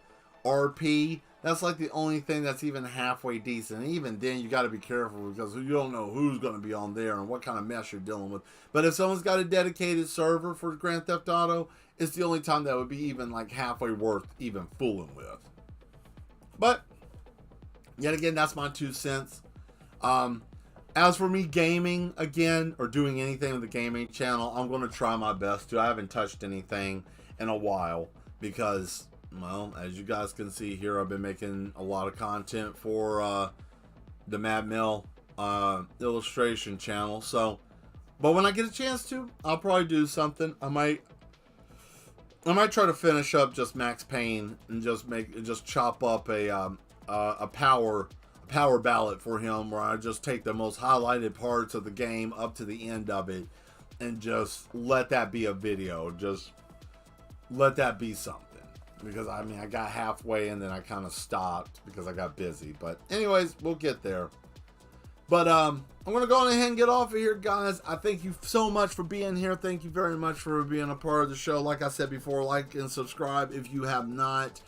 S1: RP. That's like the only thing that's even halfway decent. And even then, you got to be careful because you don't know who's going to be on there and what kind of mess you're dealing with. But if someone's got a dedicated server for Grand Theft Auto, it's the only time that would be even like halfway worth even fooling with. But, yet again, that's my 2 cents. As for me gaming again, or doing anything with the gaming channel, I'm going to try my best to. I haven't touched anything in a while because... Well, as you guys can see here, I've been making a lot of content for the Mad Mel illustration channel. So, But when I get a chance to, I'll probably do something. I might try to finish up just Max Payne and just chop up a power ballot for him, where I just take the most highlighted parts of the game up to the end of it and just let that be a video. Just let that be something. Because I mean, I got halfway and then I kind of stopped because I got busy. But anyways, we'll get there. But I'm going to go on ahead and get off of here, guys. I thank you so much for being here. Thank you very much for being a part of the show. Like I said before, like and subscribe if you have not.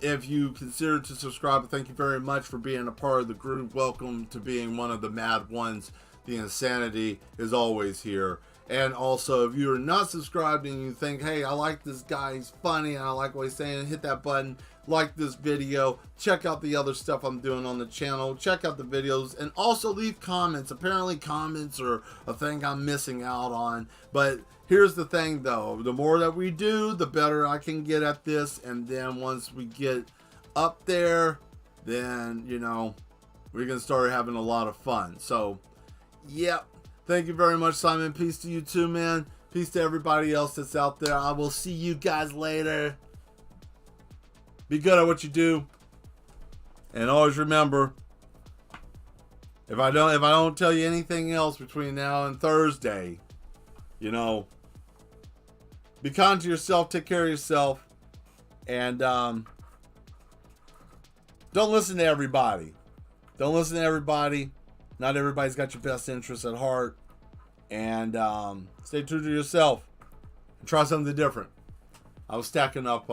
S1: If you consider to subscribe, thank you very much for being a part of the group. Welcome to being one of the mad ones. The insanity is always here. And also, if you are not subscribed and you think, hey, I like this guy, he's funny, and I like what he's saying, hit that button, like this video, check out the other stuff I'm doing on the channel, check out the videos, and also leave comments. Apparently comments are a thing I'm missing out on. But here's the thing, though. The more that we do, the better I can get at this. And then once we get up there, then, you know, we're going to start having a lot of fun. So, yep. Thank you very much, Simon. Peace to you too, man. Peace to everybody else that's out there. I will see you guys later. Be good at what you do. And always remember, if I don't tell you anything else between now and Thursday, you know, be kind to yourself, take care of yourself, and don't listen to everybody. Don't listen to everybody. Not everybody's got your best interests at heart. And stay true to yourself. And try something different. I was stacking up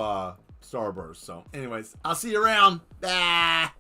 S1: Starburst. So anyways, I'll see you around. Bah.